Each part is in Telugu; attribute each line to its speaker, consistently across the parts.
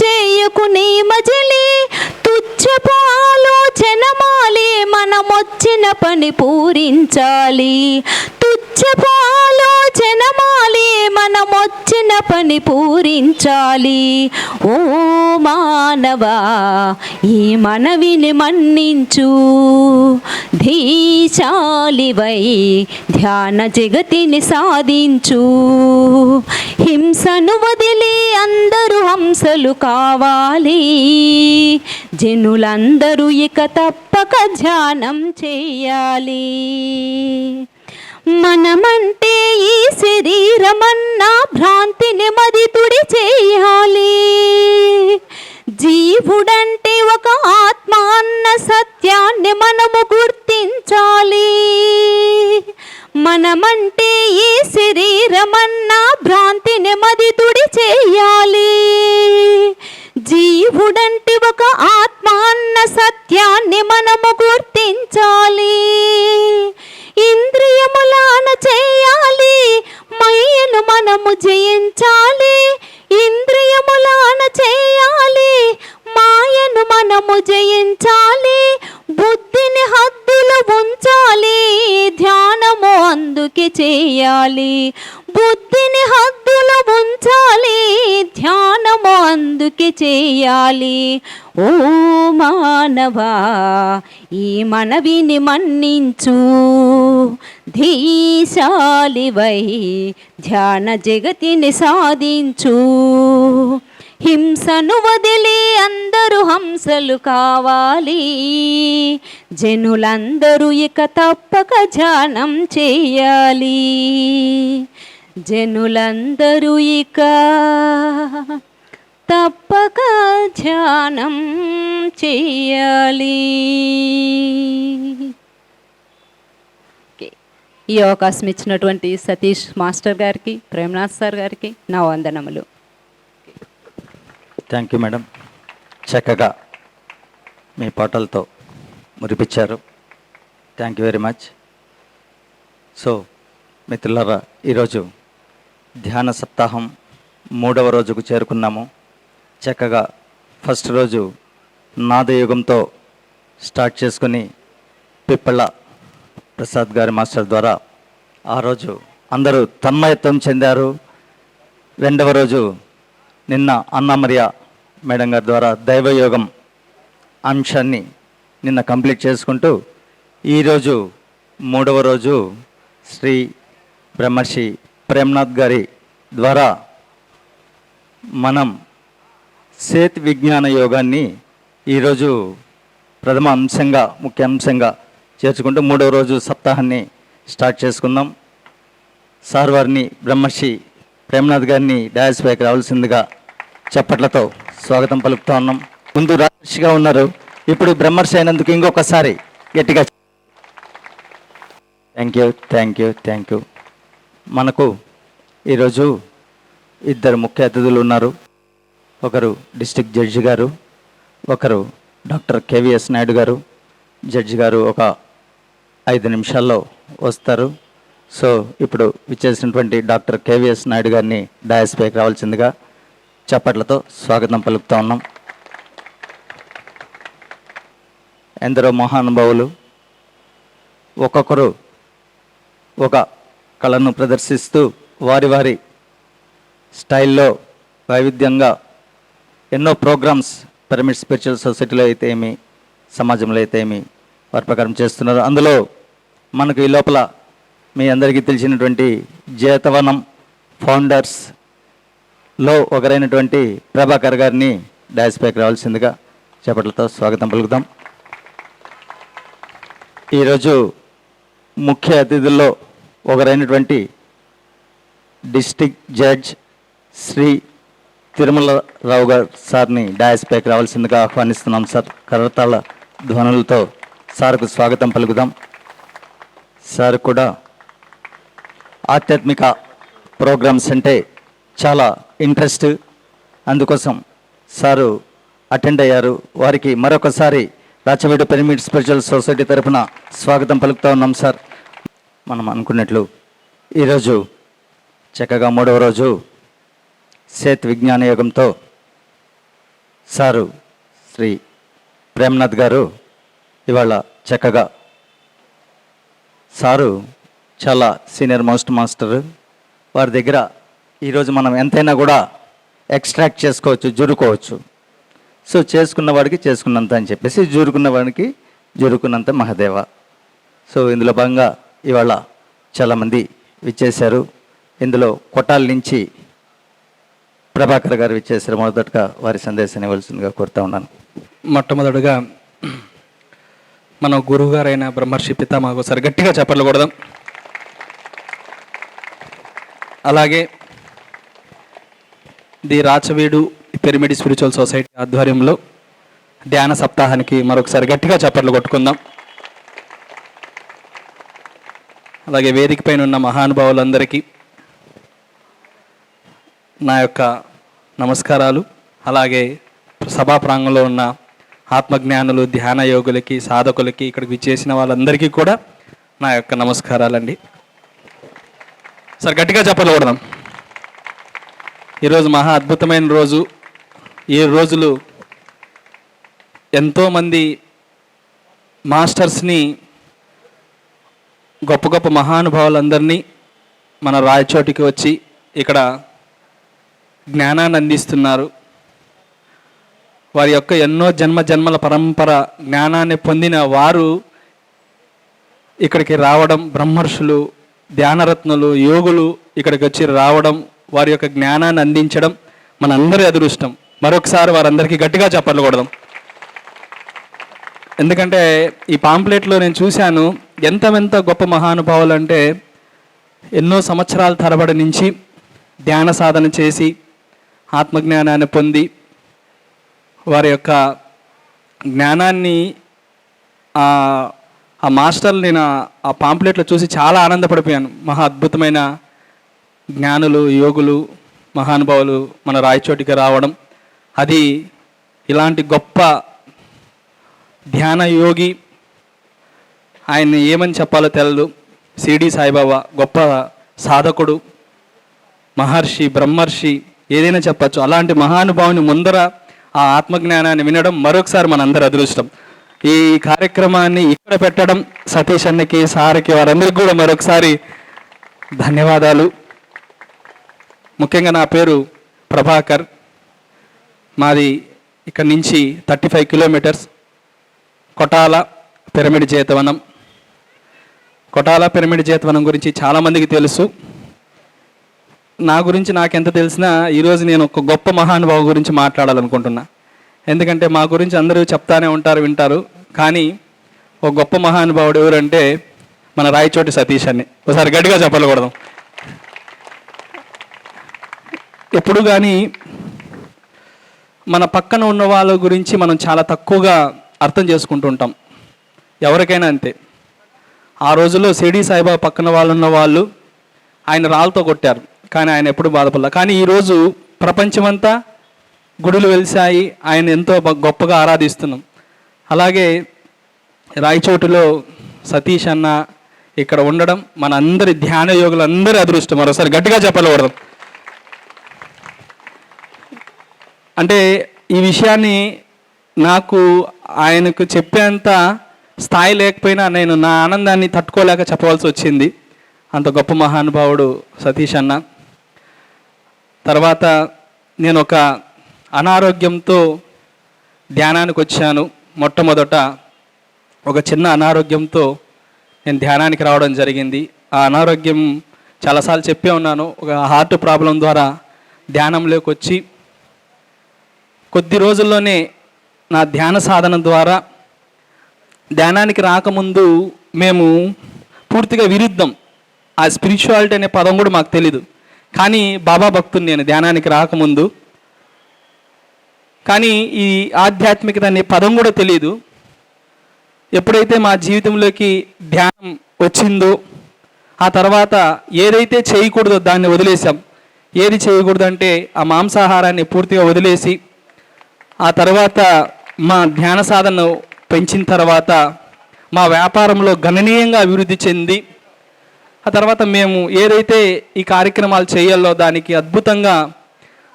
Speaker 1: చేయకు నీ మజిలీ, తుచ్చపు ఆలోచన మాలి మనమొచ్చిన పని పూరించాలి. తుచ్చపు ఆలోచన మాలి మనమొచ్చిన పని పూరించాలి. ఓ మానవా ఈ మనవిని మన్నించు, ధీశాలివై ధ్యాన జగతిని సాధించు. హింసను వదిలి అందరూ హంసలు కావాలి. జనులందరూ ఇక తప్పక ధ్యానం చేయాలి. మనమంటే ఈ శరీరమన్నా భ్రాంతిని మదితుడి చేయాలి. జీవుడంటే ఒక ఆత్మ అన్న సత్యాన్ని మనము గుర్తించాలి. మనమంటే ఈ శరీరమన్నా భ్రాంతిని మదితుడి చేయాలి. జీవుడంటే ఒక ఆత్మ అన్న సత్యాన్ని మనము గుర్తించాలి. ఇంద్రియములాన చేయాలి, మయ్యను మనము జయించాలి. ఇంద్రియములాన చేయాలి, మాయను మనము జయించాలి. బుద్ధిని హద్దులు ఉంచాలి, ధ్యానము అందుకే చేయాలి. బుద్ధిని హద్దులు ఉంచాలి, ధ్యానము అందుకే చేయాలి. ఓ మానవా ఈ మనవిని మన్నించు, ధీశాలివై ధ్యాన జగతిని సాధించు. హింసను వదిలి అందరూ హంసలు కావాలి. జనులందరూ ఇక తప్పక ధ్యానం చేయాలి. జనులందరూ ఇక తప్పక ధ్యానం చేయాలి. ఈ అవకాశం ఇచ్చినటువంటి సతీష్ మాస్టర్ గారికి, ప్రేమనాథ్ సార్ గారికి నా వందనములు.
Speaker 2: Thank you madam. చక్కగా మీ పాటలతో మురిపించారు. Thank you very much. So మిత్రులారా, ఈరోజు ధ్యాన సప్తాహం 3వ రోజుకు చేరుకున్నాము. చక్కగా ఫస్ట్ రోజు నాదయుగంతో స్టార్ట్ చేసుకుని పిప్పళ్ళ ప్రసాద్ గారి మాస్టర్ ద్వారా ఆ రోజు అందరూ తన్మయత్వం చెందారు. 2వ రోజు నిన్న అన్నమర్య మేడం గారి ద్వారా దైవయోగం అంశాన్ని నిన్న కంప్లీట్ చేసుకుంటూ ఈరోజు 3వ రోజు శ్రీ బ్రహ్మర్షి ప్రేమనాథ్ గారి ద్వారా మనం సేత్ విజ్ఞాన యోగాన్ని ఈరోజు ప్రథమ అంశంగా, ముఖ్య అంశంగా చేర్చుకుంటూ 3వ రోజు సప్తాహాన్ని స్టార్ట్ చేసుకుందాం. సార్ వారిని, బ్రహ్మర్షి ప్రేమనాథ్ గారిని డాయస్ పైకి రావాల్సిందిగా చప్పట్లతో స్వాగతం పలుకుతా ఉన్నాం. ముందు రాజర్షిగా ఉన్నారు, ఇప్పుడు బ్రహ్మర్షి అయినందుకు ఇంకొకసారి గట్టిగా thank you, thank you, thank you. మనకు ఈరోజు 2 ముఖ్య అతిథులు ఉన్నారు. ఒకరు డిస్ట్రిక్ట్ జడ్జి గారు, ఒకరు డాక్టర్ కేవీఎస్ నాయుడు గారు. జడ్జి గారు ఒక 5 నిమిషాల్లో వస్తారు. సో ఇప్పుడు విచ్చేసినటువంటి డాక్టర్ కేవీఎస్ నాయుడు గారిని డాయస్ పైకి రావాల్సిందిగా చప్పట్లతో స్వాగతం పలుకుతా ఉన్నాం. ఎందరో మహానుభావులు ఒక్కొక్కరు ఒక కళను ప్రదర్శిస్తూ వారి వారి స్టైల్లో వైవిధ్యంగా ఎన్నో ప్రోగ్రామ్స్ పిరమిడ్ స్పిరిచువల్ సొసైటీలో అయితే ఏమి, సమాజంలో అయితే ఏమి వారి ప్రకారం చేస్తున్నారు. అందులో మనకు ఈ లోపల మీ అందరికీ తెలిసినటువంటి జేతవనం ఫౌండర్స్లో ఒకరైనటువంటి ప్రభాకర్ గారిని డాయస్ పైకి రావాల్సిందిగా చేపట్లతో స్వాగతం పలుకుదాం. ఈరోజు ముఖ్య అతిథుల్లో ఒకరైనటువంటి డిస్ట్రిక్ట్ జడ్జ్ శ్రీ తిరుమల రావు గారు సార్ని డాయస్ పైకి రావాల్సిందిగా ఆహ్వానిస్తున్నాం. సార్ కరతాళ ధ్వనులతో సార్కు స్వాగతం పలుకుదాం. సార్ కూడా ఆధ్యాత్మిక ప్రోగ్రామ్స్ అంటే చాలా ఇంట్రెస్ట్, అందుకోసం సారు అటెండ్ అయ్యారు. వారికి మరొకసారి రాచవీడు పిరమిడ్ స్పిరిచువల్ సొసైటీ తరఫున స్వాగతం పలుకుతూ ఉన్నాం. సార్, మనం అనుకున్నట్లు ఈరోజు చక్కగా 3వ రోజు సేత్ విజ్ఞాన యోగంతో సారు శ్రీ ప్రేమ్నాథ్ గారు ఇవాళ చక్కగా సారు చాలా సీనియర్ మోస్ట్ మాస్టర్. వారి దగ్గర ఈరోజు మనం ఎంతైనా కూడా ఎక్స్ట్రాక్ట్ చేసుకోవచ్చు, జురుకోవచ్చు. సో చేసుకున్న వాడికి చేసుకున్నంత అని చెప్పేసి, జురుకున్న వాడికి జురుకున్నంత మహాదేవ. సో ఇందులో భాగంగా ఇవాళ చాలామంది విచ్చేశారు. ఇందులో కొట్టాల నుంచి ప్రభాకర్ గారు విచ్చేశారు. మొదటగా వారి సందేశాన్ని ఇవ్వాల్సిందిగా కోరుతా ఉన్నాను.
Speaker 3: మొట్టమొదటిగా మన గురువు గారైన బ్రహ్మర్షి పితామహ ఒకసారి గట్టిగా చప్పట్లు కొడదాం. అలాగే the Rachaveedu pyramid spiritual society ఆధ్వర్యంలో ధ్యాన సప్తాహానికి మరొకసారి గట్టిగా చప్పట్లు కొట్టుకుందాం. అలాగే వేదిక పైన ఉన్న మహానుభావులందరికీ నా యొక్క నమస్కారాలు. అలాగే సభా ప్రాంగంలో ఉన్న ఆత్మజ్ఞానులు, ధ్యాన యోగులకి, సాధకులకి, ఇక్కడికి విచ్చేసిన వాళ్ళందరికీ కూడా నా యొక్క నమస్కారాలండి. సరే గట్టిగా చప్పట్లు కొడదాం. ఈరోజు మహా అద్భుతమైన రోజు. ఈ రోజులు ఎంతోమంది మాస్టర్స్ని, గొప్ప గొప్ప మహానుభావులందరినీ మన రాయచోటికి వచ్చి ఇక్కడ జ్ఞానాన్ని అందిస్తున్నారు. వారి యొక్క ఎన్నో జన్మల పరంపర జ్ఞానాన్ని పొందిన వారు ఇక్కడికి రావడం, బ్రహ్మర్షులు, ధ్యానరత్నులు, యోగులు ఇక్కడికి వచ్చి రావడం, వారి యొక్క జ్ఞానాన్ని అందించడం మనందరి అదృష్టం. మరొకసారి వారందరికీ గట్టిగా చప్పట్లు కొడదాం. ఎందుకంటే ఈ పాంప్లెట్లో నేను చూశాను ఎంత గొప్ప మహానుభావులు అంటే, ఎన్నో సంవత్సరాల తరబడి నుంచి ధ్యాన సాధన చేసి ఆత్మజ్ఞానాన్ని పొంది వారి యొక్క జ్ఞానాన్ని ఆ మాస్టర్లు నేను ఆ పాంప్లెట్లో చూసి చాలా ఆనందపడిపోయాను. మహా అద్భుతమైన జ్ఞానులు, యోగులు, మహానుభావులు మన రాయచోటికి రావడం, అది ఇలాంటి గొప్ప ధ్యాన యోగి, ఆయన ఏమని చెప్పాలో తెలదు. షిరిడి సాయిబాబా గొప్ప సాధకుడు, మహర్షి, బ్రహ్మర్షి, ఏదైనా చెప్పచ్చు. అలాంటి మహానుభావుని ముందర ఆ ఆత్మజ్ఞానాన్ని వినడం మరొకసారి మనందరి అదృష్టం. ఈ కార్యక్రమాన్ని ఇక్కడ పెట్టడం సతీష్ అన్నకి, సార్కి, వారందరికీ కూడా మరొకసారి ధన్యవాదాలు. ముఖ్యంగా నా పేరు ప్రభాకర్. మాది ఇక్కడ నుంచి 35 kilometres Kotala pyramid Chetavanam. Kotala pyramid Chetavanam గురించి చాలామందికి తెలుసు. నా గురించి నాకెంత తెలిసినా ఈరోజు నేను ఒక గొప్ప మహానుభావు గురించి మాట్లాడాలనుకుంటున్నా. ఎందుకంటే మా గురించి అందరూ చెప్తానే ఉంటారు, వింటారు. కానీ ఒక గొప్ప మహానుభావుడు ఎవరంటే మన రాయచోటి సతీష్ అని. ఒకసారి గట్టిగా చెప్పకూడదు. ఎప్పుడు కానీ మన పక్కన ఉన్న వాళ్ళ గురించి మనం చాలా తక్కువగా అర్థం చేసుకుంటూ ఉంటాం. ఎవరికైనా అంతే. ఆ రోజుల్లో షిరిడి సాయిబాబా పక్కన వాళ్ళు ఉన్న వాళ్ళు ఆయన రాళ్ళతో కొట్టారు, కానీ ఆయన ఎప్పుడు బాధపడలేదు. కానీ ఈరోజు ప్రపంచమంతా గుడులు వెలిసాయి, ఆయన ఎంతో గొప్పగా ఆరాధిస్తున్నాం. అలాగే రాయచోటిలో సతీష్ అన్న ఇక్కడ ఉండడం మన అందరి ధ్యాన యోగులందరి అదృష్టం. మరోసారి గట్టిగా చెప్పకూడదు. అంటే ఈ విషయాన్ని నాకు ఆయనకు చెప్పేంత స్థాయి లేకపోయినా నేను నా ఆనందాన్ని తట్టుకోలేక చెప్పవలసి వచ్చింది. అంత గొప్ప మహానుభావుడు సతీష్ అన్న. తర్వాత నేను ఒక అనారోగ్యంతో ధ్యానానికి వచ్చాను. మొట్టమొదట ఒక చిన్న అనారోగ్యంతో నేను ధ్యానానికి రావడం జరిగింది. ఆ అనారోగ్యం చాలాసార్లు చెప్పే ఉన్నాను. ఒక హార్ట్ ప్రాబ్లం ద్వారా ధ్యానంలోకి వచ్చి కొద్ది రోజుల్లోనే నా ధ్యాన సాధన ద్వారా, ధ్యానానికి రాకముందు మేము పూర్తిగా విరుద్ధం. ఆ స్పిరిచువాలిటీ అనే పదం కూడా మాకు తెలీదు. కానీ బాబా భక్తుని నేను ధ్యానానికి రాకముందు. కానీ ఈ ఆధ్యాత్మికత అనే పదం కూడా తెలియదు. ఎప్పుడైతే మా జీవితంలోకి ధ్యానం వచ్చిందో ఆ తర్వాత ఏదైతే చేయకూడదో దాన్ని వదిలేసాం. ఏది చేయకూడదంటే ఆ మాంసాహారాన్ని పూర్తిగా వదిలేసి, ఆ తర్వాత మా ధ్యాన సాధనను పెంచిన తర్వాత మా వ్యాపారంలో గణనీయంగా అభివృద్ధి చెంది, ఆ తర్వాత మేము ఏదైతే ఈ కార్యక్రమాలు చేయాలో దానికి అద్భుతంగా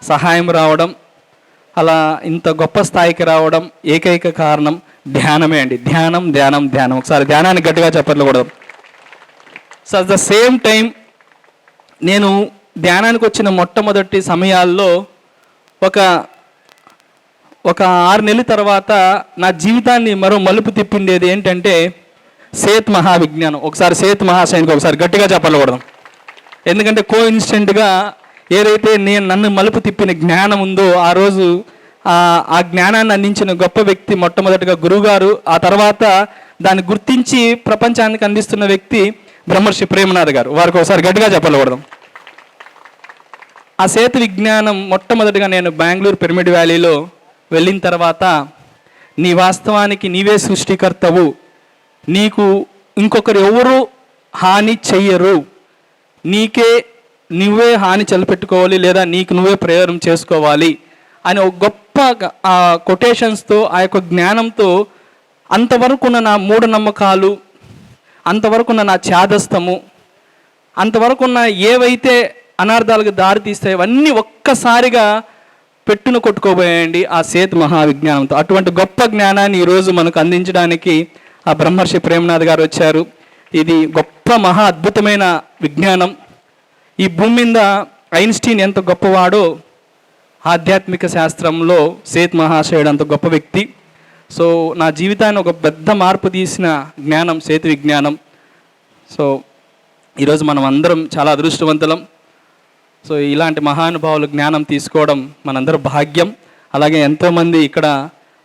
Speaker 3: సహాయం రావడం, అలా ఇంత గొప్ప స్థాయికి రావడం ఏకైక కారణం ధ్యానమే అండి. ధ్యానం ధ్యానం ధ్యానం. ఒకసారి ధ్యానాన్ని గట్టిగా చెప్పట్లకూడదు. So at the same time నేను ధ్యానానికి వచ్చిన మొట్టమొదటి సమయాల్లో ఒక 6 నెలల తర్వాత నా జీవితాన్ని మరో మలుపు తిప్పిండేది ఏంటంటే సేత్ మహావిజ్ఞానం. ఒకసారి సేత్ మహాశయునికి ఒకసారి గట్టిగా చెప్పకూడదు. ఎందుకంటే కోఇన్సిడెంట్గా ఏదైతే నన్ను మలుపు తిప్పిన జ్ఞానం ఉందో ఆ రోజు ఆ జ్ఞానాన్ని అందించిన గొప్ప వ్యక్తి మొట్టమొదటిగా గురువుగారు, ఆ తర్వాత దాన్ని గుర్తించి ప్రపంచానికి అందిస్తున్న వ్యక్తి బ్రహ్మర్షి ప్రేమనాథ్ గారు. వారికి ఒకసారి గట్టిగా చెప్పకూడదు. ఆ సేతు విజ్ఞానం మొట్టమొదటిగా నేను బెంగళూరు పిరమిడ్ వ్యాలీలో వెళ్ళిన తర్వాత, నీ వాస్తవానికి నీవే సృష్టికర్తవు, నీకు ఇంకొకరు ఎవరు హాని చెయ్యరు, నువ్వే హాని చలిపెట్టుకోవాలి లేదా నీకు నువ్వే ప్రయోగం చేసుకోవాలి అని ఒక గొప్ప కొటేషన్స్తో, ఆ యొక్క జ్ఞానంతో అంతవరకు ఉన్న నా మూఢనమ్మకాలు, అంతవరకు ఉన్న నా ఛాదస్తము, అంతవరకు ఉన్న ఏవైతే అనార్థాలకు దారి తీస్తాయో అవన్నీ ఒక్కసారిగా పెట్టును కొట్టుకోబోయాయండి ఆ సేత్ మహావిజ్ఞానంతో. అటువంటి గొప్ప జ్ఞానాన్ని ఈరోజు మనకు అందించడానికి ఆ బ్రహ్మర్షి ప్రేమనాథ్ గారు వచ్చారు. ఇది గొప్ప మహా అద్భుతమైన విజ్ఞానం. ఈ భూమి మీద ఐన్స్టీన్ ఎంత గొప్పవాడో ఆధ్యాత్మిక శాస్త్రంలో సేత్ మహాశయుడు అంత గొప్ప వ్యక్తి. సో నా జీవితాన్ని ఒక పెద్ద మార్పు తీసిన జ్ఞానం సేతు విజ్ఞానం. సో ఈరోజు మనం అందరం చాలా అదృష్టవంతులం. సో ఇలాంటి మహానుభావులు జ్ఞానం తీసుకోవడం మనందరం భాగ్యం. అలాగే ఎంతోమంది ఇక్కడ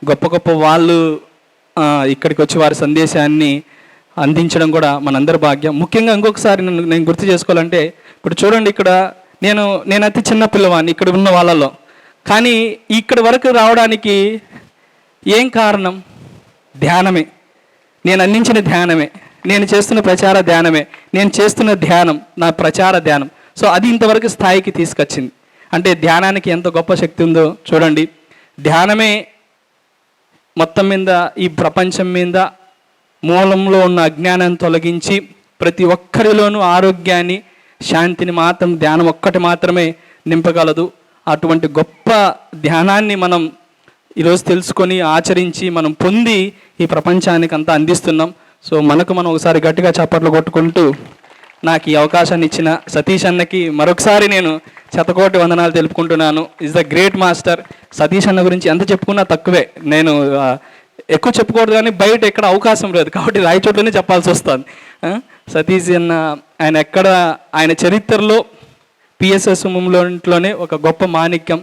Speaker 3: గొప్ప గొప్ప వాళ్ళు ఇక్కడికి వచ్చి వారి సందేశాన్ని అందించడం కూడా మనందరి భాగ్యం. ముఖ్యంగా ఇంకొకసారి నేను గుర్తు చేసుకోవాలంటే, ఇప్పుడు చూడండి, ఇక్కడ నేను అతి చిన్న పిల్లవాడిని ఇక్కడ ఉన్న వాళ్ళలో, కానీ ఇక్కడి వరకు రావడానికి ఏం కారణం? ధ్యానమే. నేను అందించిన ధ్యానమే, నేను చేస్తున్న ప్రచార ధ్యానమే, నేను చేస్తున్న ధ్యానం నా ప్రచార ధ్యానం. సో అది ఇంతవరకు స్థాయికి తీసుకొచ్చింది. అంటే ధ్యానానికి ఎంత గొప్ప శక్తి ఉందో చూడండి. ధ్యానమే మొత్తం మీద ఈ ప్రపంచం మీద మూలంలో ఉన్న అజ్ఞానాన్ని తొలగించి ప్రతి ఒక్కరిలోనూ ఆరోగ్యాన్ని, శాంతిని మాత్రం ధ్యానం ఒక్కటి మాత్రమే నింపగలదు. అటువంటి గొప్ప ధ్యానాన్ని మనం ఈరోజు తెలుసుకొని ఆచరించి మనం పొంది ఈ ప్రపంచానికి అంతా అందిస్తున్నాం. సో మనకు మనం ఒకసారి గట్టిగా చప్పట్లు కొట్టుకుంటూ నాకు ఈ అవకాశాన్ని ఇచ్చిన సతీష్ అన్నకి మరొకసారి నేను శతకోటి వందనాలు తెలుపుకుంటున్నాను. Is the great master. Satish అన్న గురించి ఎంత చెప్పుకున్నా తక్కువే. నేను ఎక్కువ చెప్పుకోవద్దు, కానీ బయట ఎక్కడ అవకాశం లేదు కాబట్టి రాయచోట్లోనే చెప్పాల్సి వస్తుంది. సతీష్ అన్న ఆయన చరిత్రలో పిఎస్ఎస్ మూమెంట్లోనే ఒక గొప్ప మాణిక్యం.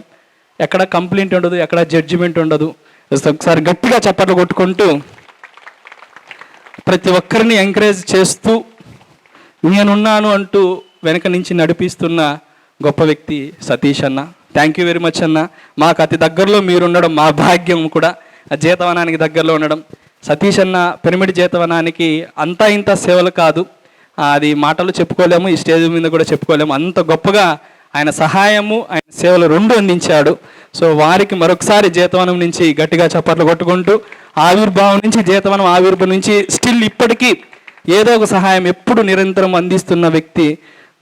Speaker 3: ఎక్కడ కంప్లైంట్ ఉండదు, ఎక్కడ జడ్జిమెంట్ ఉండదు. ఒకసారి గట్టిగా చప్పట్లు కొట్టుకుంటూ ప్రతి ఒక్కరిని ఎంకరేజ్ చేస్తూ నేనున్నాను అంటూ వెనక నుంచి నడిపిస్తున్న గొప్ప వ్యక్తి సతీష్ అన్న. థ్యాంక్ యూ వెరీ మచ్ అన్న. మాకు అతి దగ్గరలో మీరు ఉండడం మా భాగ్యం కూడా. జీతవనానికి దగ్గరలో ఉండడం. సతీష్ అన్న పిరమిడ్ జీతవనానికి అంతా ఇంత సేవలు కాదు, అది మాటలు చెప్పుకోలేము, ఈ స్టేజ్ మీద కూడా చెప్పుకోలేము. అంత గొప్పగా ఆయన సహాయము, ఆయన సేవలు రెండు అందించాడు. సో వారికి మరొకసారి జీతవనం నుంచి గట్టిగా చప్పట్లు కొట్టుకుంటూ, ఆవిర్భావం నుంచి జీతవనం ఆవిర్భావం నుంచి స్టిల్ ఇప్పటికీ ఏదో ఒక సహాయం ఎప్పుడు నిరంతరం అందిస్తున్న వ్యక్తి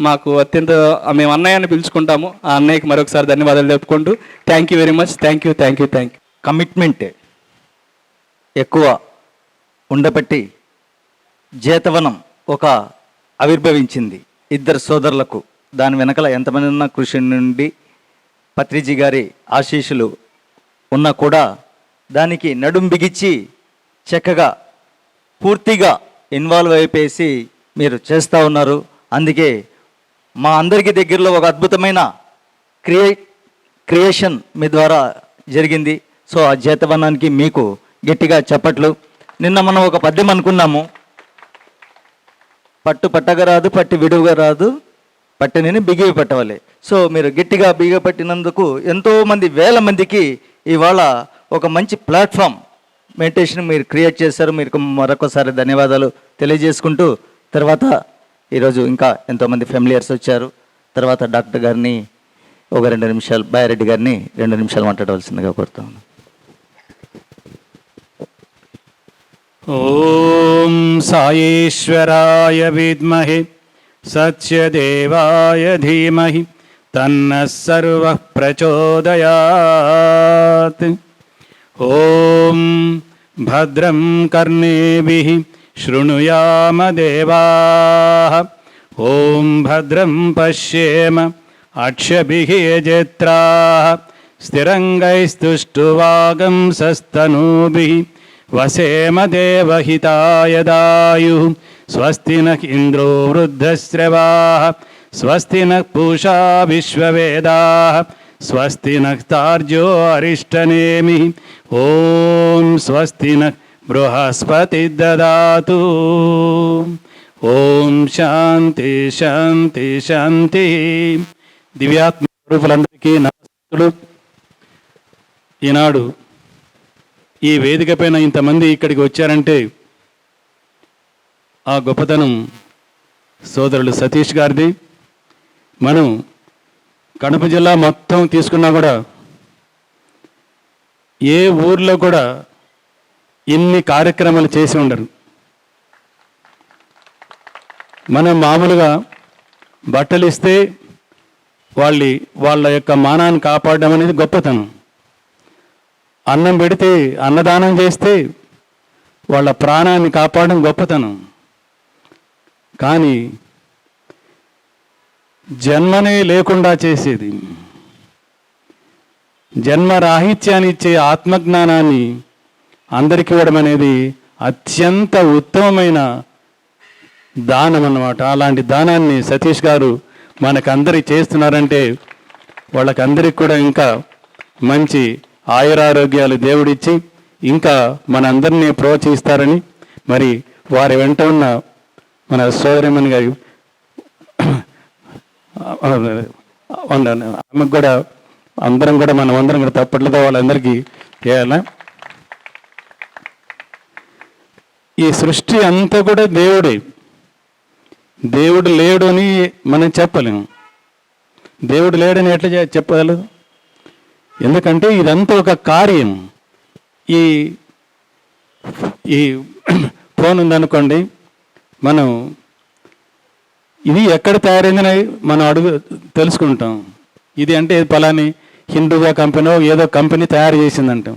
Speaker 3: మాకు అత్యంత, మేము అన్నయ్యని పిలుచుకుంటాము. ఆ అన్నయ్యకి మరొకసారి ధన్యవాదాలు చెప్పుకుంటూ thank you very much. Thank you.
Speaker 2: Commitment ఎక్కువ ఉండబట్టి జీతవనం ఒక ఆవిర్భవించింది ఇద్దరు సోదరులకు. దాని వెనకల ఎంతమంది ఉన్న కృషి నుండి పత్రిజీ గారి ఆశీస్సులు ఉన్నా కూడా దానికి నడుం బిగించి చక్కగా పూర్తిగా ఇన్వాల్వ్ అయిపోయేసి మీరు చేస్తూ ఉన్నారు. అందుకే మా అందరికీ దగ్గరలో ఒక అద్భుతమైన క్రియేషన్ మీ ద్వారా జరిగింది. సో ఆ జీతవనానికి మీకు గట్టిగా చప్పట్లు. నిన్న మనం ఒక పద్యం అనుకున్నాము, పట్టు పట్టగా రాదు, పట్టి విడువుగా రాదు, పట్టనిని బిగివి పట్టవాలి. సో మీరు గట్టిగా బిగివి పట్టినందుకు ఎంతోమంది వేల మందికి ఇవాళ ఒక మంచి ప్లాట్ఫామ్ మెడిటేషన్ మీరు క్రియేట్ చేశారు. మీరు మరొకసారి ధన్యవాదాలు తెలియజేసుకుంటూ, తర్వాత ఈరోజు ఇంకా ఎంతోమంది ఫ్యామిలీయర్స్ వచ్చారు. తర్వాత డాక్టర్ గారిని ఒక 2 నిమిషాలు, బాయారెడ్డి గారిని 2 నిమిషాలు మాట్లాడవలసిందిగా కోరుతాను.
Speaker 4: ఓం సాయేశ్వరాయ విద్మహే సత్యదేవాయ ధీమహి तन्नः सर्वः प्रचोदयात्। ॐ भद्रं कर्णेभिः शृणुयाम देवाः। ॐ भद्रं पश्येम अक्षभिः यजत्राः। स्थिरङ्गैस्तुष्टुवागंसस्तनूभिः वसेम देवहिताय दायुः। स्वस्ति नः इन्द्रो वृद्धश्रवाः। स्वस्ति नः पूषा विश्ववेदाः। स्वस्ति नः तार्क्ष्यो अरिष्टनेमिः। ॐ स्वस्ति नः बृहस्पतिः ददातु। ఓం శాంతి శాంతి శాంతి. దివ్యాత్మ స్వరూపులందరికీ నమస్కారాలు. ఈనాడు ఈ వేదిక పైన ఇంతమంది ఇక్కడికి వచ్చారంటే ఆ గొప్పతనం సోదరులు సతీష్ గారిది. మనం కడప జిల్లా మొత్తం తీసుకున్నా కూడా ఏ ఊర్లో కూడా ఇన్ని కార్యక్రమాలు చేసి ఉండరు. మనం మామూలుగా బట్టలు ఇస్తే వాళ్ళ యొక్క మానాన్ని కాపాడడం అనేది గొప్పతనం. అన్నం పెడితే, అన్నదానం చేస్తే వాళ్ళ ప్రాణాన్ని కాపాడడం గొప్పతనం. కానీ జన్మనే లేకుండా చేసేది, జన్మరాహిత్యాన్ని ఇచ్చే ఆత్మజ్ఞానాన్ని అందరికీ ఇవ్వడం అనేది అత్యంత ఉత్తమమైన దానం అన్నమాట. అలాంటి దానాన్ని సతీష్ గారు మనకందరికి చేస్తున్నారంటే వాళ్ళకందరికి కూడా ఇంకా మంచి ఆయురారోగ్యాలు దేవుడిచ్చి ఇంకా మనందరినీ ప్రోత్సహిస్తారని, మరి వారి వెంట ఉన్న మన సోదరిమణి గారి ఆమెకు కూడా అందరం కూడా మనమందరం కూడా తప్పట్లతో వాళ్ళందరికీ చేయాలా. ఈ సృష్టి అంతా కూడా దేవుడే. దేవుడు లేడు అని మనం చెప్పలేము. దేవుడు లేడని ఎట్లా చెప్పగలదు? ఎందుకంటే ఇదంతా ఒక కార్యం. ఈ ఈ ఫోన్ ఉందనుకోండి, మనం ఇది ఎక్కడ తయారైందని మనం తెలుసుకుంటాం. ఇది అంటే పలాని హిందూగా కంపెనీ ఏదో కంపెనీ తయారు చేసిందంటాం.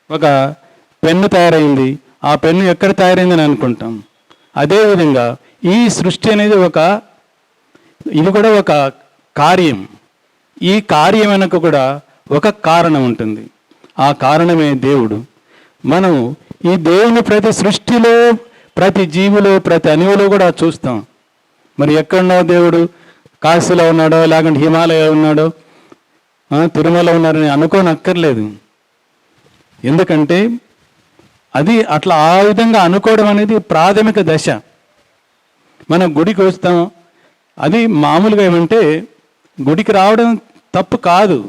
Speaker 4: ఒక పెన్ను తయారైంది, ఆ పెన్ను ఎక్కడ తయారైందని అనుకుంటాం. అదేవిధంగా ఈ సృష్టి అనేది ఇది కూడా ఒక కార్యం. ఈ కార్యం వెనుక కూడా ఒక కారణం ఉంటుంది. ఆ కారణమే దేవుడు. మనం ఈ దేవుని ప్రతి సృష్టిలో, ప్రతి జీవులో, ప్రతి అణువులో కూడా చూస్తాం. మరి ఎక్కడున్నావు దేవుడు? కాశీలో ఉన్నాడో, లేకుంటే హిమాలయ ఉన్నాడో, తిరుమల ఉన్నారని అనుకోనక్కర్లేదు. ఎందుకంటే అది అట్లా ఆ విధంగా అనుకోవడం అనేది ప్రాథమిక దశ. మనం గుడికి వస్తాం, అది మామూలుగా ఏమంటే గుడికి రావడం తప్పు కాదు.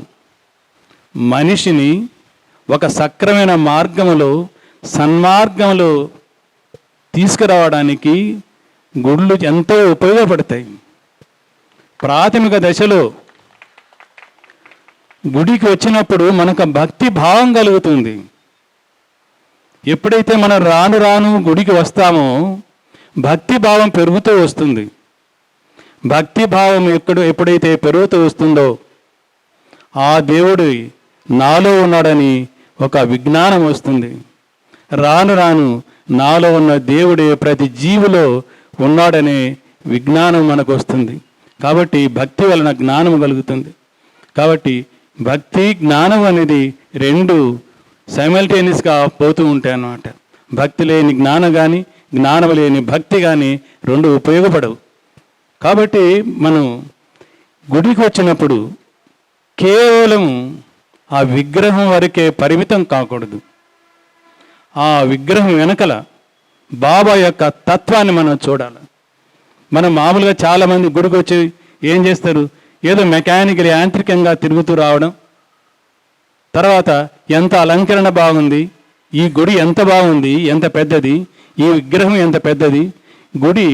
Speaker 4: మనిషిని ఒక సక్రమైన మార్గంలో, సన్మార్గంలో తీసుకురావడానికి గుళ్ళు ఎంతో ఉపయోగపడతాయి. ప్రాథమిక దశలో గుడికి వచ్చినప్పుడు మనకు భక్తి భావం కలుగుతుంది. ఎప్పుడైతే మనం రాను రాను గుడికి వస్తామో భక్తి భావం పెరుగుతూ వస్తుంది. భక్తి భావం ఎప్పుడైతే పెరుగుతూ వస్తుందో ఆ దేవుడు నాలో ఉన్నాడని ఒక విజ్ఞానం వస్తుంది. రాను రాను నాలో ఉన్న దేవుడే ప్రతి జీవిలో ఉన్నాడనే విజ్ఞానం మనకు వస్తుంది. కాబట్టి భక్తి వలన జ్ఞానం కలుగుతుంది. కాబట్టి భక్తి జ్ఞానం అనేది రెండు సైమల్టేనియస్గా పోతూ ఉంటాయి అన్నమాట. భక్తి లేని జ్ఞానం కానీ, జ్ఞానం లేని భక్తి కానీ రెండు ఉపయోగపడవు. కాబట్టి మనం గుడికి వచ్చినప్పుడు కేవలం ఆ విగ్రహం వరకే పరిమితం కాకూడదు. ఆ విగ్రహం వెనకల బాబా యొక్క తత్వాన్ని మనం చూడాలి. మనం మామూలుగా చాలామంది గుడికి వచ్చి ఏం చేస్తారు? ఏదో మెకానికల్ యాంత్రికంగా తిరుగుతూ రావడం, తర్వాత ఎంత అలంకరణ బాగుంది, ఈ గుడి ఎంత బాగుంది, ఎంత పెద్దది, ఈ విగ్రహం ఎంత పెద్దది, గుడి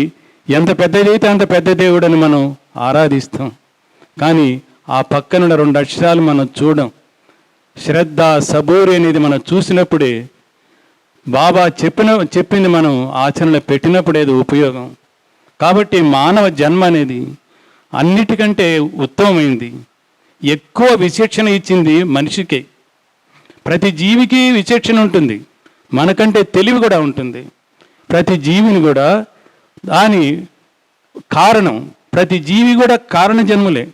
Speaker 4: ఎంత పెద్దది అయితే అంత పెద్ద దేవుడు అని మనం ఆరాధిస్తాం. కానీ ఆ పక్కనున్న రెండు అక్షరాలు మనం చూడం. శ్రద్ధ, సబూరి అనేది మనం చూసినప్పుడే, బాబా చెప్పింది మనం ఆచరణలో పెట్టినప్పుడేది ఉపయోగం. కాబట్టి మానవ జన్మ అనేది అన్నిటికంటే ఉత్తమమైంది. ఎక్కువ విచక్షణ ఇచ్చింది మనిషికే. ప్రతి జీవికి విచక్షణ ఉంటుంది, మనకంటే తెలివి కూడా ఉంటుంది. ప్రతి జీవిని కూడా దాని కారణం, ప్రతి జీవి కూడా కారణ జన్ములే.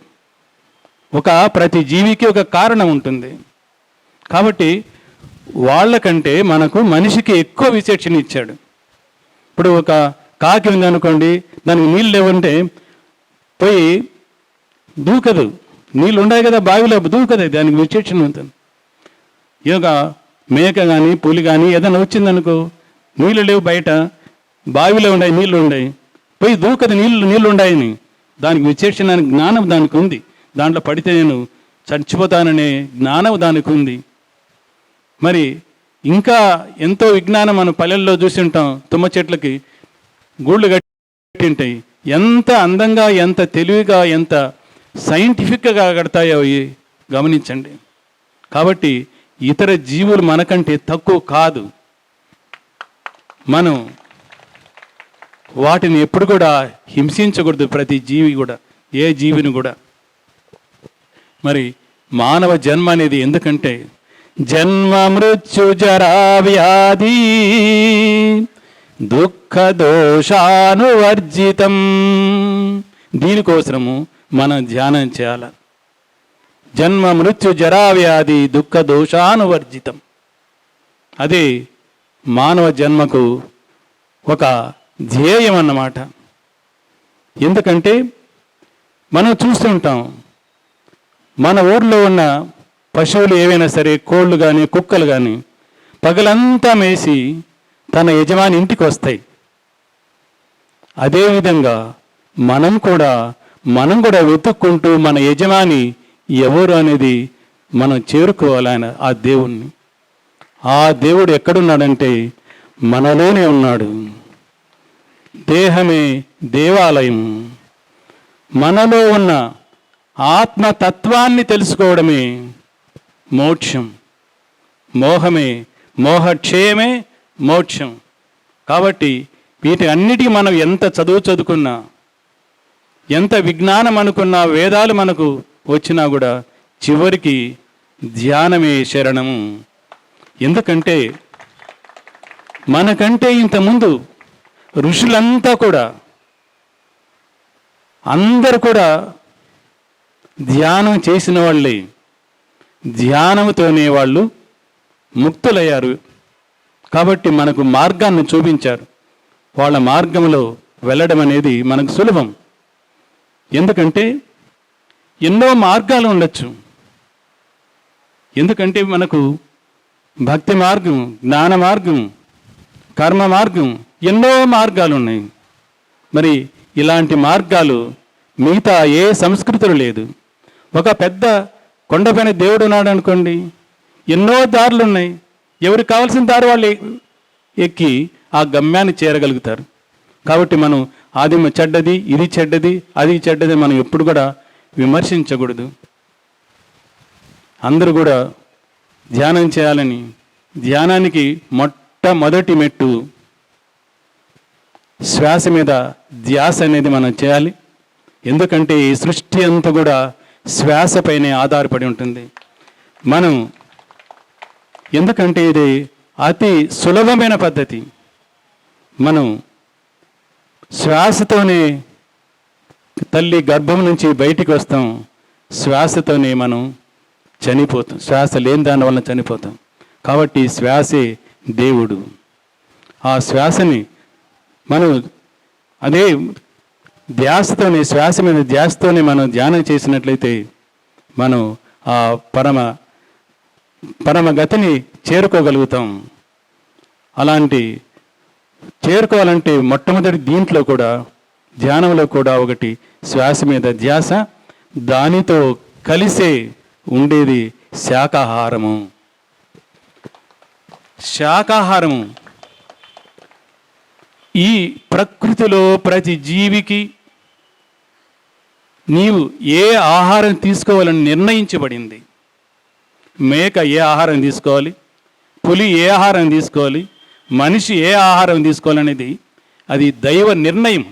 Speaker 4: ప్రతి జీవికి ఒక కారణం ఉంటుంది. కాబట్టి వాళ్ళకంటే మనకు మనిషికి ఎక్కువ విచక్షణ ఇచ్చాడు. ఇప్పుడు ఒక కాకి ఉందనుకోండి, దానికి నీళ్ళు లేవంటే పోయి దూకదు. నీళ్ళు ఉన్నాయి కదా బావిలో, దూకదు, దానికి విచక్షణ ఉంటుంది. ఈ యొక్క మేక కానీ పులి కానీ ఏదైనా వచ్చిందనుకో, నీళ్ళు లేవు, బయట బావిలో ఉన్నాయి, నీళ్ళు ఉన్నాయి, పోయి దూకదు, నీళ్ళు ఉన్నాయని. దానికి విచక్షణ జ్ఞానం దానికి ఉంది. దాంట్లో పడితే నేను చచ్చిపోతాననే జ్ఞానం దానికి ఉంది. మరి ఇంకా ఎంతో విజ్ఞానం మనం పల్లెల్లో చూసి ఉంటాం. తుమ్మ చెట్లకి గూళ్ళు కట్టి ఉంటాయి. ఎంత అందంగా, ఎంత తెలివిగా, ఎంత సైంటిఫిక్గా కడతాయో గమనించండి. కాబట్టి ఇతర జీవులు మనకంటే తక్కువ కాదు. మనం వాటిని ఎప్పుడు కూడా హింసించకూడదు, ప్రతి జీవి కూడా, ఏ జీవిని కూడా. మరి మానవ జన్మ అనేది ఎందుకంటే జన్మ మృత్యు జరా వ్యాధి దుఃఖ దోషానువర్జితం. దీనికోసము మనం ధ్యానం చేయాలి. జన్మ మృత్యు జరా వ్యాధి దుఃఖ దోషానువర్జితం. అదే మానవ జన్మకు ఒక ధ్యేయం అన్నమాట. ఎందుకంటే మనం చూస్తుంటాం, మన ఊర్లో ఉన్న పశువులు ఏవైనా సరే, కోళ్ళు కానీ కుక్కలు కానీ పగలంతా మేసి తన యజమాని ఇంటికి వస్తాయి. అదేవిధంగా మనం కూడా వెతుక్కుంటూ మన యజమాని ఎవరు అనేది మనం చేరుకోవాలి. ఆ దేవుణ్ణి. ఆ దేవుడు ఎక్కడున్నాడంటే మనలోనే ఉన్నాడు. దేహమే దేవాలయం. మనలో ఉన్న ఆత్మతత్వాన్ని తెలుసుకోవడమే మోక్షం. మోహక్షయమే మోక్షం. కాబట్టి వీటి అన్నిటికీ మనం ఎంత చదువుకున్నా, ఎంత విజ్ఞానం అనుకున్నా, వేదాలు మనకు వచ్చినా కూడా చివరికి ధ్యానమే శరణము. ఎందుకంటే మనకంటే ఇంతకుముందు ఋషులంతా కూడా అందరూ కూడా ధ్యానం చేసిన వాళ్ళే. ధ్యానంతోనే వాళ్ళు ముక్తులయ్యారు. కాబట్టి మనకు మార్గాన్ని చూపించారు. వాళ్ళ మార్గంలో వెళ్ళడం అనేది మనకు సులభం. ఎందుకంటే ఎన్నో మార్గాలు ఉండొచ్చు. ఎందుకంటే మనకు భక్తి మార్గం, జ్ఞాన మార్గం, కర్మ మార్గం, ఎన్నో మార్గాలు ఉన్నాయి. మరి ఇలాంటి మార్గాలు మిగతా ఏ సంస్కృతులు లేదు. ఒక పెద్ద కొండపైన దేవుడు ఉన్నాడు అనుకోండి, ఎన్నో దారులు ఉన్నాయి. ఎవరికి కావాల్సిన దారి వాళ్ళు ఎక్కి ఆ గమ్యాన్ని చేరగలుగుతారు. కాబట్టి మనం అది చెడ్డది, ఇది చెడ్డది, అది చెడ్డది మనం ఎప్పుడు కూడా విమర్శించకూడదు. అందరూ కూడా ధ్యానం చేయాలని, ధ్యానానికి మొట్టమొదటి మెట్టు శ్వాస మీద ధ్యాస అనేది మనం చేయాలి. ఎందుకంటే ఈ సృష్టి అంతా కూడా శ్వాసపైనే ఆధారపడి ఉంటుంది. ఎందుకంటే ఇది అతి సులభమైన పద్ధతి. మనం శ్వాసతోనే తల్లి గర్భం నుంచి బయటికి వస్తాం. శ్వాసతోనే మనం చనిపోతాం. శ్వాస లేని దానివల్ల చనిపోతాం. కాబట్టి శ్వాసే దేవుడు. ఆ శ్వాసని మనం అదే ధ్యాసతోనే, శ్వాస మీద ధ్యాసతోనే మనం ధ్యానం చేసినట్లయితే మనం ఆ పరమగతిని చేరుకోగలుగుతాం. అలాంటి చేరుకోవాలంటే మొట్టమొదటి దీంట్లో కూడా, ధ్యానంలో కూడా ఒకటి శ్వాస మీద ధ్యాస, దానితో కలిసే ఉండేది శాకాహారము. శాకాహారము ఈ ప్రకృతిలో ప్రతి జీవికి నీవు ఏ ఆహారం తీసుకోవాలని నిర్ణయించబడింది. మేక ఏ ఆహారం తీసుకోవాలి, పులి ఏ ఆహారం తీసుకోవాలి, మనిషి ఏ ఆహారం తీసుకోవాలనేది అది దైవ నిర్ణయం.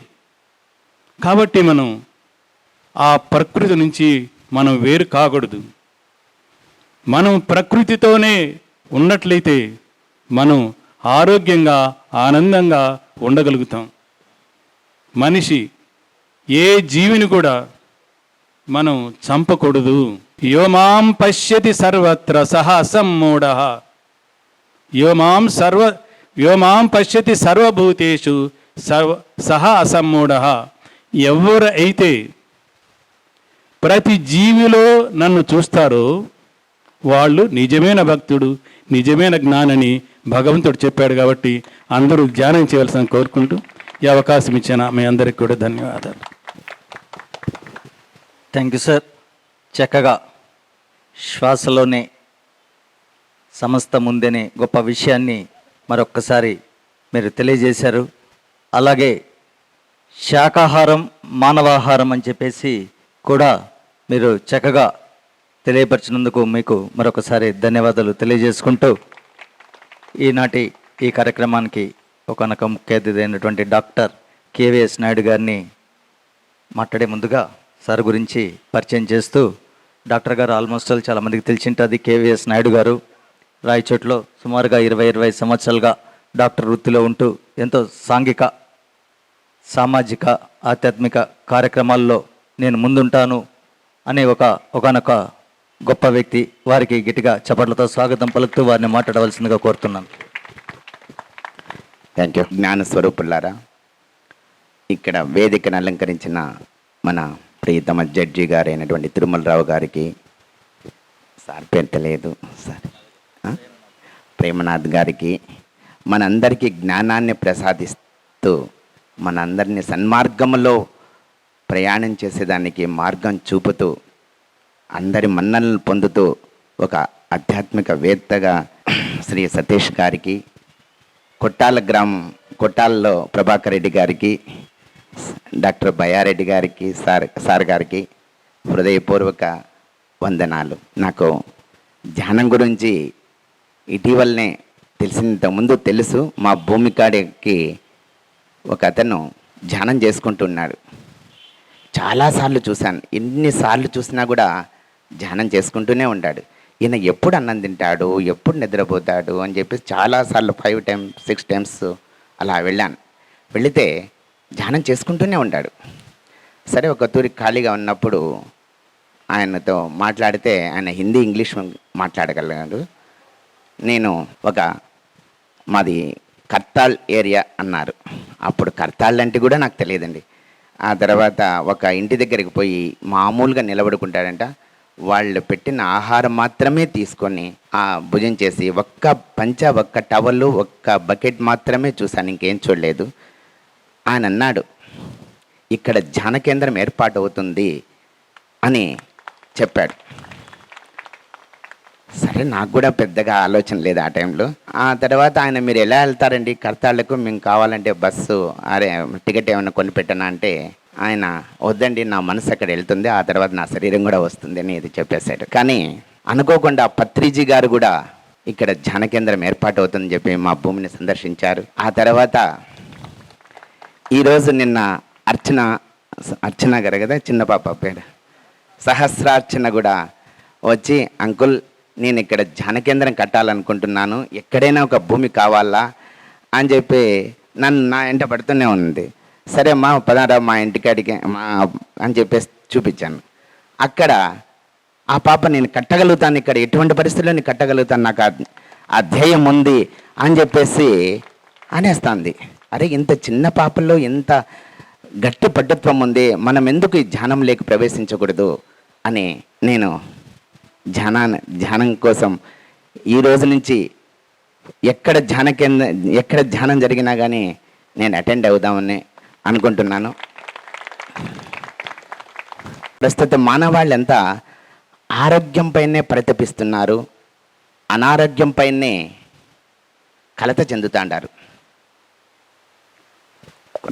Speaker 4: కాబట్టి మనం ఆ ప్రకృతి నుంచి మనం వేరు కాకూడదు. మనం ప్రకృతితోనే ఉన్నట్లయితే మనం ఆరోగ్యంగా ఆనందంగా ఉండగలుగుతాం. మనిషి ఏ జీవిని కూడా మనం చంపకూడదు. యోమాం పశ్యతి సర్వత్ర సహ అసమ్మూఢ యోమాం పశ్యతి సర్వభూతేషు సహ అసమ్మూఢ. ఎవరు అయితే ప్రతి జీవిలో నన్ను చూస్తారో వాళ్ళు నిజమైన భక్తుడు, నిజమైన జ్ఞానని భగవంతుడు చెప్పాడు. కాబట్టి అందరూ ధ్యానం చేయవలసిన కోరుకుంటూ ఈ అవకాశం ఇచ్చిన మీ అందరికీ కూడా ధన్యవాదాలు.
Speaker 2: Thank you sir. చక్కగా శ్వాసలోనే సమస్తం ఉందనే గొప్ప విషయాన్ని మరొక్కసారి మీరు తెలియజేశారు. అలాగే శాకాహారం మానవాహారం అని చెప్పేసి కూడా మీరు చక్కగా తెలియపరిచినందుకు మీకు మరొకసారి ధన్యవాదాలు తెలియజేసుకుంటూ ఈనాటి ఈ కార్యక్రమానికి ఒకనొక ముఖ్య అతిథి అయినటువంటి డాక్టర్ కేవీఎస్ నాయుడు గారిని మాట్లాడే ముందుగా సార్ గురించి పరిచయం చేస్తూ, డాక్టర్ గారు ఆల్మోస్ట్ చాలామందికి తెలిసింటుంది. కేవీఎస్ నాయుడు గారు రాయచోట్లో సుమారుగా 20 సంవత్సరాలుగా డాక్టర్ వృత్తిలో ఉంటూ ఎంతో సాంఘిక సామాజిక ఆధ్యాత్మిక కార్యక్రమాల్లో నేను ముందుంటాను అనే ఒకనొక గొప్ప వ్యక్తి. వారికి గట్టిగా చప్పట్లతో స్వాగతం పలుకుతూ వారిని మాట్లాడవలసిందిగా కోరుతున్నాను.
Speaker 5: Thank you. జ్ఞాన స్వరూపులారా, ఇక్కడ వేదికను అలంకరించిన మన ప్రియతమ జడ్జి గారైనటువంటి తిరుమలరావు గారికి, సార్ పేరు తెలియదు సార్, ప్రేమనాథ్ గారికి, మనందరికీ జ్ఞానాన్ని ప్రసాదిస్తూ మనందరినీ సన్మార్గంలో ప్రయాణం చేసేదానికి మార్గం చూపుతూ అందరి మన్ననలు పొందుతూ ఒక ఆధ్యాత్మిక వేత్తగా శ్రీ సతీష్ గారికి, కొట్టాల గ్రామం కొట్టాలలో ప్రభాకర్ రెడ్డి గారికి, డాక్టర్ బయారెడ్డి గారికి, సార్ గారికి హృదయపూర్వక వందనాలు. నాకు ధ్యానం గురించి ఇటీవలనే ఇంతకుముందు తెలుసు. మా భూమి కాడికి ఒక అతను ధ్యానం చేసుకుంటున్నాడు. చాలాసార్లు చూశాను. ఎన్నిసార్లు చూసినా కూడా ధ్యానం చేసుకుంటూనే ఉంటాడు. ఈయన ఎప్పుడు అన్నం తింటాడు, ఎప్పుడు నిద్రపోతాడు అని చెప్పేసి చాలాసార్లు 5 times 6 times అలా వెళ్ళాను. వెళితే ధ్యానం చేసుకుంటూనే ఉంటాడు. సరే, ఒక తూరి ఖాళీగా ఉన్నప్పుడు ఆయనతో మాట్లాడితే ఆయన హిందీ ఇంగ్లీష్ మాట్లాడగలిగాడు. నేను మాది కర్తాల్ ఏరియా అన్నారు. అప్పుడు కర్తాల్ అంటే కూడా నాకు తెలియదండి. ఆ తర్వాత ఒక ఇంటి దగ్గరికి పోయి మామూలుగా నిలబడుకుంటాడంట. వాళ్ళు పెట్టిన ఆహారం మాత్రమే తీసుకొని భుజం చేసి ఒక్క టవల్ ఒక్క బకెట్ మాత్రమే చూశాను, ఇంకేం చూడలేదు. ఆయన అన్నాడు, ఇక్కడ ధ్యాన కేంద్రం ఏర్పాటు అవుతుంది అని చెప్పాడు. సరే, నాకు కూడా పెద్దగా ఆలోచన లేదు ఆ టైంలో. ఆ తర్వాత ఆయన, మీరు ఎలా వెళ్తారండి కర్తాళ్లకు, మేము కావాలంటే బస్సు టికెట్ ఏమైనా కొనిపెట్టనా అంటే ఆయన, వద్దండి, నా మనసు అక్కడ వెళ్తుంది, ఆ తర్వాత నా శరీరం కూడా వస్తుంది అని ఇది చెప్పేశాడు. కానీ అనుకోకుండా పత్రిజీ గారు కూడా ఇక్కడ ధ్యాన కేంద్రం ఏర్పాటు అవుతుందని చెప్పి మా భూమిని సందర్శించారు. ఆ తర్వాత ఈరోజు నిన్న అర్చన గారు కదా, చిన్న పాప పేరు సహస్రార్చన కూడా వచ్చి, అంకుల్ నేను ఇక్కడ ధ్యాన కేంద్రం కట్టాలనుకుంటున్నాను, ఎక్కడైనా ఒక భూమి కావాలా అని చెప్పి నా వెంట పడుతూనే ఉంది. సరే అమ్మా, పదారా మా ఇంటికాడికి అని చెప్పేసి చూపించాను. అక్కడ ఆ పాప, నేను కట్టగలుగుతాను, ఇక్కడ ఎటువంటి పరిస్థితుల్లో నేను కట్టగలుగుతాను, నాకు ఆ ధ్యేయం ఉంది అని చెప్పేసి అనేస్తుంది. అరే, ఇంత చిన్న పాపల్లో ఇంత గట్టి పట్టుత్వం ఉంది, మనం ఎందుకు ఈ ధ్యానం లేక ప్రవేశించకూడదు అని నేను ధ్యానం కోసం ఈ రోజు నుంచి ఎక్కడ ధ్యానం జరిగినా కానీ నేను అటెండ్ అవుదామని అనుకుంటున్నాను. ప్రస్తుతం మానవాళ్ళంతా ఆరోగ్యంపైనే పరితపిస్తున్నారు, అనారోగ్యంపైనే కలత చెందుతాండారు.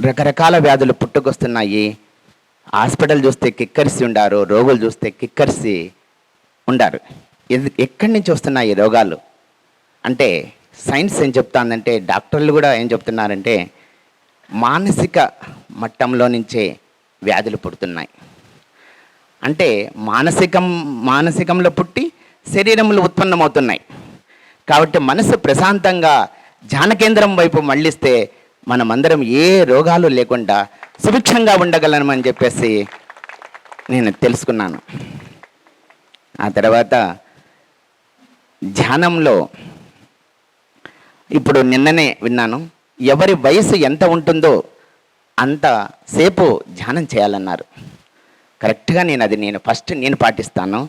Speaker 5: రకరకాల వ్యాధులు పుట్టుకొస్తున్నాయి. హాస్పిటల్ చూస్తే కిక్కర్సి ఉండారు, రోగులు చూస్తే కిక్కర్సి ఉండారు. ఎక్కడి నుంచి వస్తున్నాయి ఈ రోగాలు అంటే సైన్స్ ఏం చెప్తాందంటే, డాక్టర్లు కూడా ఏం చెప్తున్నారంటే, మానసిక మట్టంలో నుంచే వ్యాధులు పుడుతున్నాయి. అంటే మానసికంలో పుట్టి శరీరంలో ఉత్పన్నమవుతున్నాయి. కాబట్టి మనసు ప్రశాంతంగా ధ్యాన కేంద్రం వైపు మళ్ళిస్తే మనమందరం ఏ రోగాలు లేకుండా సుభిక్షంగా ఉండగలమని చెప్పేసి నేను తెలుసుకున్నాను. ఆ తర్వాత ధ్యానంలో ఇప్పుడు నిన్ననే విన్నాను, ఎవరి వయసు ఎంత ఉంటుందో అంత సేపు ధ్యానం చేయాలన్నారు. కరెక్ట్గా నేను ఫస్ట్ పాటిస్తాను,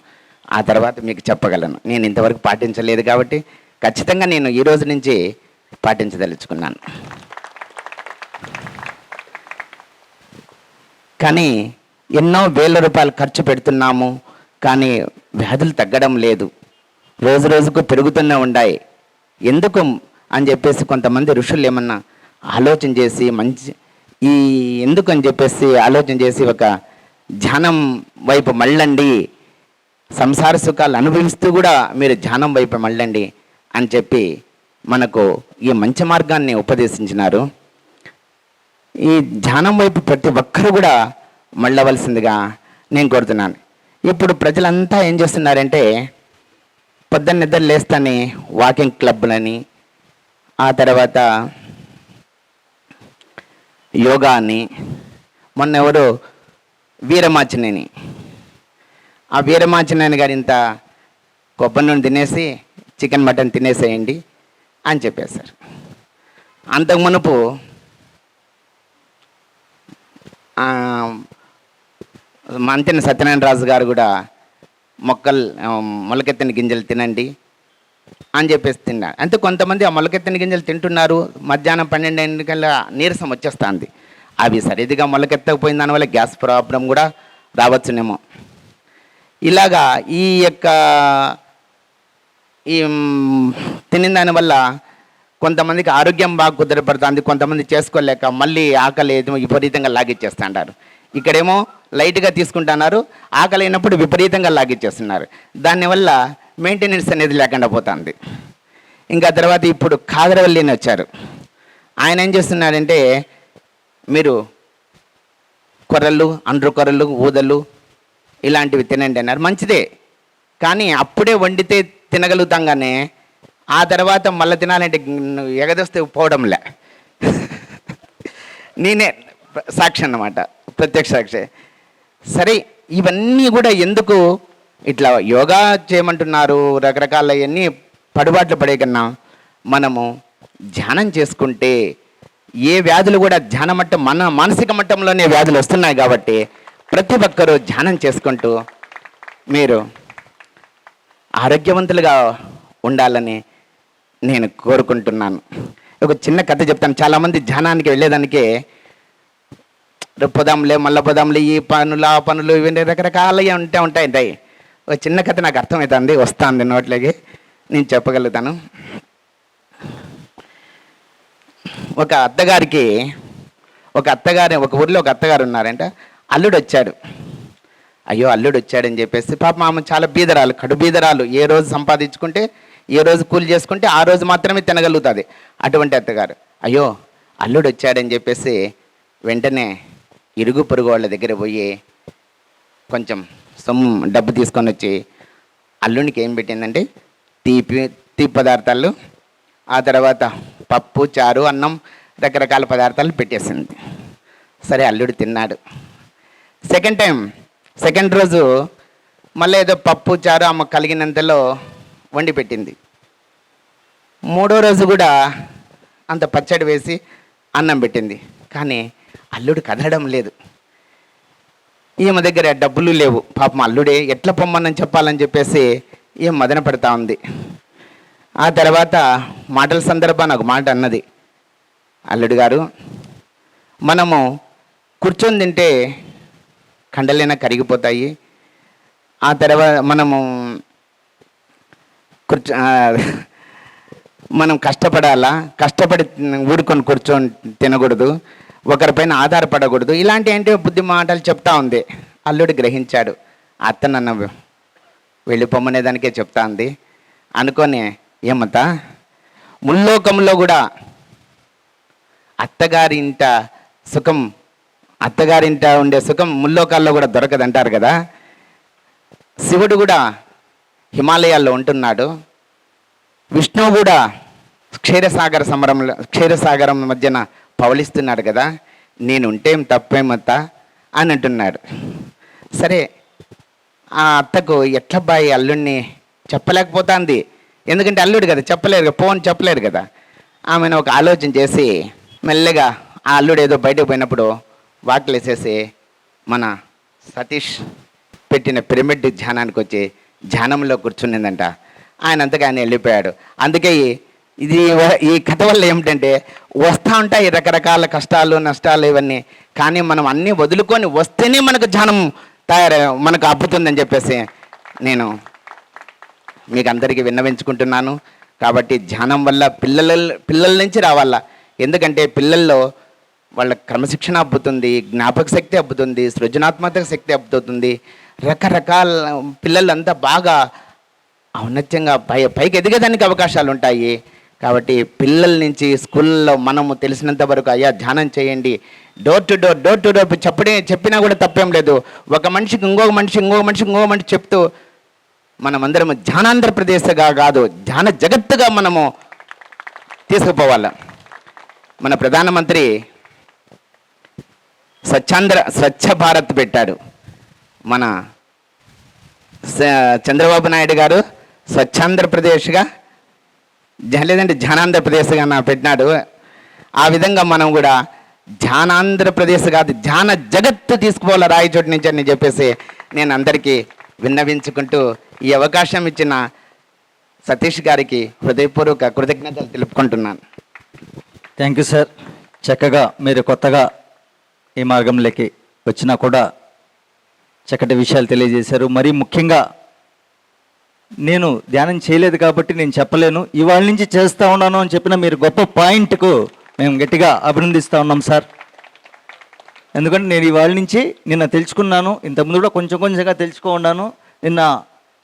Speaker 5: ఆ తర్వాత మీకు చెప్పగలను. నేను ఇంతవరకు పాటించలేదు కాబట్టి ఖచ్చితంగా నేను ఈ రోజు నుంచి పాటించదలుచుకున్నాను. కానీ ఎన్నో వేల రూపాయలు ఖర్చు పెడుతున్నాము, కానీ వ్యాధులు తగ్గడం లేదు, రోజు రోజుకు పెరుగుతూనే ఉన్నాయి. ఎందుకు అని చెప్పేసి కొంతమంది ఋషులు ఏమన్నా ఆలోచన చేసి ఎందుకు అని చెప్పేసి ఆలోచన చేసి ఒక ధ్యానం వైపు మళ్ళండి, సంసార సుఖాలు అనుభవిస్తూ కూడా మీరు ధ్యానం వైపు మళ్ళండి అని చెప్పి మనకు ఈ మంచి మార్గాన్ని ఉపదేశించినారు. ఈ ధ్యానం వైపు ప్రతి ఒక్కరు కూడా మళ్ళవలసిందిగా నేను కోరుతున్నాను. ఇప్పుడు ప్రజలంతా ఏం చేస్తున్నారంటే పొద్దున్న నిద్ర లేస్తానే వాకింగ్ క్లబ్లని, ఆ తర్వాత యోగా అని, మొన్న ఎవరు వీరమాచినేని, ఆ వీరమాచినేని గారు ఇంత కొబ్బరి నూనె తినేసి చికెన్ మటన్ తినేసేయండి అని చెప్పేశారు. అంతకు మునుపు మంతెన సత్యనారాయణ రాజు గారు కూడా మొలకెత్తిన గింజలు తినండి అని చెప్పేసి తిన్నారు. అంటే కొంతమంది ఆ మొలకెత్తిన గింజలు తింటున్నారు, మధ్యాహ్నం 12 కల్లా నీరసం వచ్చేస్తుంది. అవి సరిదిగా మొలకెత్తకపోయిన దానివల్ల గ్యాస్ ప్రాబ్లం కూడా రావచ్చునేమో. ఇలాగా ఈ తినిన దానివల్ల కొంతమందికి ఆరోగ్యం బాగా కుదిరపడుతుంది, కొంతమంది చేసుకోలేక మళ్ళీ ఆకలి విపరీతంగా లాగిచ్చేస్తుంటారు. ఇక్కడేమో లైట్గా తీసుకుంటున్నారు, ఆకలి అయినప్పుడు విపరీతంగా లాగిచ్చేస్తున్నారు. దానివల్ల మెయింటెనెన్స్ అనేది లేకుండా పోతుంది. ఇంకా తర్వాత ఇప్పుడు కాదరవల్లిని వచ్చారు. ఆయన ఏం చేస్తున్నారంటే, మీరు కొర్రలు, అండ్రు కొర్రలు, ఊదలు ఇలాంటివి తినండి అన్నారు. మంచిదే, కానీ అప్పుడే వండితే తినగలుగుతాం, కానీ ఆ తర్వాత మళ్ళీ తినాలంటే ఎగదొస్తే పోవడంలే. నేనే సాక్షి అన్నమాట, ప్రత్యక్ష సాక్షి. సరే, ఇవన్నీ కూడా ఎందుకు ఇట్లా యోగా చేయమంటున్నారు, రకరకాల అన్నీ పడుబాట్లు పడే కన్నా మనము ధ్యానం చేసుకుంటే ఏ వ్యాధులు కూడా ధ్యాన మట్టం, మన మానసిక మట్టంలోనే వ్యాధులు వస్తున్నాయి. కాబట్టి ప్రతి ఒక్కరూ ధ్యానం చేసుకుంటూ మీరు ఆరోగ్యవంతులుగా ఉండాలని నేను కోరుకుంటున్నాను. ఒక చిన్న కథ చెప్తాను. చాలామంది ధ్యానానికి వెళ్ళేదానికే పొదాంలే మళ్ళీ పొదాంలే, ఈ పనులు ఆ పనులు ఇవన్నీ రకరకాలుగా ఉంటాయి. ఒక చిన్న కథ నాకు అర్థమవుతుంది, వస్తుంది నోట్లోకి, నేను చెప్పగలుగుతాను. ఒక ఊరిలో ఒక అత్తగారు ఉన్నారంట. అల్లుడు వచ్చాడు. అయ్యో అల్లుడు వచ్చాడని చెప్పేసి పాపం ఆమె చాలా బీదరాలు, కడు బీదరాలు. ఏ రోజు సంపాదించుకుంటే, ఏ రోజు కూలి చేసుకుంటే ఆ రోజు మాత్రమే తినగలుగుతుంది. అటువంటి అత్తగారు అయ్యో అల్లుడు వచ్చాడని చెప్పేసి వెంటనే ఇరుగు పొరుగు వాళ్ళ దగ్గర పోయి కొంచెం డబ్బు తీసుకొని వచ్చి అల్లునికి ఏం పెట్టిందంటే తీపి పదార్థాలు, ఆ తర్వాత పప్పు, చారు, అన్నం, రకరకాల పదార్థాలు పెట్టేసింది. సరే, అల్లుడు తిన్నాడు. సెకండ్ రోజు మళ్ళీ ఏదో పప్పు, చారు అమ్మ కలిగినంతలో వండి పెట్టింది. మూడో రోజు కూడా అంత పచ్చడి వేసి అన్నం పెట్టింది. కానీ అల్లుడు కదలడం లేదు. ఈమె దగ్గర డబ్బులు లేవు. పాపం అల్లుడే ఎట్లా పొమ్మని చెప్పాలని చెప్పేసి ఏం మదన పడతా ఉంది. ఆ తర్వాత మాటల సందర్భాన్ని ఒక మాట అన్నది, అల్లుడు గారు, మనము కూర్చొని తింటే కండలైనా కరిగిపోతాయి. ఆ తర్వాత మనం కష్టపడాలా, కష్టపడి ఊరుకొని కూర్చొని తినకూడదు, ఒకరిపైన ఆధారపడకూడదు, ఇలాంటి అంటే బుద్ధి మాటలు చెప్తా ఉంది. అల్లుడు గ్రహించాడు. అత్త నన్ను వెళ్ళిపోమనేదానికే చెప్తా ఉంది అనుకొని, ఏమత్తా ముల్లోకంలో కూడా అత్తగారింట ఉండే సుఖం ముల్లోకాల్లో కూడా దొరకదంటారు కదా. శివుడు కూడా హిమాలయాల్లో ఉంటున్నాడు, విష్ణువు కూడా క్షీరసాగరం మధ్యన పవలిస్తున్నాడు కదా, నేను ఉంటేం తప్పేమత్త అని అంటున్నాడు. సరే, ఆ అత్తకు ఎట్లబ్బాయి అల్లుడిని చెప్పలేకపోతుంది, ఎందుకంటే అల్లుడు కదా, చెప్పలేరు కదా, ఫోన్ చెప్పలేరు కదా. ఆమెను ఒక ఆలోచన చేసి మెల్లగా ఆ అల్లుడు ఏదో బయటకు పోయినప్పుడు వాకిలేసేసి మన సతీష్ పెట్టిన పిరమిడ్ ధ్యానానికి వచ్చి ధ్యానంలో కూర్చునిందంట. ఆయన అంతగా ఆయన వెళ్ళిపోయాడు. అందుకే ఈ కథ వల్ల ఏమిటంటే వస్తూ ఉంటాయి రకరకాల కష్టాలు నష్టాలు ఇవన్నీ, కానీ మనం అన్నీ వదులుకొని వస్తేనే మనకు ధ్యానం మనకు అబ్బుతుందని చెప్పేసి నేను మీకు అందరికీ విన్నవించుకుంటున్నాను. కాబట్టి ధ్యానం వల్ల పిల్లల నుంచి రావాలా, ఎందుకంటే పిల్లల్లో వాళ్ళ క్రమశిక్షణ అబ్బుతుంది, జ్ఞాపక శక్తి అబ్బుతుంది, సృజనాత్మక శక్తి అబ్బుతుంది. రకరకాల పిల్లలంతా బాగా ఔన్నత్యంగా పైకి ఎదిగేదానికి అవకాశాలు ఉంటాయి. కాబట్టి పిల్లల నుంచి స్కూల్లో మనము తెలిసినంత వరకు అయ్యా ధ్యానం చేయండి, డోర్ టు డోర్ చెప్పినా కూడా తప్పేం లేదు. ఒక మనిషికి ఇంకొక మనిషి చెప్తూ మనమందరము ధ్యానాంధ్రప్రదేశ్గా కాదు, ధ్యాన జగత్తుగా మనము తీసుకుపోవాలి. మన ప్రధానమంత్రి స్వచ్ఛ భారత్ పెట్టాడు, మన చంద్రబాబు నాయుడు గారు స్వచ్ఛాంధ్రప్రదేశ్గా లేదంటే ధ్యానాంధ్రప్రదేశ్గా పెట్టినాడు. ఆ విధంగా మనం కూడా ధ్యానాంధ్రప్రదేశ్ కాదు, ధ్యాన జగత్తు తీసుకుపోవాలి రాయచోటి నుంచి అని చెప్పేసి నేను అందరికీ విన్నవించుకుంటూ ఈ అవకాశం ఇచ్చిన సతీష్ గారికి హృదయపూర్వక కృతజ్ఞతలు తెలుపుకుంటున్నాను.
Speaker 2: Thank you sir. చక్కగా మీరు కొత్తగా ఈ మార్గంలోకి వచ్చినా కూడా చక్కటి విషయాలు తెలియజేశారు. మరీ ముఖ్యంగా నేను ధ్యానం చేయలేదు కాబట్టి నేను చెప్పలేను, ఇవాళ నుంచి చేస్తూ ఉన్నాను అని చెప్పిన మీరు గొప్ప పాయింట్కు మేము గట్టిగా అభినందిస్తూ ఉన్నాం సార్. ఎందుకంటే నేను ఇవాళ నుంచి నిన్న తెలుసుకున్నాను, ఇంతకుముందు కూడా కొంచెంగా తెలుసుకున్నాను. నిన్న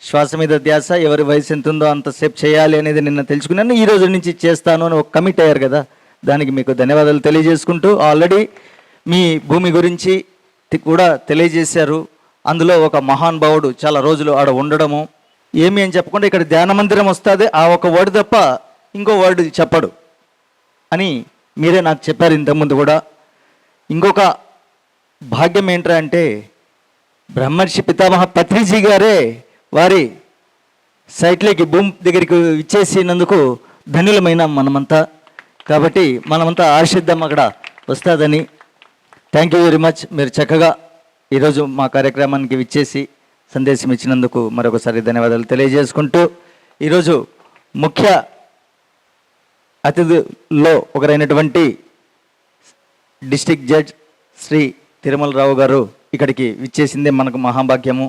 Speaker 2: శ్వాస మీద ధ్యాస, ఎవరి వయసు ఎంత ఉందో అంతసేపు చేయాలి అనేది నిన్న తెలుసుకున్నాను. ఈ రోజు నుంచి చేస్తాను అని ఒక కమిట్ అయ్యారు కదా, దానికి మీకు ధన్యవాదాలు తెలియజేసుకుంటూ ఆల్రెడీ మీ భూమి గురించి కూడా తెలియజేశారు. అందులో ఒక మహానుభావుడు చాలా రోజులు ఆడ ఉండడము ఏమి అని చెప్పకుండా ఇక్కడ ధ్యాన మందిరం వస్తుంది, ఆ ఒక వర్డ్ తప్ప ఇంకో వర్డ్ చెప్పడు అని మీరే నాకు చెప్పారు ఇంతకుముందు కూడా. ఇంకొక భాగ్యం ఏంట్రా అంటే బ్రహ్మర్షి పితామహ పత్రిజీ గారే వారి సైట్లోకి భూమి దగ్గరికి ఇచ్చేసినందుకు ధన్యులమైన మనమంతా. కాబట్టి మనమంతా ఆశిద్దాం అక్కడ వస్తుందని. Thank you very much. మీరు చక్కగా ఈరోజు మా కార్యక్రమానికి విచ్చేసి సందేశం ఇచ్చినందుకు మరొకసారి ధన్యవాదాలు తెలియజేసుకుంటూ, ఈరోజు ముఖ్య అతిథుల్లో ఒకరైనటువంటి డిస్ట్రిక్ట్ జడ్జ్ శ్రీ తిరుమలరావు గారు ఇక్కడికి విచ్చేసిందే మనకు మహాభాగ్యము.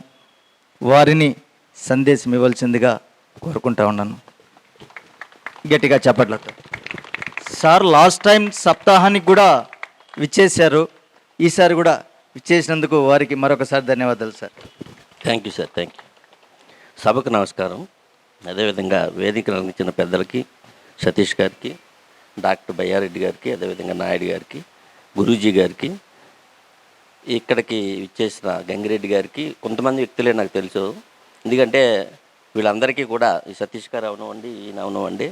Speaker 2: వారిని సందేశం ఇవ్వాల్సిందిగా కోరుకుంటా ఉన్నాను. గట్టిగా చెప్పట్లతో సార్ లాస్ట్ టైం సప్తాహానికి కూడా విచ్చేశారు, ఈసారి కూడా విచ్చేసినందుకు వారికి మరొకసారి ధన్యవాదాలు sir.
Speaker 6: Thank you sir, thank you. సభకు నమస్కారం. అదేవిధంగా వేదికను అందించిన పెద్దలకి, సతీష్ గారికి, డాక్టర్ బయ్యారెడ్డి గారికి, అదేవిధంగా నాయుడు గారికి, గురూజీ గారికి, ఇక్కడికి విచ్చేసిన గంగిరెడ్డి గారికి, కొంతమంది వ్యక్తులే నాకు తెలుసు. ఎందుకంటే వీళ్ళందరికీ కూడా ఈ సతీష్ గారు అవనవండి, ఈయన అవనవండి,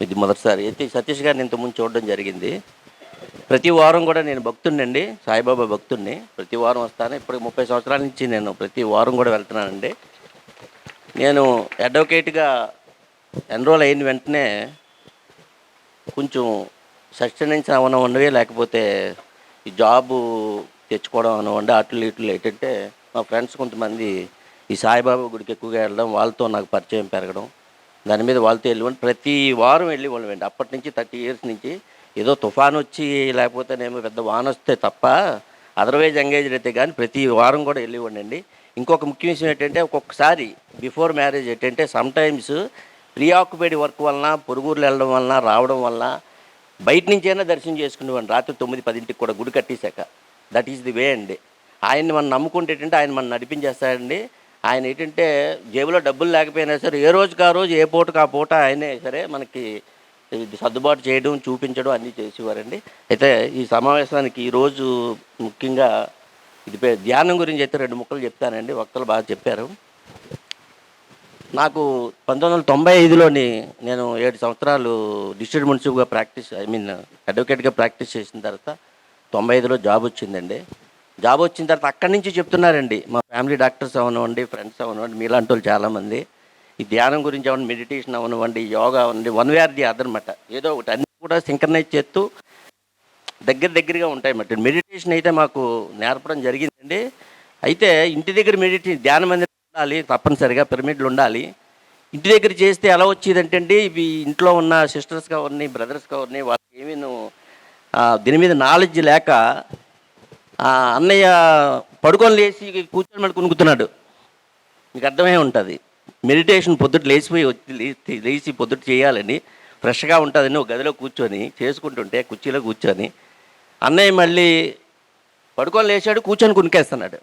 Speaker 6: ఇది మొదటిసారి అయితే సతీష్ గారిని ఇంతకుముందు చూడడం జరిగింది. ప్రతి వారం కూడా నేను భక్తుడినండి, సాయిబాబా భక్తుడిని. ప్రతి వారం వస్తాను. ఇప్పుడు 30 సంవత్సరాల నుంచి నేను ప్రతి వారం కూడా వెళ్తున్నానండి. నేను అడ్వకేట్గా ఎన్రోల్ అయిన వెంటనే కొంచెం సస్టెనెన్స్ అవనవండి, లేకపోతే ఈ జాబు తెచ్చుకోవడం అనవండి, అట్లు ఇట్లు ఏంటంటే మా ఫ్రెండ్స్ కొంతమంది ఈ సాయిబాబా గుడికి ఎక్కువగా వెళ్ళడం, వాళ్ళతో నాకు పరిచయం పెరగడం, దాని మీద వాళ్ళతో వెళ్ళివ్వండి ప్రతి వారం వెళ్ళి వాళ్ళండి. అప్పటి నుంచి 30 years నుంచి ఏదో తుఫాను వచ్చి లేకపోతేనేమో పెద్ద వాన వస్తే తప్ప అదర్వైజ్ ఎంగేజ్డ్ అయితే కానీ ప్రతి వారం కూడా వెళ్ళివ్వండి. ఇంకొక ముఖ్య విషయం ఏంటంటే ఒక్కొక్కసారి బిఫోర్ మ్యారేజ్ ఏంటంటే సమ్టైమ్స్ ప్రీఆక్యుపైడ్ వర్క్ వలన, పొరుగురులు వెళ్ళడం వలన, రావడం వలన బయట నుంచైనా దర్శనం చేసుకునేవాడిని రాత్రి 9-10 కూడా గుడి కట్టేశాక. దట్ ఈస్ ది వే అండి. ఆయన్ని మనం నమ్ముకుంటే ఏంటంటే ఆయన మనం నడిపించేస్తాడండి. ఆయన ఏంటంటే జేబులో డబ్బులు లేకపోయినా సరే ఏ రోజుకి ఆ రోజు, ఏ పూటకు ఆ పూట ఆయనే సరే మనకి సర్దుబాటు చేయడం, చూపించడం అన్నీ చేసేవారండి. అయితే ఈ సమావేశానికి ఈరోజు ముఖ్యంగా ఇది ధ్యానం గురించి అయితే 2 ముక్కలు చెప్తానండి. వక్తలు బాగా చెప్పారు. నాకు 1995లోని నేను 7 సంవత్సరాలు డిస్ట్రిక్ట్ మున్సిపల్గా అడ్వకేట్గా ప్రాక్టీస్ చేసిన తర్వాత 95లో జాబ్ వచ్చిందండి. జాబ్ వచ్చిన తర్వాత అక్కడి నుంచి చెప్తున్నారండి మా ఫ్యామిలీ డాక్టర్స్ అవనివ్వండి, ఫ్రెండ్స్ అవనివ్వండి, మీలాంటి వాళ్ళు చాలామంది ఈ ధ్యానం గురించి అవన్నీ, మెడిటేషన్ అవనివ్వండి, యోగా అవనివ్వండి, one way or the other అనమాట. ఏదో ఒకటి అన్నీ కూడా సింక్రనైజ్ చేస్తూ దగ్గరగా ఉంటాయన్నమాట. మెడిటేషన్ అయితే మాకు నేర్పడం జరిగిందండి. అయితే ఇంటి దగ్గర ధ్యానం అనేది ఉండాలి, తప్పనిసరిగా పిరమిడ్లు ఉండాలి. ఇంటి దగ్గర చేస్తే ఎలా వచ్చేదంటే అండి, ఇవి ఇంట్లో ఉన్న సిస్టర్స్ కావని, బ్రదర్స్ కావని, వాళ్ళకి ఏమీ దీని మీద నాలెడ్జ్ లేక అన్నయ్య పడుకొని లేచి కూర్చొని మళ్ళీ కునుకుతున్నాడు. మీకు అర్థమై ఉంటుంది. మెడిటేషన్ పొద్దుట లేచి పొద్దుట చేయాలని, ఫ్రెష్గా ఉంటుందని ఒక గదిలో కూర్చొని చేసుకుంటుంటే కుర్చీలో కూర్చొని అన్నయ్య మళ్ళీ పడుకొని లేచాడు, కూర్చొని కునికేస్తున్నాడు.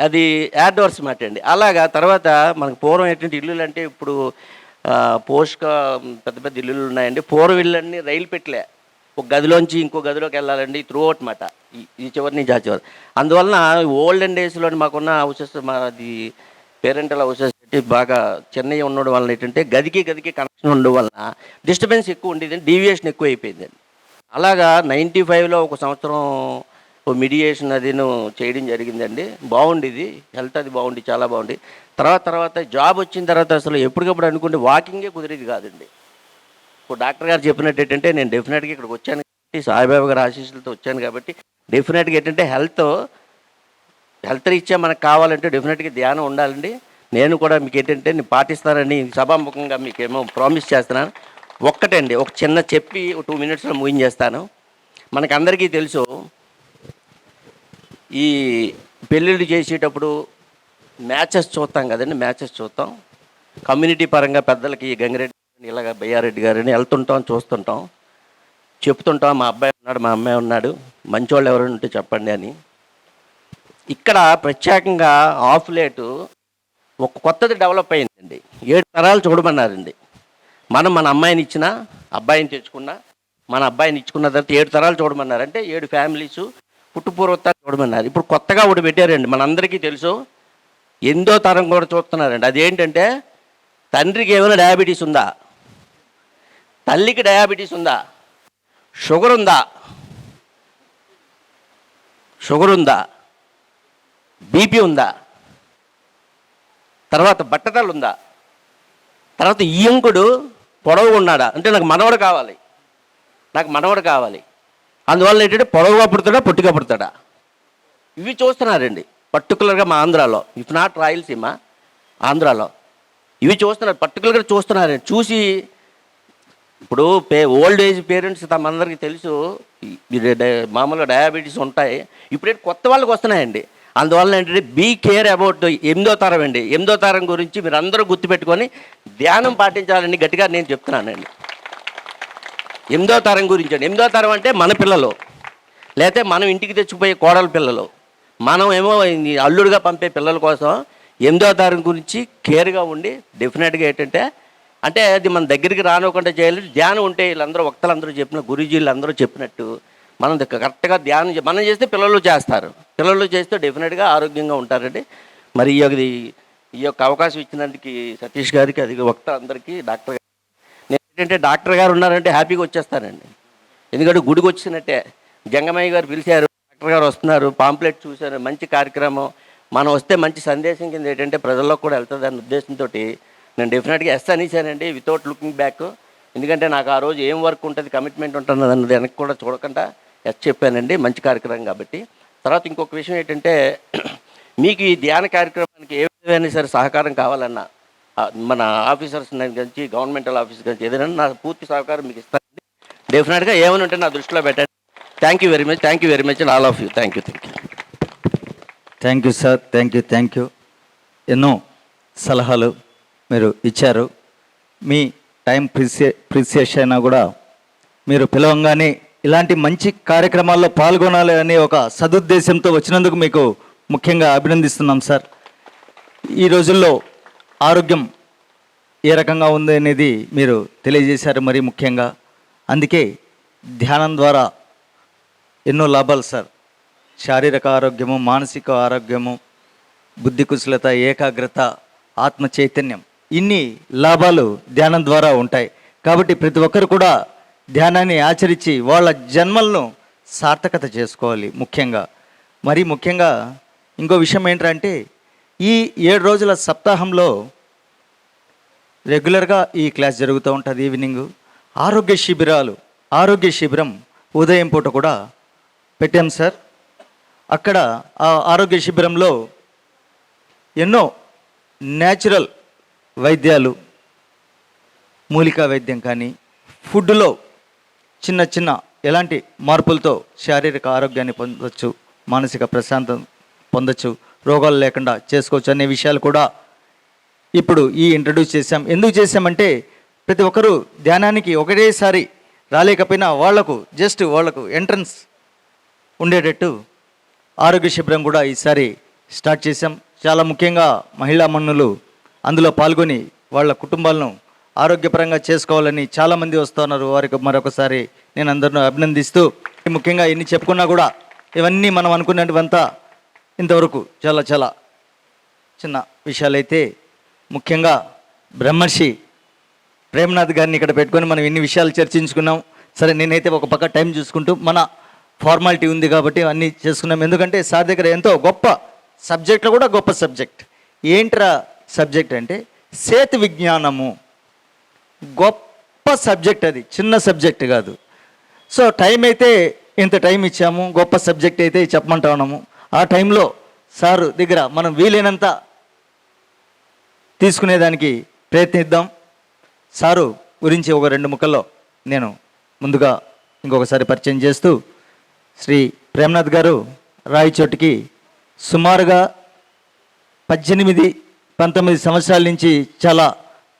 Speaker 6: అది యాడ్వర్స్ మాట అండి. అలాగా తర్వాత మనకు పూర్వం ఏంటంటే ఇల్లులు అంటే ఇప్పుడు పెద్ద పెద్ద ఇల్లులు ఉన్నాయండి. పూర్వం ఇళ్ళన్నీ రైలు పెట్టలే, ఒక గదిలోంచి ఇంకో గదిలోకి వెళ్ళాలండి, త్రూ అవుట్ మాట, ఈ చివరి నుంచి ఆ చివరి. అందువలన ఓల్డెన్ డేస్లో మాకున్న హౌసెస్, మాది పేరెంటల్ హౌసెస్ బాగా చెన్నై ఉండడం వలన ఏంటంటే గదికి కనెక్షన్ ఉండడం వలన డిస్టర్బెన్స్ ఎక్కువ ఉండేది, డీవియేషన్ ఎక్కువ అయిపోయిందండి. అలాగా 95లో ఒక సంవత్సరం మెడిటేషన్ అది చేయడం జరిగిందండి. బాగుండేది, హెల్త్ అది బాగుండి, చాలా బాగుంది. తర్వాత జాబ్ వచ్చిన తర్వాత అసలు ఎప్పటికప్పుడు అనుకుంటే వాకింగే కుదిరేది కాదండి. ఇప్పుడు డాక్టర్ గారు చెప్పినట్టు ఏంటంటే, నేను డెఫినెట్గా ఇక్కడికి వచ్చాను కాబట్టి, సాయిబాబా గారి ఆశీస్సులతో వచ్చాను కాబట్టి, డెఫినెట్గా ఏంటంటే హెల్త్ రీత్యా మనకు కావాలంటే డెఫినెట్గా ధ్యానం ఉండాలండి. నేను కూడా మీకు ఏంటంటే నేను పాటిస్తానని సభాముఖంగా మీకేమో ప్రామిస్ చేస్తున్నాను. ఒక్కటండి, ఒక చిన్న చెప్పి 2 మినిట్స్లో ముగించేస్తాను. మనకందరికీ తెలుసు, ఈ పెళ్ళిళ్ళు చేసేటప్పుడు మ్యాచెస్ చూస్తాం కదండి, మ్యాచెస్ చూస్తాం. కమ్యూనిటీ పరంగా పెద్దలకి గంగిరెడ్డి ఇలాగ బయ్యారెడ్డి గారిని వెళ్తుంటాం, చూస్తుంటాం, చెప్తుంటాం, మా అబ్బాయి ఉన్నాడు, మా అమ్మాయి ఉన్నాడు, మంచోళ్ళు ఎవరైనా ఉంటే చెప్పండి అని. ఇక్కడ ప్రత్యేకంగా ఆఫ్ లేటు ఒక కొత్తది డెవలప్ అయిందండి. 7 తరాలు చూడమన్నారండి. మన అమ్మాయిని ఇచ్చినా, అబ్బాయిని తెచ్చుకున్నా, మన అబ్బాయిని ఇచ్చుకున్న తర్వాత 7 తరాలు చూడమన్నారు. అంటే 7 ఫ్యామిలీసు పుట్టుపూర్వతాలు చూడమన్నారు. ఇప్పుడు కొత్తగా ఒకటి పెట్టారండి, మనందరికీ తెలుసు, 8వ తరం కూడా చూస్తున్నారండి. అదేంటంటే, తండ్రికి ఏమైనా డయాబెటీస్ ఉందా, తల్లికి డయాబెటీస్ ఉందా, షుగర్ ఉందా, బీపీ ఉందా, తర్వాత బట్టతలు ఉందా, తర్వాత ఈయంకుడు పొడవుగా ఉన్నాడా, అంటే నాకు మనవడు కావాలి, అందువల్ల ఏంటంటే పొడవుగా పుడతాడా, పొట్టిగా పుడతాడా, ఇవి చూస్తున్నారండి. పర్టికులర్గా మా ఆంధ్రాలో, ఇఫ్ నాట్ రాయలసీమ, ఆంధ్రాలో ఇవి చూస్తున్నారు, పర్టికులర్గా చూస్తున్నారండి. చూసి ఇప్పుడు ఓల్డ్ ఏజ్ పేరెంట్స్ తమందరికీ తెలుసు మామూలుగా డయాబెటీస్ ఉంటాయి. ఇప్పుడే కొత్త వాళ్ళకి వస్తున్నాయండి. అందువల్ల ఏంటంటే బీ కేర్ అబౌట్ 8వ తరం అండి. 8వ తరం గురించి మీరు అందరూ గుర్తుపెట్టుకొని ధ్యానం పాటించాలని గట్టిగా నేను చెప్తున్నానండి. 8వ తరం గురించి అండి. 8వ తరం అంటే మన పిల్లలు, లేకపోతే మనం ఇంటికి తెచ్చుకుపోయే కోడల పిల్లలు, మనం ఏమో అల్లుడుగా పంపే పిల్లల కోసం 8వ తరం గురించి కేర్గా ఉండి డెఫినెట్గా ఏంటంటే, అంటే అది మన దగ్గరికి రానివ్వకుండా చేయాలి. ధ్యానం ఉంటే వీళ్ళందరూ వక్తలందరూ చెప్పిన, గురూజీలు అందరూ చెప్పినట్టు మనం కరెక్ట్గా ధ్యానం మనం చేస్తే పిల్లలు చేస్తారు, పిల్లలు చేస్తే డెఫినెట్గా ఆరోగ్యంగా ఉంటారండి. మరి ఈ యొక్క అవకాశం ఇచ్చినందుకు సతీష్ గారికి, అది వక్త అందరికీ, డాక్టర్ గారు, నేను ఏంటంటే డాక్టర్ గారు ఉన్నారంటే హ్యాపీగా వచ్చేస్తానండి. ఎందుకంటే గుడికి వచ్చినట్టే. జంగమయ్య గారు పిలిచారు, డాక్టర్ గారు వస్తున్నారు, పాంప్లెట్ చూశారు, మంచి కార్యక్రమం, మనం వస్తే మంచి సందేశం కింద ఏంటంటే ప్రజల్లోకి కూడా వెళ్తుంది అన్న ఉద్దేశంతో నేను డెఫినెట్గా ఎస్ అనేసానండి, వితౌట్ లుకింగ్ బ్యాక్. ఎందుకంటే నాకు ఆ రోజు ఏం వర్క్ ఉంటుంది, కమిట్మెంట్ ఉంటుంది అన్నది వెనక్కి కూడా చూడకుండా ఎస్ చెప్పానండి. మంచి కార్యక్రమం కాబట్టి. తర్వాత ఇంకొక విషయం ఏంటంటే, మీకు ఈ ధ్యాన కార్యక్రమానికి ఏ విధమైన సరే సహకారం కావాలన్నా, మన ఆఫీసర్స్ నుంచి, గవర్నమెంటల్ ఆఫీస్ నుంచి ఏదైనా నా పూర్తి సహకారం మీకు ఇస్తానండి. డెఫినెట్గా ఏమైనా ఉంటే నా దృష్టిలో పెట్టండి. Thank you very much all of you. Thank you
Speaker 2: sir. Thank you. ఎన్నో సలహాలు మీరు ఇచ్చారు. మీ టైం ప్రిసియస్ అయినా కూడా మీరు పిలవంగానే ఇలాంటి మంచి కార్యక్రమాల్లో పాల్గొనాలి అనే ఒక సదుద్దేశంతో వచ్చినందుకు మీకు ముఖ్యంగా అభినందిస్తున్నాం సార్. ఈ రోజుల్లో ఆరోగ్యం ఏ రకంగా ఉంది అనేది మీరు తెలియజేశారు మరి ముఖ్యంగా. అందుకే ధ్యానం ద్వారా ఎన్నో లాభాలు సార్. శారీరక ఆరోగ్యము, మానసిక ఆరోగ్యము, బుద్ధి కుశలత, ఏకాగ్రత, ఆత్మ చైతన్యం, ఇన్ని లాభాలు ధ్యానం ద్వారా ఉంటాయి. కాబట్టి ప్రతి ఒక్కరు కూడా ధ్యానాన్ని ఆచరించి వాళ్ళ జన్మలను సార్థకత చేసుకోవాలి. మరీ ముఖ్యంగా ఇంకో విషయం ఏంటంటే ఈ 7 రోజుల సప్తాహంలో రెగ్యులర్గా ఈ క్లాస్ జరుగుతూ ఉంటుంది. ఈవినింగ్ ఆరోగ్య శిబిరం ఉదయం పూట కూడా పెట్టాం సార్. అక్కడ ఆ ఆరోగ్య శిబిరంలో ఎన్నో న్యాచురల్ వైద్యాలు, మూలికా వైద్యం కానీ, ఫుడ్లో చిన్న ఎలాంటి మార్పులతో శారీరక ఆరోగ్యాన్ని పొందవచ్చు, మానసిక ప్రశాంతం పొందొచ్చు, రోగాలు లేకుండా చేసుకోవచ్చు అనే విషయాలు కూడా ఇప్పుడు ఇంట్రడ్యూస్ చేశాం. ఎందుకు చేశామంటే ప్రతి ఒక్కరూ ధ్యానానికి ఒకటేసారి రాలేకపోయినా వాళ్లకు ఎంట్రన్స్ ఉండేటట్టు ఆరోగ్య శిబిరం కూడా ఈసారి స్టార్ట్ చేశాం. చాలా ముఖ్యంగా మహిళా మన్నులు అందులో పాల్గొని వాళ్ళ కుటుంబాలను ఆరోగ్యపరంగా చేసుకోవాలని చాలామంది వస్తున్నారు. వారికి మరొకసారి నేను అందరిని అభినందిస్తూ, ముఖ్యంగా ఎన్ని చెప్పుకున్నా కూడా ఇవన్నీ మనం అనుకున్నటువంతా ఇంతవరకు చాలా చిన్న విషయాలైతే, ముఖ్యంగా బ్రహ్మర్షి ప్రేమనాథ్ గారిని ఇక్కడ పెట్టుకొని మనం ఎన్ని విషయాలు చర్చించుకున్నాం. సరే, నేనైతే ఒక పక్క టైం చూసుకుంటూ మన ఫార్మాలిటీ ఉంది కాబట్టి అన్నీ చేసుకున్నాం. ఎందుకంటే సార్ దగ్గర ఎంతో గొప్ప సబ్జెక్ట్లో కూడా గొప్ప సబ్జెక్ట్. ఏంట్రా సబ్జెక్ట్ అంటే సేతు విజ్ఞానము. గొప్ప సబ్జెక్ట్, అది చిన్న సబ్జెక్ట్ కాదు. సో టైం అయితే ఇంత టైం ఇచ్చాము, గొప్ప సబ్జెక్ట్ అయితే చెప్పమంటా ఉన్నాము. ఆ టైంలో సారు దగ్గర మనం వీలైనంత తీసుకునేదానికి ప్రయత్నిద్దాం. సారు గురించి ఒక 2 ముక్కల్లో నేను ముందుగా ఇంకొకసారి పరిచయం చేస్తూ, శ్రీ ప్రేమనాథ్ గారు రాయచోటికి సుమారుగా 18-19 సంవత్సరాల నుంచి చాలా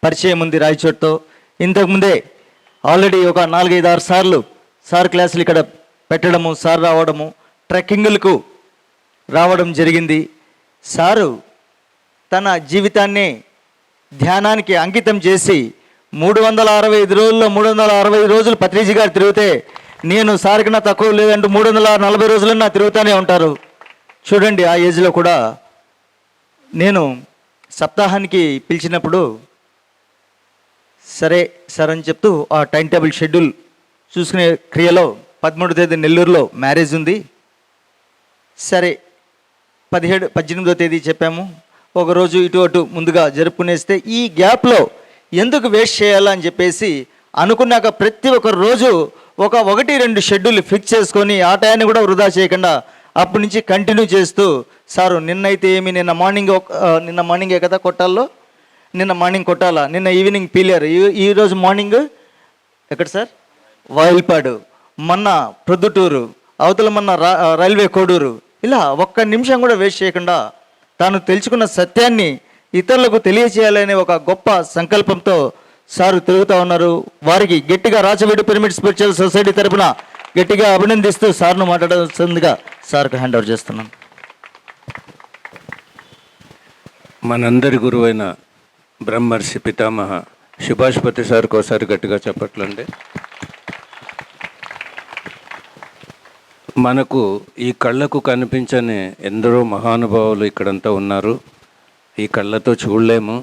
Speaker 2: పరిచయం ఉంది రాయచోటితో. ఇంతకుముందే ఆల్రెడీ ఒక 4-5-6 సార్లు సార్ క్లాసులు ఇక్కడ పెట్టడము, సార్ రావడము, ట్రెక్కింగులకు రావడం జరిగింది. సారు తన జీవితాన్ని ధ్యానానికి అంకితం చేసి 365 రోజుల్లో 365 రోజులు పత్రిజీ గారు తిరిగితే నేను సార్ కన్నా తక్కువ లేదంటూ 340 రోజులన్నా తిరుగుతూనే ఉంటారు. చూడండి, ఆ ఏజ్లో కూడా నేను సప్తాహానికి పిలిచినప్పుడు సరే సార్ అని చెప్తూ ఆ టైం టేబుల్ షెడ్యూల్ చూసుకునే క్రియలో 13వ తేదీ నెల్లూరులో మ్యారేజ్ ఉంది. సరే 18వ తేదీ చెప్పాము. ఒకరోజు ఇటు అటు ముందుగా జరుపుకునేస్తే ఈ గ్యాప్లో ఎందుకు వేస్ట్ చేయాలని చెప్పేసి అనుకున్నాక ప్రతి ఒక్క రోజు 1-2 షెడ్యూల్ ఫిక్స్ చేసుకొని ఆ టయాన్ని కూడా వృధా చేయకుండా అప్పటి నుంచి కంటిన్యూ చేస్తూ, సారు నిన్నైతే ఏమి నిన్న మార్నింగే కదా కొట్టాలో, నిన్న మార్నింగ్ కొట్టాలా, నిన్న ఈవినింగ్ పీలియర్, ఈరోజు మార్నింగ్ ఎక్కడ సార్ వాయిల్పాడు, మొన్న ప్రొద్దుటూరు, అవతల మొన్న రైల్వే కోడూరు. ఇలా 1 నిమిషం కూడా వేస్ట్ చేయకుండా తాను తెలుసుకున్న సత్యాన్ని ఇతరులకు తెలియచేయాలనే ఒక గొప్ప సంకల్పంతో సారు తిరుగుతూ ఉన్నారు. వారికి గట్టిగా రాచవీడు పిరమిడ్ స్పిరిచువల్ సొసైటీ తరపున గట్టిగా అభినందిస్తూ సార్ను మాట్లాడాల్సిందిగా సార్కు హ్యాండ్ ఓవర్ చేస్తున్నాను.
Speaker 4: మనందరి గురువైన బ్రహ్మర్షి పితామహ సుభాష్పతి సార్కి ఒకసారి గట్టిగా చెప్పట్లండి. మనకు ఈ కళ్ళకు కనిపించని ఎందరో మహానుభావులు ఇక్కడంతా ఉన్నారు. ఈ కళ్ళతో చూడలేము.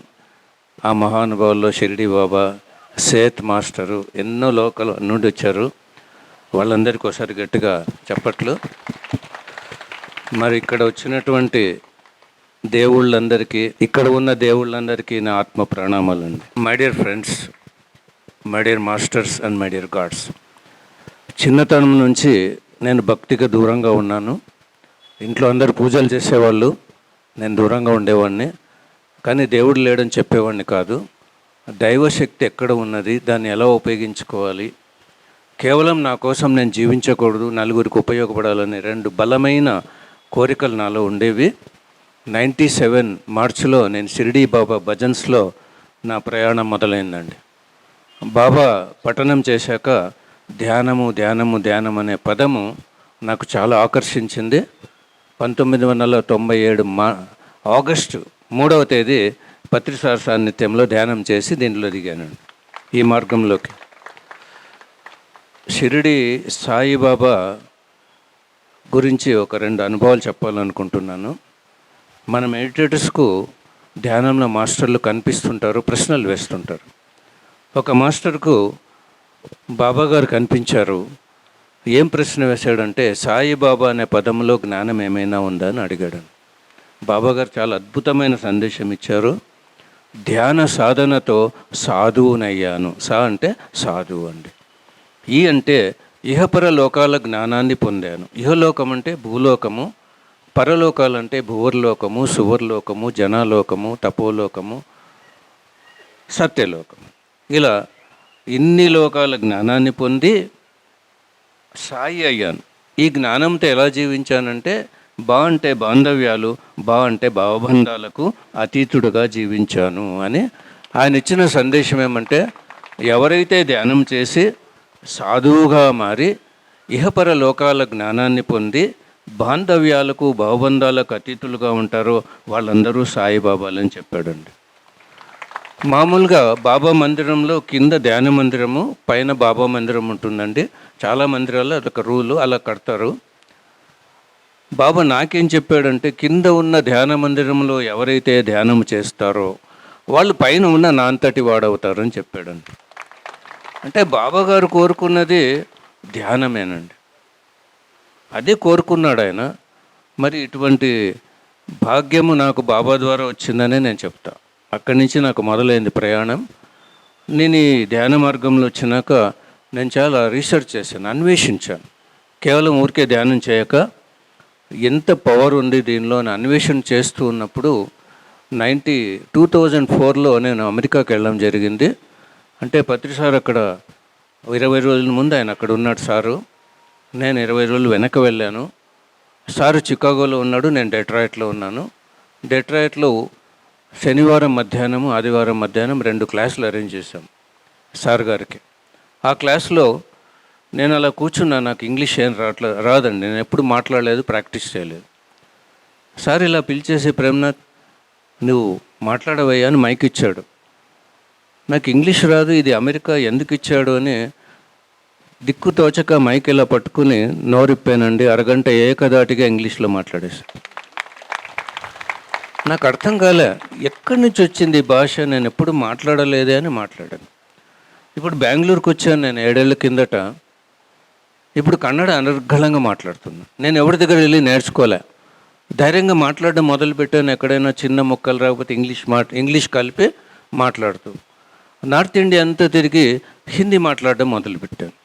Speaker 4: ఆ మహానుభావుల్లో షిరిడి బాబా, సేత్ మాస్టరు ఎన్నో లోకల్ నుండి వచ్చారు. వాళ్ళందరికీ ఒకసారి గట్టిగా చెప్పట్లు. మరి ఇక్కడ వచ్చినటువంటి దేవుళ్ళందరికీ, ఇక్కడ ఉన్న దేవుళ్ళందరికీ నా ఆత్మ ప్రణామాలండి. My dear friends, my dear masters and my dear gods, చిన్నతనం నుంచి నేను భక్తిగా దూరంగా ఉన్నాను. ఇంట్లో అందరు పూజలు చేసేవాళ్ళు, నేను దూరంగా ఉండేవాడిని. కానీ దేవుడు లేడని చెప్పేవాడిని కాదు. దైవశక్తి ఎక్కడ ఉన్నది, దాన్ని ఎలా ఉపయోగించుకోవాలి, కేవలం నా కోసం నేను జీవించకూడదు, నలుగురికి ఉపయోగపడాలని 2 బలమైన కోరికలు నాలో ఉండేవి. 97 మార్చిలో నేను షిరిడీ బాబా భజన్స్లో నా ప్రయాణం మొదలైందండి. బాబా పఠనం చేశాక ధ్యానము ధ్యానము ధ్యానం అనే పదము నాకు చాలా ఆకర్షించింది. 1997 ఆగస్టు 3వ తేదీ పత్రిసార్ సాన్నిధ్యంలో ధ్యానం చేసి దీంట్లో దిగానండి, ఈ మార్గంలోకి. షిరిడి సాయిబాబా గురించి ఒక 2 అనుభవాలు చెప్పాలనుకుంటున్నాను. మన మెడిటేటర్స్కు ధ్యానంలో మాస్టర్లు కనిపిస్తుంటారు, ప్రశ్నలు వేస్తుంటారు. ఒక మాస్టర్కు బాబా గారు కనిపించారు. ఏం ప్రశ్న వేశాడంటే, సాయిబాబా అనే పదంలో జ్ఞానం ఏమైనా ఉందా అని అడిగాడు. బాబా గారు చాలా అద్భుతమైన సందేశం ఇచ్చారు. ధ్యాన సాధనతో సాధువునయ్యాను. సా అంటే సాధువు అండి. ఈ అంటే ఇహపర లోకాల జ్ఞానాన్ని పొందాను. ఇహలోకం అంటే భూలోకము, పరలోకాలంటే భూవర్లోకము, సువర్లోకము, జనాలోకము, తపోలోకము, సత్యలోకము. ఇలా ఇన్ని లోకాల జ్ఞానాన్ని పొంది సాయి అయ్యాను. ఈ జ్ఞానంతో ఎలా జీవించానంటే, బా అంటే బాంధవ్యాలు, బా అంటే భావబంధాలకు అతీతుడుగా జీవించాను అని ఆయన ఇచ్చిన సందేశం ఏమంటే, ఎవరైతే ధ్యానం చేసి సాధువుగా మారి ఇహపర లోకాల జ్ఞానాన్ని పొంది బాంధవ్యాలకు భావబంధాలకు అతీతులుగా ఉంటారో వాళ్ళందరూ సాయిబాబాలని చెప్పాడండి. మామూలుగా బాబా మందిరంలో కింద ధ్యాన మందిరము, పైన బాబా మందిరం ఉంటుందండి. చాలా మందిరాల్లో అదొక రూలు, అలా కడతారు. బాబా నాకేం చెప్పాడంటే, కింద ఉన్న ధ్యాన మందిరంలో ఎవరైతే ధ్యానం చేస్తారో వాళ్ళు పైన ఉన్న నా అంతటి వాడవుతారని చెప్పాడండి. అంటే బాబా గారు కోరుకున్నది ధ్యానమేనండి, అదే కోరుకున్నాడు ఆయన. మరి ఇటువంటి భాగ్యము నాకు బాబా ద్వారా వచ్చిందనే నేను చెప్తా. అక్కడి నుంచి నాకు మొదలైంది ప్రయాణం. నేను ఈ ధ్యాన మార్గంలో వచ్చినాక నేను చాలా రీసెర్చ్ చేశాను, అన్వేషించాను. కేవలం ఊరికే ధ్యానం చేయక ఎంత పవర్ ఉంది దీనిలో అని అన్వేషణ చేస్తూ ఉన్నప్పుడు 2004లో నేను అమెరికాకి వెళ్ళడం జరిగింది. అంటే పత్రి సార్ అక్కడ 20 రోజుల ముందు ఆయన అక్కడ ఉన్నాడు సారు. నేను 20 రోజులు వెనక్కి వెళ్ళాను. సారు చికాగోలో ఉన్నాడు, నేను డెట్రాయిట్లో ఉన్నాను. డెట్రాయిట్లో శనివారం మధ్యాహ్నం, ఆదివారం మధ్యాహ్నం 2 క్లాసులు అరేంజ్ చేశాం సార్ గారికి. ఆ క్లాస్లో నేను అలా కూర్చున్నా. నాకు ఇంగ్లీష్ ఏం రాదండి, నేను ఎప్పుడు మాట్లాడలేదు, ప్రాక్టీస్ చేయలేదు. సార్ ఇలా పిలిచేసి, ప్రేమ్నాథ్ నువ్వు మాట్లాడవయ్యా అని మైక్ ఇచ్చాడు. నాకు ఇంగ్లీష్ రాదు, ఇది అమెరికా ఎందుకు ఇచ్చాడు అని దిక్కు తోచక మైక్ ఇలా పట్టుకుని నోరిప్పానండి. అరగంట ఏకదాటిగా ఇంగ్లీష్లో మాట్లాడేశాను. నాకు అర్థం కాలే, ఎక్కడి నుంచి వచ్చింది ఈ భాష, నేను ఎప్పుడు మాట్లాడలేదే అని మాట్లాడాను. ఇప్పుడు బెంగళూరుకు వచ్చాను నేను 7 ఏళ్ల కిందట. ఇప్పుడు కన్నడ అనర్గళంగా మాట్లాడుతున్నాను. నేను ఎవరి దగ్గర వెళ్ళి నేర్చుకోలే, ధైర్యంగా మాట్లాడడం మొదలుపెట్టాను. ఎక్కడైనా చిన్న మొక్కలు రాకపోతే ఇంగ్లీష్ కలిపి మాట్లాడుతూ నార్త్ ఇండియా అంతా తిరిగి హిందీ మాట్లాడడం మొదలుపెట్టాను.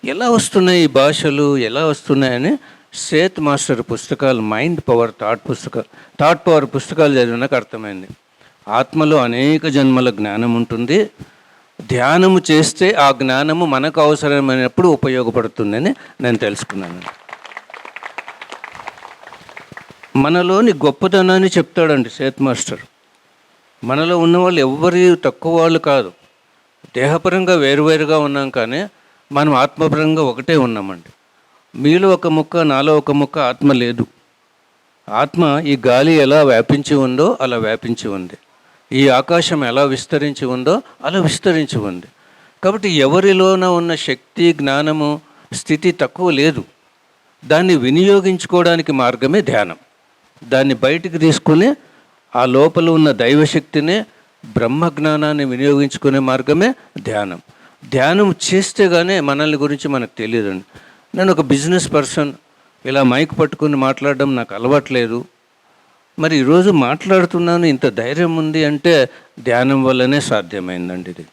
Speaker 4: ఎలా వస్తున్నాయి ఈ భాషలు, ఎలా వస్తున్నాయని సేత్ మాస్టర్ పుస్తకాలు, మైండ్ పవర్, థాట్ పవర్ పుస్తకాలు చదివినాక అర్థమైంది. ఆత్మలో అనేక జన్మల జ్ఞానం ఉంటుంది. ధ్యానము చేస్తే ఆ జ్ఞానము మనకు అవసరమైనప్పుడు ఉపయోగపడుతుందని నేను తెలుసుకున్నాను. మనలోని గొప్పతనాన్ని చెప్తాడండి సేత్ మాస్టర్. మనలో ఉన్న వాళ్ళు ఎవ్వరి తక్కువ వాళ్ళు కాదు. దేహపరంగా వేరువేరుగా ఉన్నాం, కానీ మనం ఆత్మపరంగా ఒకటే ఉన్నామండి. మీలో ఒక ముక్క, నాలో ఒక ముక్క ఆత్మ లేదు. ఆత్మ ఈ గాలి ఎలా వ్యాపించి ఉందో అలా వ్యాపించి ఉంది. ఈ ఆకాశం ఎలా విస్తరించి ఉందో అలా విస్తరించి ఉంది. కాబట్టి ఎవరిలోన ఉన్న శక్తి, జ్ఞానము, స్థితి తక్కువ లేదు. దాన్ని వినియోగించుకోవడానికి మార్గమే ధ్యానం. దాన్ని బయటికి తీసుకుని ఆ లోపల ఉన్న దైవశక్తిని, బ్రహ్మజ్ఞానాన్ని వినియోగించుకునే మార్గమే ధ్యానం. ధ్యానం చేస్తే కానీ మనల్ని గురించి మనకు తెలియదండి. నేను ఒక బిజినెస్ పర్సన్, ఇలా మైక్ పట్టుకుని మాట్లాడడం నాకు అలవాట్లేదు. మరి ఈరోజు మాట్లాడుతున్నాను, ఇంత ధైర్యం ఉంది అంటే ధ్యానం వల్లనే సాధ్యమైందండి. ఇది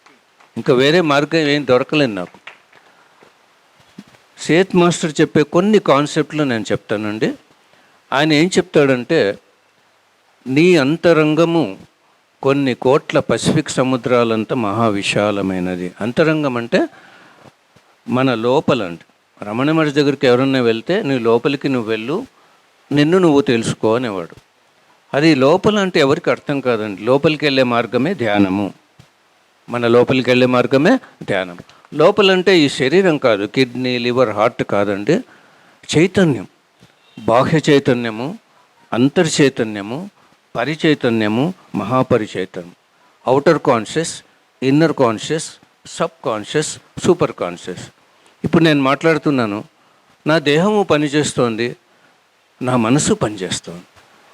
Speaker 4: ఇంకా వేరే మార్గం ఏం దొరకలేదు నాకు. సేత్ మాస్టర్ చెప్పే కొన్ని కాన్సెప్ట్లు నేను చెప్తానండి. ఆయన ఏం చెప్తాడంటే, నీ అంతరంగము కొన్ని కోట్ల పసిఫిక్ సముద్రాలంతా మహావిశాలమైనది. అంతరంగం అంటే మన లోపలండి. రమణ మహర్షి దగ్గరికి ఎవరన్నా వెళ్తే, నీ లోపలికి నువ్వు వెళ్ళు, నిన్ను నువ్వు తెలుసుకో అనేవాడు. అది లోపల అంటే ఎవరికి అర్థం కాదండి. లోపలికి వెళ్ళే మార్గమే ధ్యానము. మన లోపలికి వెళ్ళే మార్గమే ధ్యానం. లోపలంటే ఈ శరీరం కాదు, కిడ్నీ, లివర్, హార్ట్ కాదండి. చైతన్యం, బాహ్య చైతన్యము, అంతర్చైతన్యము, పరిచైతన్యము, మహాపరిచైతన్యం, outer conscious, inner conscious, subconscious, superconscious. ఇప్పుడు నేను మాట్లాడుతున్నాను, నా దేహము పనిచేస్తోంది, నా మనసు పనిచేస్తోంది.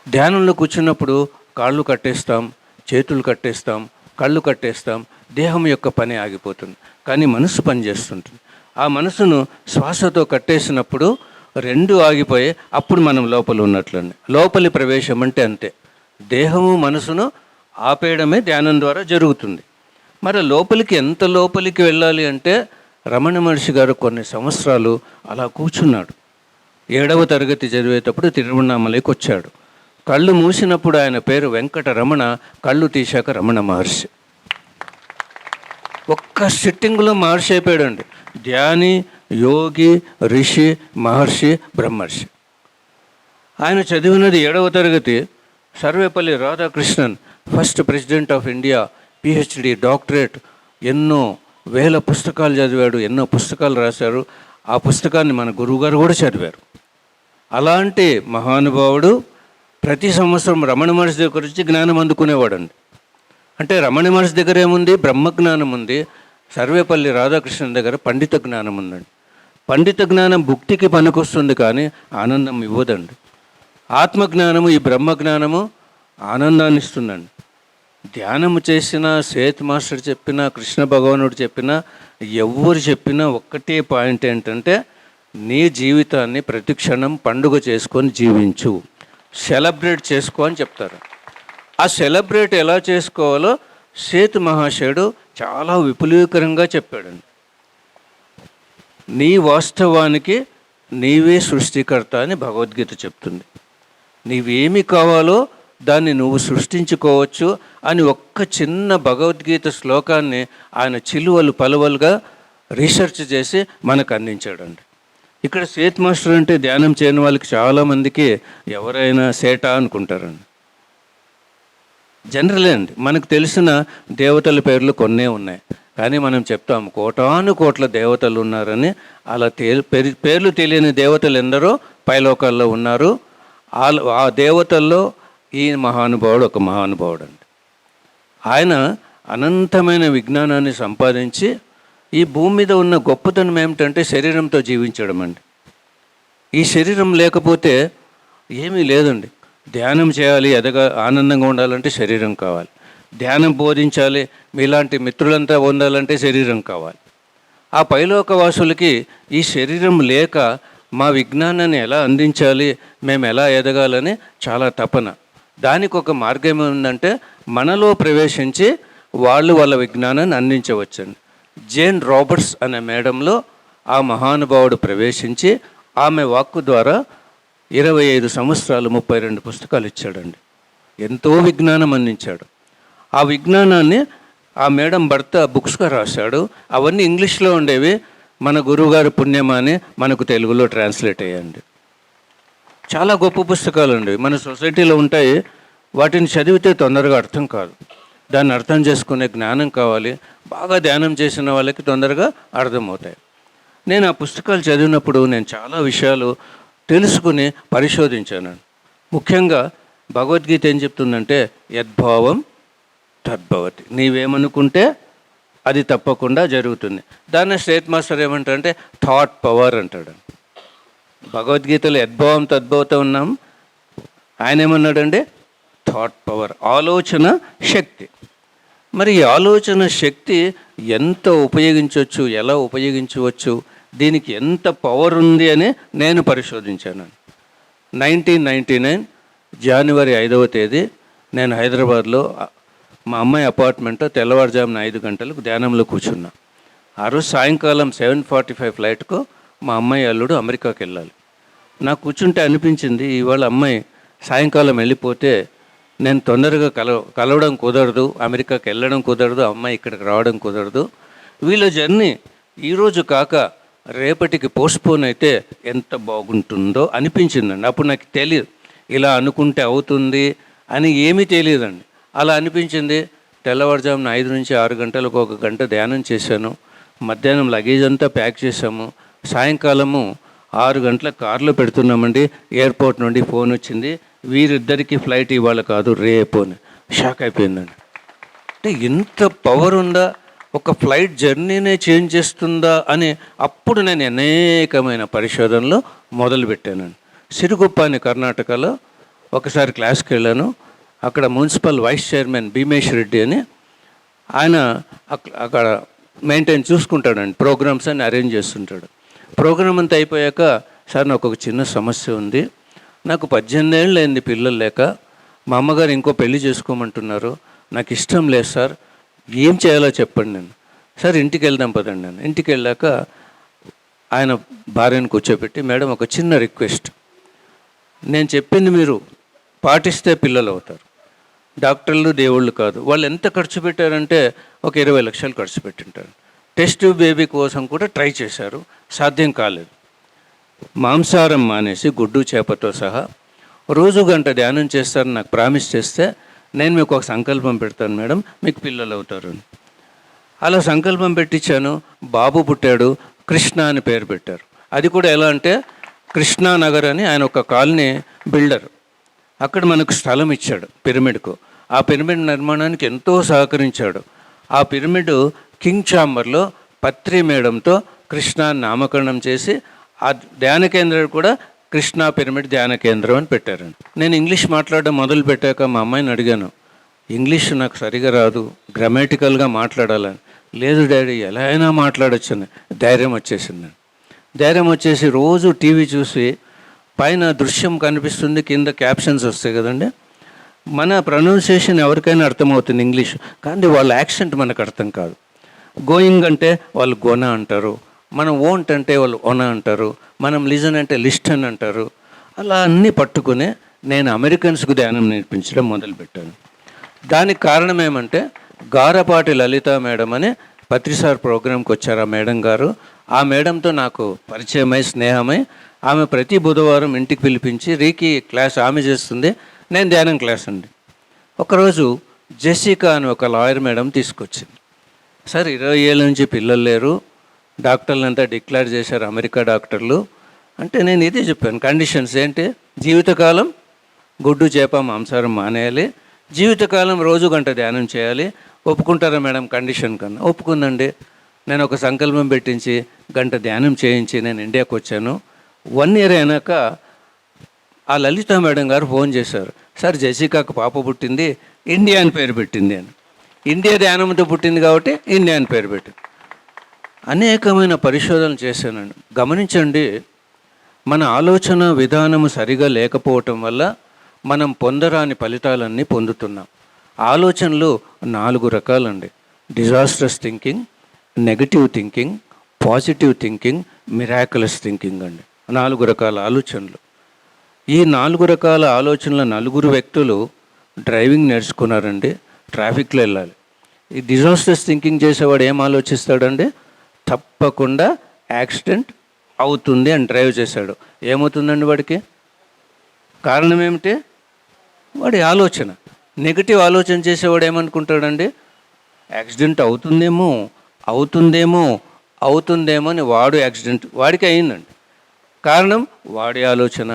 Speaker 4: ధ్యానంలో కూర్చున్నప్పుడు కాళ్ళు కట్టేస్తాం, చేతులు కట్టేస్తాం, కళ్ళు కట్టేస్తాం, దేహం యొక్క పని ఆగిపోతుంది. కానీ మనసు పనిచేస్తుంటుంది. ఆ మనసును శ్వాసతో కట్టేసినప్పుడు రెండు ఆగిపోయి అప్పుడు మనం లోపల ఉన్నట్లండి. లోపలి ప్రవేశం అంటే అంతే. దేహము మనసును ఆపేయడమే ధ్యానం ద్వారా జరుగుతుంది. మరి లోపలికి ఎంత లోపలికి వెళ్ళాలి అంటే రమణ మహర్షి గారు కొన్ని సంవత్సరాలు అలా కూర్చున్నాడు. 7వ తరగతి చదివేటప్పుడు తిరువణామలైకి వచ్చాడు. కళ్ళు మూసినప్పుడు ఆయన పేరు వెంకట రమణ, కళ్ళు తీశాక రమణ మహర్షి. ఒక్క సిట్టింగ్లో మహర్షి అయిపోయాడండి. ధ్యాని, యోగి, ఋషి, మహర్షి, బ్రహ్మర్షి. ఆయన చదివినది 7వ తరగతి. Sarvepalli Radhakrishnan, first president of India, PhD, doctorate, ఎన్నో వేల పుస్తకాలు చదివాడు, ఎన్నో పుస్తకాలు రాశారు. ఆ పుస్తకాన్ని మన గురువుగారు కూడా చదివారు. అలాంటి మహానుభావుడు ప్రతి సంవత్సరం రమణ మహర్షి దగ్గర వచ్చి జ్ఞానం అందుకునేవాడండి. అంటే రమణ మహర్షి దగ్గర ఏముంది? బ్రహ్మజ్ఞానం ఉంది. సర్వేపల్లి రాధాకృష్ణన్ దగ్గర పండిత జ్ఞానం ఉందండి. పండిత జ్ఞానం భుక్తికి పనికొస్తుంది కానీ ఆనందం ఇవ్వదండి. ఆత్మజ్ఞానము, ఈ బ్రహ్మజ్ఞానము ఆనందాన్ని ఇస్తుందండి. ధ్యానము చేసిన సేత్ మాస్టర్ చెప్పినా, కృష్ణ భగవానుడు చెప్పినా, ఎవరు చెప్పినా ఒక్కటే పాయింట్ ఏంటంటే నీ జీవితాన్ని ప్రతి క్షణం పండుగ చేసుకొని జీవించు, సెలబ్రేట్ చేసుకో అని చెప్తారు. ఆ సెలబ్రేట్ ఎలా చేసుకోవాలో సేత్ మహాశయుడు చాలా విపులీకరంగా చెప్పాడండి. నీ వాస్తవానికి నీవే సృష్టికర్త అని భగవద్గీత చెప్తుంది. నీవేమి కావాలో దాన్ని నువ్వు సృష్టించుకోవచ్చు అని ఒక్క చిన్న భగవద్గీత శ్లోకాన్ని ఆయన చిలువలు పలువలుగా రీసెర్చ్ చేసి మనకు అందించాడండి. ఇక్కడ సేత్ మాస్టర్ అంటే ధ్యానం చేయని వాళ్ళకి చాలామందికి ఎవరైనా సేట అనుకుంటారండి. జనరలే అండి. మనకు తెలిసిన దేవతల పేర్లు కొన్నే ఉన్నాయి, కానీ మనం చెప్తాము కోటాను కోట్ల దేవతలు ఉన్నారని. అలా పేర్లు తెలియని దేవతలు ఎందరో పైలోకాల్లో ఉన్నారు. ఆ దేవతల్లో ఈ మహానుభావుడు ఒక మహానుభావుడు అండి. ఆయన అనంతమైన విజ్ఞానాన్ని సంపాదించి ఈ భూమి మీద ఉన్న గొప్పతనం ఏమిటంటే శరీరంతో జీవించడం అండి. ఈ శరీరం లేకపోతే ఏమీ లేదండి. ధ్యానం చేయాలి, ఆనందంగా ఉండాలంటే శరీరం కావాలి. ధ్యానం బోధించాలి, మీలాంటి మిత్రులంతా పొందాలంటే శరీరం కావాలి. ఆ పైలోకవాసులకి ఈ శరీరం లేక మా విజ్ఞానాన్ని ఎలా అందించాలి, మేము ఎలా ఎదగాలని చాలా తపన. దానికి ఒక మార్గం ఏముందంటే మనలో ప్రవేశించి వాళ్ళ విజ్ఞానాన్ని అందించవచ్చండి. జేన్ రాబర్ట్స్ అనే మేడంలో ఆ మహానుభావుడు ప్రవేశించి ఆమె వాక్కు ద్వారా 25 సంవత్సరాలు 32 పుస్తకాలు ఇచ్చాడండి. ఎంతో విజ్ఞానం అందించాడు. ఆ విజ్ఞానాన్ని ఆ మేడం భర్త బుక్స్గా రాశాడు. అవన్నీ ఇంగ్లీష్లో ఉండేవి. మన గురువుగారు పుణ్యమాని మనకు తెలుగులో ట్రాన్స్లేట్ అయ్యండి. చాలా గొప్ప పుస్తకాలు అండి మన సొసైటీలో ఉంటాయి. వాటిని చదివితే తొందరగా అర్థం కాదు. దాన్ని అర్థం చేసుకునే జ్ఞానం కావాలి. బాగా ధ్యానం చేసిన వాళ్ళకి తొందరగా అర్థమవుతాయి. నేను ఆ పుస్తకాలు చదివినప్పుడు నేను చాలా విషయాలు తెలుసుకుని పరిశోధించాను. ముఖ్యంగా భగవద్గీత ఏం చెప్తుందంటే యద్భావం తద్భవతి. నీవేమనుకుంటే అది తప్పకుండా జరుగుతుంది. దాన్ని సేత్ మాస్టర్ ఏమంటారంటే థాట్ పవర్ అంటాడు. భగవద్గీతలో యద్భావం తద్భవత ఉన్నాం. ఆయన ఏమన్నాడండి? థాట్ పవర్, ఆలోచన శక్తి. మరి ఈ ఆలోచన శక్తి ఎంత ఉపయోగించవచ్చు, ఎలా ఉపయోగించవచ్చు, దీనికి ఎంత పవర్ ఉంది అని నేను పరిశోధించాను. 1999 జనవరి 5వ తేదీ నేను హైదరాబాద్లో మా అమ్మాయి అపార్ట్మెంట్లో తెల్లవారుజామున 5 గంటలకు ధ్యానంలో కూర్చున్నా. ఆ రోజు సాయంకాలం 7:45 ఫ్లైట్కు మా అమ్మాయి అల్లుడు అమెరికాకి వెళ్ళాలి. నాకు కూర్చుంటే అనిపించింది ఇవాళ అమ్మాయి సాయంకాలం వెళ్ళిపోతే నేను తొందరగా కలవడం కుదరదు, అమెరికాకి వెళ్ళడం కుదరదు, అమ్మాయి ఇక్కడికి రావడం కుదరదు. వీళ్ళ జర్నీ ఈరోజు కాక రేపటికి పోస్ట్పోన్ అయితే ఎంత బాగుంటుందో అనిపించిందండి. అప్పుడు నాకు తెలియదు ఇలా అనుకుంటే అవుతుంది అని ఏమీ తెలియదండి. అలా అనిపించింది. తెల్లవారుజామున 5 నుంచి 6 గంటలకు 1 గంట ధ్యానం చేశాను. మధ్యాహ్నం లగేజ్ అంతా ప్యాక్ చేశాము. సాయంకాలము 6 గంటలకు కారులో పెడుతున్నామండి. ఎయిర్పోర్ట్ నుండి ఫోన్ వచ్చింది, వీరిద్దరికీ ఫ్లైట్ ఇవాళ కాదు రేపు అని. షాక్ అయిపోయిందండి. అంటే ఇంత పవర్ ఉందా, ఒక ఫ్లైట్ జర్నీనే చేంజ్ చేస్తుందా అని అప్పుడు నేను అనేకమైన పరిశోధనలు మొదలుపెట్టానండి. సిరుగుప్ప అని కర్ణాటకలో ఒకసారి క్లాస్కి వెళ్ళాను. అక్కడ municipal vice chairman Bheemesh Reddy అని ఆయన అక్కడ మెయింటైన్ చూసుకుంటాడండి, ప్రోగ్రామ్స్ అని అరేంజ్ చేస్తుంటాడు. ప్రోగ్రామ్ అంతా అయిపోయాక, సార్ నాకు ఒక చిన్న సమస్య ఉంది, నాకు 18 ఏళ్ళు అయింది పిల్లలు లేక, మా అమ్మగారు ఇంకో పెళ్లి చేసుకోమంటున్నారు, నాకు ఇష్టం లేదు సార్, ఏం చేయాలో చెప్పండి. నేను సార్ ఇంటికి వెళ్దాం పదండి. నేను ఇంటికి వెళ్ళాక ఆయన భార్యను కూర్చోబెట్టి, మేడం ఒక చిన్న రిక్వెస్ట్, నేను చెప్పింది మీరు పాటిస్తే పిల్లలు అవుతారు, డాక్టర్లు దేవుళ్ళు కాదు. వాళ్ళు ఎంత ఖర్చు పెట్టారంటే ఒక 20 లక్షలు ఖర్చు పెట్టింటారు. టెస్ట్ బేబీ కోసం కూడా ట్రై చేశారు, సాధ్యం కాలేదు. మాంసాహారం మానేసి గుడ్డు చేపతో సహా రోజు గంట ధ్యానం చేస్తారని నాకు ప్రామిస్ చేస్తే నేను మీకు ఒక సంకల్పం పెడతాను మేడం, మీకు పిల్లలు అవుతారు అని. అలా సంకల్పం పెట్టించాను. బాబు పుట్టాడు, కృష్ణ అని పేరు పెట్టారు. అది కూడా ఎలా అంటే, కృష్ణానగర్ అని ఆయన ఒక కాలనీ బిల్డర్, అక్కడ మనకు స్థలం ఇచ్చాడు పిరమిడ్కు. ఆ పిరమిడ్ నిర్మాణానికి ఎంతో సహకరించాడు. ఆ పిరమిడ్ కింగ్ ఛాంబర్లో పత్రి మేడంతో కృష్ణ నామకరణం చేసి ఆ ధ్యాన కేంద్రం కూడా కృష్ణా పిరమిడ్ ధ్యాన కేంద్రం అని పెట్టారండి. నేను ఇంగ్లీష్ మాట్లాడడం మొదలు పెట్టాక మా అమ్మాయిని అడిగాను, ఇంగ్లీష్ నాకు సరిగా రాదు, గ్రామాటికల్గా మాట్లాడాలని. లేదు డాడీ, ఎలా అయినా మాట్లాడొచ్చని ధైర్యం వచ్చేసింది. ధైర్యం వచ్చేసి రోజు టీవీ చూసి పైన దృశ్యం కనిపిస్తుంది, కింద క్యాప్షన్స్ వస్తాయి కదండి. మన ప్రొనౌన్సియేషన్ ఎవరికైనా అర్థమవుతుంది ఇంగ్లీష్, కానీ వాళ్ళ యాక్సెంట్ మనకు అర్థం కాదు. గోయింగ్ అంటే వాళ్ళు గోన అంటారు, మనం ఓంట్ అంటే వాళ్ళు ఓన అంటారు, మనం లిజన్ అంటే లిస్ట్ అని అంటారు. అలా అన్నీ పట్టుకుని నేను అమెరికన్స్కు ధ్యానం నేర్పించడం మొదలుపెట్టాను. దానికి కారణం ఏమంటే, గారపాటి లలిత మేడం అని పత్రిసార్ ప్రోగ్రాంకి వచ్చారు ఆ మేడం గారు. ఆ మేడంతో నాకు పరిచయమై స్నేహమై ఆమె ప్రతి బుధవారం ఇంటికి పిలిపించి రీకి క్లాస్ ఆమె చేస్తుంది, నేను ధ్యానం క్లాస్ అండి. ఒకరోజు జెసికా అని ఒక లాయర్ మేడం తీసుకొచ్చింది. సార్ 20 ఏళ్ళ నుంచి పిల్లలు లేరు, డాక్టర్లు అంతా డిక్లేర్ చేశారు అమెరికా డాక్టర్లు అంటే, నేను ఇదే చెప్పాను కండిషన్స్ ఏంటి, జీవితకాలం గుడ్డు చేప మాంసాహారం మానేయాలి, జీవితకాలం రోజు గంట ధ్యానం చేయాలి. ఒప్పుకుంటారా మేడం కండిషన్ కన్నా? ఒప్పుకుందండి. నేను ఒక సంకల్పం పెట్టించి గంట ధ్యానం చేయించి నేను ఇండియాకి వచ్చాను. 1 ఇయర్ అయినాక ఆ లలిత మేడం గారు ఫోన్ చేశారు, సార్ జెసికాకు పాప పుట్టింది, ఇండియా అని పేరు పెట్టింది అని. ఇండియా ధ్యానంతో పుట్టింది కాబట్టి ఇండియా అని పేరు పెట్టింది. అనేకమైన పరిశోధనలు చేశానండి. గమనించండి, మన ఆలోచన విధానము సరిగా లేకపోవటం వల్ల మనం పొందరాని ఫలితాలన్నీ పొందుతున్నాం. ఆలోచనలు 4 రకాలండి: disastrous thinking, negative thinking, positive thinking, miraculous thinking అండి. 4 రకాల ఆలోచనలు. ఈ 4 రకాల ఆలోచనల 4 వ్యక్తులు డ్రైవింగ్ నేర్చుకున్నారండి. ట్రాఫిక్లో వెళ్ళాలి. ఈ డిజాస్ట్రస్ థింకింగ్ చేసేవాడు ఏం ఆలోచిస్తాడండి, తప్పకుండా యాక్సిడెంట్ అవుతుంది అని డ్రైవ్ చేశాడు. ఏమవుతుందండి వాడికి? కారణం ఏమిటి? వాడి ఆలోచన. నెగిటివ్ ఆలోచన చేసేవాడు ఏమనుకుంటాడండి, యాక్సిడెంట్ అవుతుందేమో అని వాడు యాక్సిడెంట్ వాడికి అయిందండి. కారణం వాడి ఆలోచన.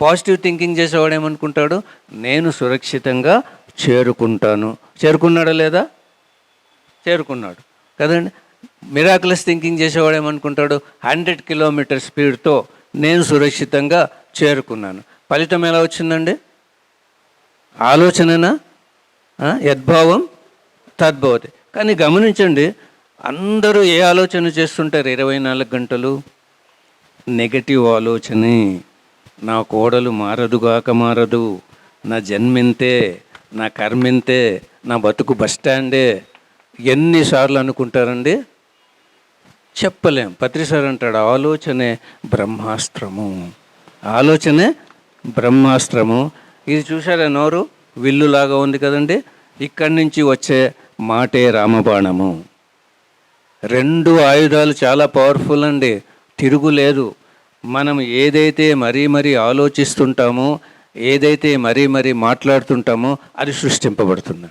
Speaker 4: పాజిటివ్ థింకింగ్ చేసేవాడు ఏమనుకుంటాడు, నేను సురక్షితంగా చేరుకుంటాను. చేరుకున్నాడా లేదా? చేరుకున్నాడు కదండి. మిరాకులస్ థింకింగ్ చేసేవాడు ఏమనుకుంటాడు, 100 కిలోమీటర్ స్పీడ్తో నేను సురక్షితంగా చేరుకున్నాను. ఫలితం ఎలా వచ్చిందండి? ఆలోచననా? యద్భావం తద్భవతి. కానీ గమనించండి, అందరూ ఏ ఆలోచన చేస్తుంటారు 24 గంటలు? నెగటివ్ ఆలోచనే. నా కోడలు మారదుగాక మారదు, నా జన్మింతే, నా కర్మింతే, నా బతుకు బస్టాండే. ఎన్నిసార్లు అనుకుంటారండి? చెప్పలేం. పత్రిసార్ అంటాడు, ఆలోచనే బ్రహ్మాస్త్రము, ఆలోచనే బ్రహ్మాస్త్రము. ఇది చూసారా, నోరు విల్లులాగా ఉంది కదండి. ఇక్కడి నుంచి వచ్చే మాటే రామబాణము. 2 ఆయుధాలు చాలా పవర్ఫుల్ అండి, తిరుగులేదు. మనం ఏదైతే మరీ ఆలోచిస్తుంటామో, ఏదైతే మరీ మాట్లాడుతుంటామో అది సృష్టింపబడుతుంది.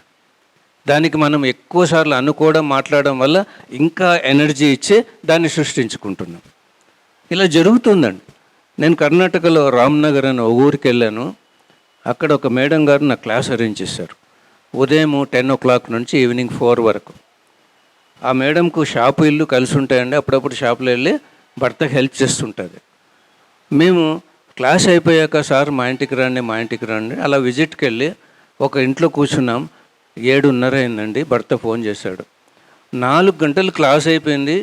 Speaker 4: దానికి మనం ఎక్కువసార్లు అనుకోవడం, మాట్లాడడం వల్ల ఇంకా ఎనర్జీ ఇచ్చి దాన్ని సృష్టించుకుంటున్నాం. ఇలా జరుగుతుందండి. నేను కర్ణాటకలో రామ్నగర్ అని ఒక ఊరికి వెళ్ళాను. అక్కడ ఒక మేడం గారు నా క్లాస్ అరేంజ్ చేశారు. ఉదయం 10 o'clock నుంచి ఈవినింగ్ 4 వరకు. ఆ మేడంకు షాపు ఇల్లు కలిసి ఉంటాయండి. అప్పుడప్పుడు షాపులో వెళ్ళి భర్తకు హెల్ప్ చేస్తుంటుంది. మేము
Speaker 7: క్లాస్ అయిపోయాక సార్ మా ఇంటికి రండి అలా విజిట్కి వెళ్ళి ఒక ఇంట్లో కూర్చున్నాం. 7:30 అయిందండి. భర్త ఫోన్ చేశాడు. 4 గంటలు క్లాస్ అయిపోయింది,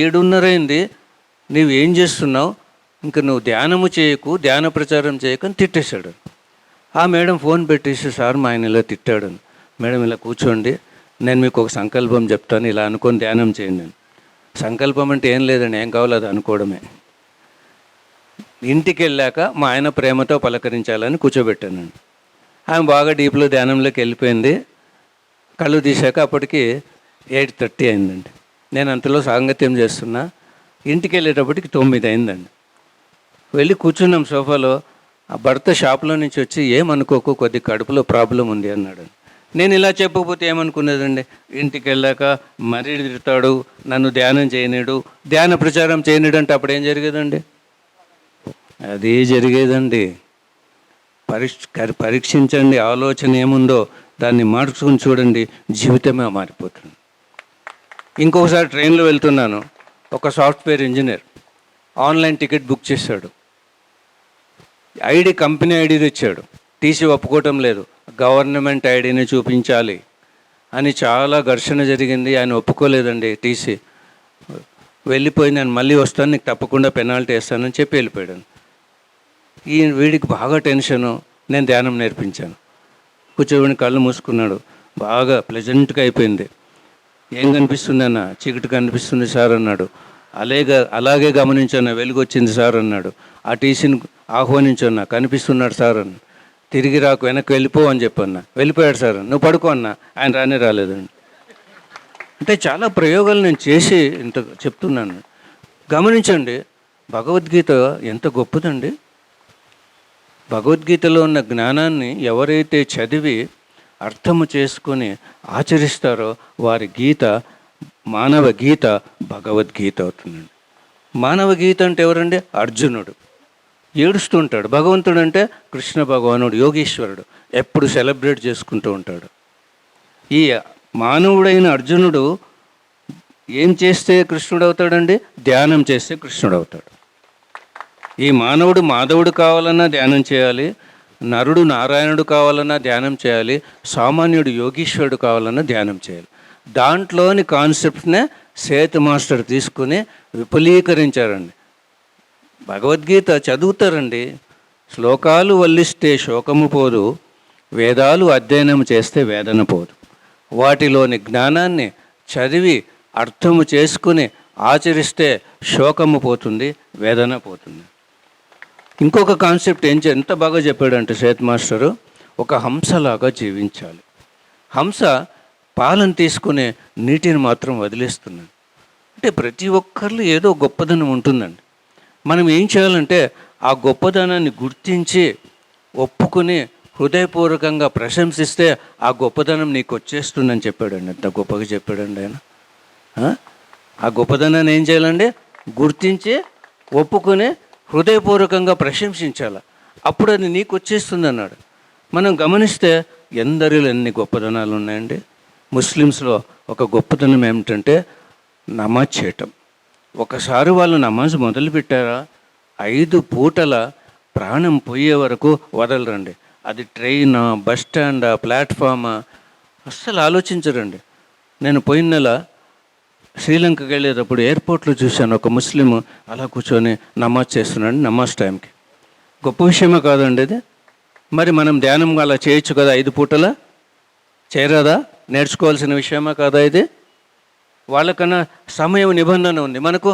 Speaker 7: 7:30 అయింది, నువ్వేం చేస్తున్నావు, ఇంక నువ్వు ధ్యానము చేయకు, ధ్యాన ప్రచారం చేయకు అని తిట్టేశాడు. ఆ మేడం ఫోన్ పెట్టేసి, సార్ మా ఆయన ఇలా తిట్టాడు. మేడం ఇలా కూర్చోండి, నేను మీకు ఒక సంకల్పం చెప్తాను, ఇలా అనుకొని ధ్యానం చేయండి. నేను సంకల్పం అంటే ఏం లేదండి, ఏం కావాలో అది అనుకోవడమే. ఇంటికి వెళ్ళాక మా ఆయన ప్రేమతో పలకరించాలని కూర్చోబెట్టానండి. ఆమె బాగా డీప్లో ధ్యానంలోకి వెళ్ళిపోయింది. కళ్ళు తీశాక అప్పటికి 8:30 అయిందండి. నేను అంతలో సాంగత్యం చేస్తున్నా. ఇంటికి వెళ్ళేటప్పటికి 9 అయిందండి. వెళ్ళి కూర్చున్నాం సోఫాలో. ఆ భర్త షాప్లో నుంచి వచ్చి, ఏమనుకోకు, కొద్ది కడుపులో ప్రాబ్లం ఉంది అన్నాడు. నేను ఇలా చెప్పకపోతే ఏమనుకునేదండి, ఇంటికి వెళ్ళాక మరీ తిడతాడు, నన్ను ధ్యానం చేయనీడు, ధ్యాన ప్రచారం చేయనీడు అంటే అప్పుడు ఏం జరిగేదండి? అదే జరిగేదండి. పరీక్షించండి, ఆలోచన ఏముందో దాన్ని మార్చుకుని చూడండి, జీవితమే మారిపోతుంది. ఇంకొకసారి ట్రైన్లో వెళ్తున్నాను. ఒక software engineer online ticket book చేశాడు. కంపెనీ ఐడి తెచ్చాడు. టీసీ ఒప్పుకోవటం లేదు, గవర్నమెంట్ ఐడిని చూపించాలి అని చాలా ఘర్షణ జరిగింది. ఆయన ఒప్పుకోలేదండి టీసీ. వెళ్ళిపోయి, నేను మళ్ళీ వస్తాను, నీకు తప్పకుండా పెనాల్టీ వేస్తానని చెప్పి వెళ్ళిపోయాడు. వీడికి బాగా టెన్షను. నేను ధ్యానం నేర్పించాను. కూర్చోబెట్టి కళ్ళు మూసుకున్నాడు. బాగా ప్లెజెంట్గా అయిపోయింది. ఏం కనిపిస్తుంది అన్న? చీకటి కనిపిస్తుంది సార్ అన్నాడు. అలాగే గమనించన్నా, వెలుగు వచ్చింది సార్ అన్నాడు. ఆ టీసీని ఆహ్వానించన్నా, కనిపిస్తున్నాడు సార్ అన్న. తిరిగి రాకు, వెనక్కి వెళ్ళిపో అని చెప్పన్నా. వెళ్ళిపోయాడు సార్. నువ్వు పడుకో అన్న. ఆయన రాలేదండి. అంటే చాలా ప్రయోగాలు నేను చేసి ఇంత చెప్తున్నాను. గమనించండి, భగవద్గీత ఎంత గొప్పదండి. భగవద్గీతలో ఉన్న జ్ఞానాన్ని ఎవరైతే చదివి అర్థము చేసుకొని ఆచరిస్తారో వారి గీత, మానవ గీత భగవద్గీత అవుతుందండి. మానవ గీత అంటే ఎవరండి? అర్జునుడు. ఏడుస్తుంటాడు. భగవంతుడు అంటే కృష్ణ భగవానుడు, యోగీశ్వరుడు, ఎప్పుడు సెలబ్రేట్ చేసుకుంటూ ఉంటాడు. ఈ మానవుడైన అర్జునుడు ఏం చేస్తే కృష్ణుడు అవుతాడండి? ధ్యానం చేస్తే కృష్ణుడు అవుతాడు. ఈ మానవుడు మాధవుడు కావాలన్నా ధ్యానం చేయాలి, నరుడు నారాయణుడు కావాలన్నా ధ్యానం చేయాలి, సామాన్యుడు యోగీశ్వరుడు కావాలన్నా ధ్యానం చేయాలి. దాంట్లోని కాన్సెప్ట్నే సేతు మాస్టర్ తీసుకుని విపులీకరించారండి. భగవద్గీత చదువుతారండి. శ్లోకాలు వల్లిస్తే శోకము పోదు, వేదాలు అధ్యయనం చేస్తే వేదన పోదు. వాటిలోని జ్ఞానాన్ని చదివి అర్థము చేసుకుని ఆచరిస్తే శోకము పోతుంది, వేదన పోతుంది. ఇంకొక కాన్సెప్ట్ ఎంత బాగా చెప్పాడంటే సేత్ మాస్టరు, ఒక హంసలాగా జీవించాలి. హంస పాలను తీసుకునే నీటిని మాత్రం వదిలేస్తున్నాడు. అంటే ప్రతి ఒక్కరిలో ఏదో గొప్పదనం ఉంటుందండి. మనం ఏం చేయాలంటే ఆ గొప్పదనాన్ని గుర్తించి ఒప్పుకుని హృదయపూర్వకంగా ప్రశంసిస్తే ఆ గొప్పదనం నీకు వచ్చేస్తుందని చెప్పాడండి. ఎంత గొప్పగా చెప్పాడండి ఆయన. ఆ గొప్పదనాన్ని ఏం చేయాలండి? గుర్తించి ఒప్పుకొని హృదయపూర్వకంగా ప్రశంసించాలి. అప్పుడు అది నీకు వచ్చేస్తుంది అన్నాడు. మనం గమనిస్తే ఎందరిలో ఎన్ని గొప్పదనాలు ఉన్నాయండి. ముస్లిమ్స్లో ఒక గొప్పతనం ఏమిటంటే నమాజ్ చేయటం. ఒకసారి వాళ్ళు నమాజ్ మొదలుపెట్టారా 5 పూటల ప్రాణం పోయే వరకు వదలరండి. అది ట్రైనా, బస్ స్టాండా, ప్లాట్ఫామా, అస్సలు ఆలోచించరండి. నేను పోయిన నెల శ్రీలంకకి వెళ్ళేటప్పుడు ఎయిర్పోర్ట్లో చూశాను, ఒక ముస్లిం అలా కూర్చొని నమాజ్ చేస్తున్నాడు నమాజ్ టైంకి. గొప్ప విషయమే కాదండి ఇది. మరి మనం ధ్యానం అలా చేయొచ్చు కదా 5 పూటల? చేయరాదా? నేర్చుకోవాల్సిన విషయమా కాదా ఇది? వాళ్ళకన్నా సమయం నిబంధన ఉంది, మనకు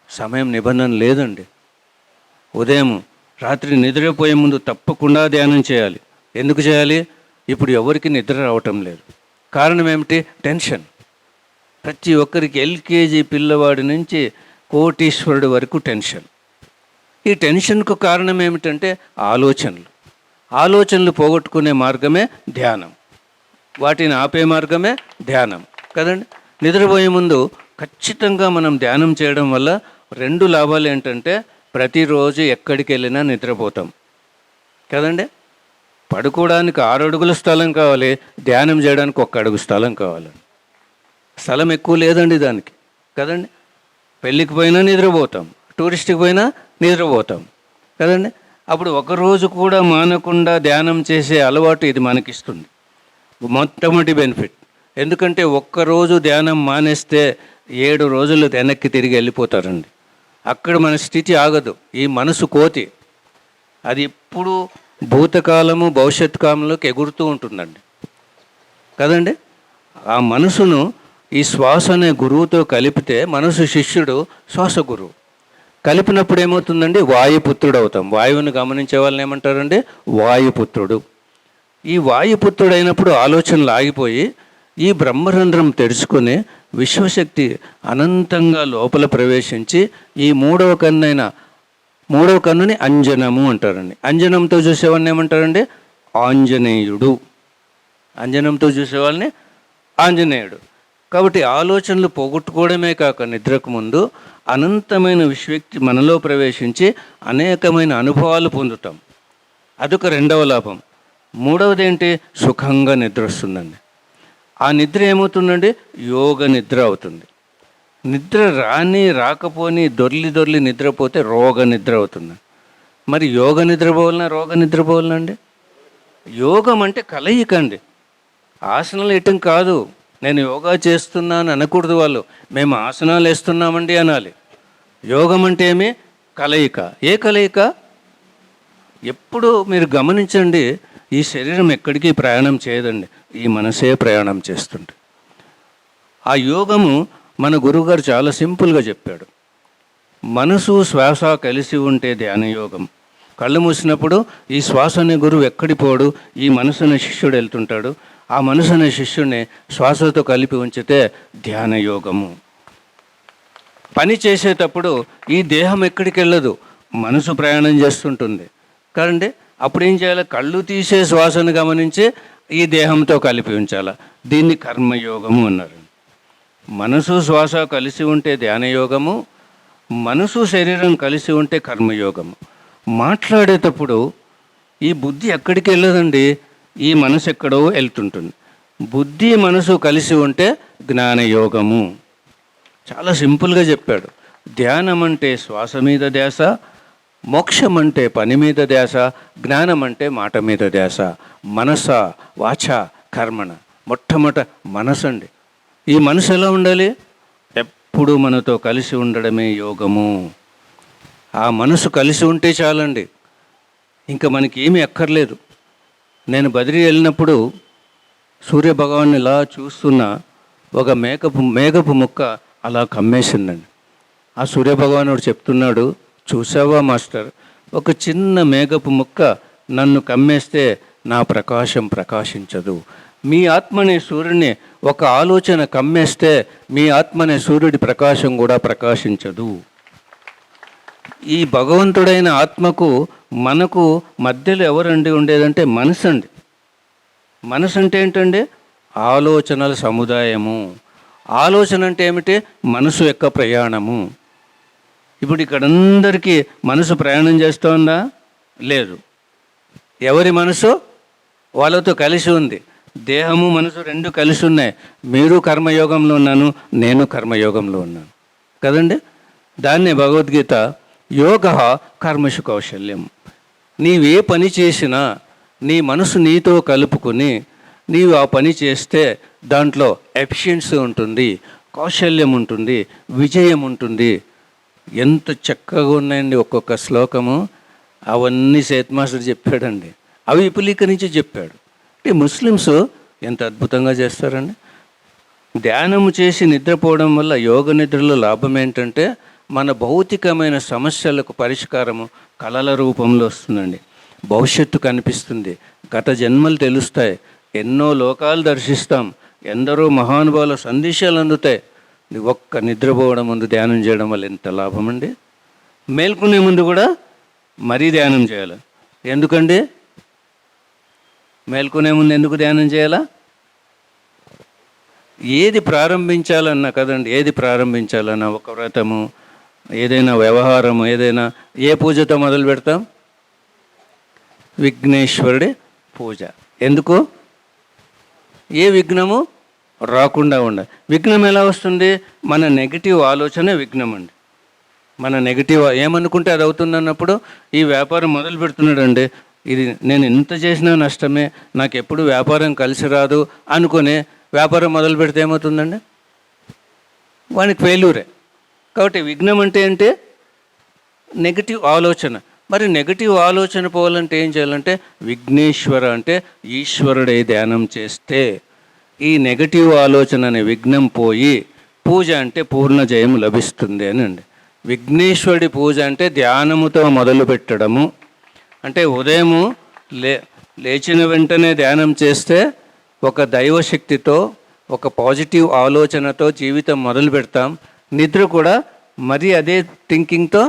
Speaker 7: సమయం నిబంధన లేదండి. ఉదయం రాత్రి నిద్రపోయే ముందు తప్పకుండా ధ్యానం చేయాలి. ఎందుకు చేయాలి? ఇప్పుడు ఎవరికి నిద్ర రావటం లేదు. కారణం ఏమిటి? టెన్షన్. ప్రతి ఒక్కరికి ఎల్కేజీ పిల్లవాడి నుంచి కోటీశ్వరుడు వరకు టెన్షన్. ఈ టెన్షన్కు కారణం ఏమిటంటే ఆలోచనలు పోగొట్టుకునే మార్గమే ధ్యానం, వాటిని ఆపే మార్గమే ధ్యానం కదండి. నిద్రపోయే ముందు ఖచ్చితంగా మనం ధ్యానం చేయడం వల్ల 2 లాభాలు ఏంటంటే ప్రతిరోజు ఎక్కడికి వెళ్ళినా నిద్రపోతాం కదండి. పడుకోవడానికి 6 అడుగుల స్థలం కావాలి, ధ్యానం చేయడానికి 1 అడుగు స్థలం కావాలి. స్థలం ఎక్కువ లేదండి దానికి కదండి. పెళ్ళికి పోయినా నిద్రపోతాం, టూరిస్ట్కి పోయినా నిద్రపోతాం కదండి. అప్పుడు ఒకరోజు కూడా మానకుండా ధ్యానం చేసే అలవాటు ఇది మనకిస్తుంది. మొట్టమొదటి బెనిఫిట్. ఎందుకంటే ఒక్కరోజు ధ్యానం మానేస్తే 7 రోజులు వెనక్కి తిరిగి వెళ్ళిపోతారండి. అక్కడ మన స్థితి ఆగదు. ఈ మనసు కోతి, అది ఎప్పుడు భూతకాలము భవిష్యత్ కాలంలోకి ఎగురుతూ ఉంటుందండి కదండి. ఆ మనసును ఈ శ్వాస అనే గురువుతో కలిపితే, మనసు శిష్యుడు, శ్వాస గురువు కలిపినప్పుడు ఏమవుతుందండి? వాయుపుత్రుడు అవుతాం. వాయువుని గమనించే వాళ్ళని ఏమంటారండి? వాయుపుత్రుడు. ఈ వాయుపుత్రుడు అయినప్పుడు ఆలోచనలు ఆగిపోయి ఈ బ్రహ్మరంధ్రం తెరుచుకొని విశ్వశక్తి అనంతంగా లోపల ప్రవేశించి ఈ మూడవ కన్నుని అంజనము అంటారండి. అంజనంతో చూసేవాళ్ళని ఏమంటారండి? ఆంజనేయుడు. అంజనంతో చూసేవాళ్ళని ఆంజనేయుడు. కాబట్టి ఆలోచనలు పోగొట్టుకోవడమే కాక నిద్రకు ముందు అనంతమైన విశ్వశక్తి మనలో ప్రవేశించి అనేకమైన అనుభవాలు పొందుతాం. అదొక రెండవ లాభం. మూడవది ఏంటి? సుఖంగా నిద్ర వస్తుందండి. ఆ నిద్ర ఏమవుతుందండి? యోగ నిద్ర అవుతుంది. నిద్ర రాకపోని దొర్లి నిద్రపోతే రోగ నిద్ర అవుతుంది. మరి యోగ నిద్రపోవాలన్నా రోగ నిద్రపోవాలండి? యోగం అంటే కలయిక అండి. ఆసనాలు వేయటం కాదు. నేను యోగా చేస్తున్నాను అనకూడదు. వాళ్ళు మేము ఆసనాలు వేస్తున్నామండి అనాలి. యోగం అంటే ఏమి? కలయిక. ఏ కలయిక? ఎప్పుడు మీరు గమనించండి, ఈ శరీరం ఎక్కడికి ప్రయాణం చేయదండి, ఈ మనసే ప్రయాణం చేస్తుంది. ఆ యోగము మన గురువుగారు చాలా సింపుల్గా చెప్పాడు. మనసు శ్వాస కలిసి ఉంటే ధ్యాన యోగం. కళ్ళు మూసినప్పుడు ఈ శ్వాస అనే గురువు ఎక్కడి పోడు, ఈ మనసు అనే శిష్యుడు వెళ్తుంటాడు. ఆ మనసు అనే శిష్యుడిని శ్వాసతో కలిపి ఉంచితే ధ్యాన యోగము. పని చేసేటప్పుడు ఈ దేహం ఎక్కడికి వెళ్ళదు, మనసు ప్రయాణం చేస్తుంటుంది కదండి. అప్పుడు ఏం చేయాలి? కళ్ళు తీసే శ్వాసను గమనించి ఈ దేహంతో కలిపి ఉంచాలి. దీన్ని కర్మయోగము అన్నారు. మనసు శ్వాస కలిసి ఉంటే ధ్యానయోగము, మనసు శరీరం కలిసి ఉంటే కర్మయోగము. మాట్లాడేటప్పుడు ఈ బుద్ధి ఎక్కడికి వెళ్ళదండి, ఈ మనసు ఎక్కడో వెళ్తుంటుంది. బుద్ధి మనసు కలిసి ఉంటే జ్ఞానయోగము. చాలా సింపుల్గా చెప్పాడు. ధ్యానం అంటే శ్వాస మీద ధ్యాస, మోక్షం అంటే పని మీద ధ్యాస, జ్ఞానం అంటే మాట మీద ధ్యాస. మనస వాచ కర్మణ. మొట్టమొదట మనసు అండి. ఈ మనసు ఎలా ఉండాలి? ఎప్పుడు మనతో కలిసి ఉండడమే యోగము. ఆ మనసు కలిసి ఉంటే చాలండి, ఇంకా మనకి ఏమీ అక్కర్లేదు. నేను బద్రీ వెళ్ళినప్పుడు సూర్యభగవాన్ని ఇలా చూస్తున్న ఒక మేఘపు ముక్క అలా కమ్మేసిందండి. ఆ సూర్యభగవానుడు చెప్తున్నాడు, చూసావా మాస్టర్, ఒక చిన్న మేఘపు ముక్క నన్ను కమ్మేస్తే నా ప్రకాశం ప్రకాశించదు. మీ ఆత్మనే సూర్యుని ఒక ఆలోచన కమ్మేస్తే మీ ఆత్మనే సూర్యుడి ప్రకాశం కూడా ప్రకాశించదు. ఈ భగవంతుడైన ఆత్మకు మనకు మధ్యలో ఎవరండి ఉండేదంటే మనసు అండి. మనసు అంటే ఏంటండి? ఆలోచనల సముదాయము. ఆలోచన అంటే ఏమిటి? మనసు యొక్క ప్రయాణము. ఇప్పుడు ఇక్కడ అందరికీ మనసు ప్రయాణం చేస్తోందా? లేదు. ఎవరి మనసు వాళ్ళతో కలిసి ఉంది. దేహము మనసు రెండు కలిసి ఉన్నాయి. మీరు కర్మయోగంలో ఉన్నాను, నేను కర్మయోగంలో ఉన్నాను కదండి. దాన్నే భగవద్గీత యోగ కర్మషు కౌశల్యం. నీవే పని చేసినా నీ మనసు నీతో కలుపుకొని నీవు ఆ పని చేస్తే దాంట్లో ఎఫిషియన్సీ ఉంటుంది, కౌశల్యం ఉంటుంది, విజయం ఉంటుంది. ఎంత చక్కగా ఉన్నాయండి ఒక్కొక్క శ్లోకము. అవన్నీ సేత్ మాస్టర్ చెప్పాడండి, అవి విపులీకరించి చెప్పాడు. అంటే ముస్లిమ్స్ ఎంత అద్భుతంగా చేస్తారండి. ధ్యానము చేసి నిద్రపోవడం వల్ల యోగ నిద్రలో లాభం ఏంటంటే మన భౌతికమైన సమస్యలకు పరిష్కారము కళల రూపంలో వస్తుందండి. భవిష్యత్తు కనిపిస్తుంది, గత జన్మలు తెలుస్తాయి, ఎన్నో లోకాలు దర్శిస్తాం, ఎందరో మహానుభావుల సందేశాలు అందుతాయి. ఒక్క నిద్రపోవడం ముందు ధ్యానం చేయడం వల్ల ఎంత లాభం అండి. మేల్కొనే ముందు కూడా మరీ ధ్యానం చేయాలి. ఎందుకండి? మేల్కొనే ముందు ఎందుకు ధ్యానం చేయాలా? ఏది ప్రారంభించాలన్నా కదండి, ఏది ప్రారంభించాలన్నా, ఒక వ్రతము, ఏదైనా వ్యవహారము, ఏదైనా ఏ పూజతో మొదలు పెడతాం? విఘ్నేశ్వరుడి పూజ. ఎందుకు? ఏ విఘ్నము రాకుండా ఉండాలి. విఘ్నం ఎలా వస్తుంది? మన నెగిటివ్ ఆలోచన విఘ్నం అండి. మన నెగిటివ్ ఏమనుకుంటే అది అవుతుంది అన్నప్పుడు ఈ వ్యాపారం మొదలు పెడుతున్నాడండి, ఇది నేను ఎంత చేసినా నష్టమే, నాకు ఎప్పుడు వ్యాపారం కలిసి రాదు అనుకునే వ్యాపారం మొదలు పెడితే ఏమవుతుందండి? వానికి ఫెయిల్యూరే. కాబట్టి విఘ్నం అంటే నెగిటివ్ ఆలోచన. మరి నెగిటివ్ ఆలోచన పోవాలంటే ఏం చేయాలంటే విఘ్నేశ్వర అంటే ఈశ్వరుడే ధ్యానం చేస్తే ఈ నెగటివ్ ఆలోచన అనే విఘ్నం పోయి పూజ అంటే పూర్ణ జయం లభిస్తుంది అని అండి. విఘ్నేశ్వరుడి పూజ అంటే ధ్యానముతో మొదలు పెట్టడము. అంటే ఉదయము లేచిన వెంటనే ధ్యానం చేస్తే ఒక దైవశక్తితో ఒక పాజిటివ్ ఆలోచనతో జీవితం మొదలు పెడతాం. నిద్ర కూడా మరి అదే థింకింగ్తో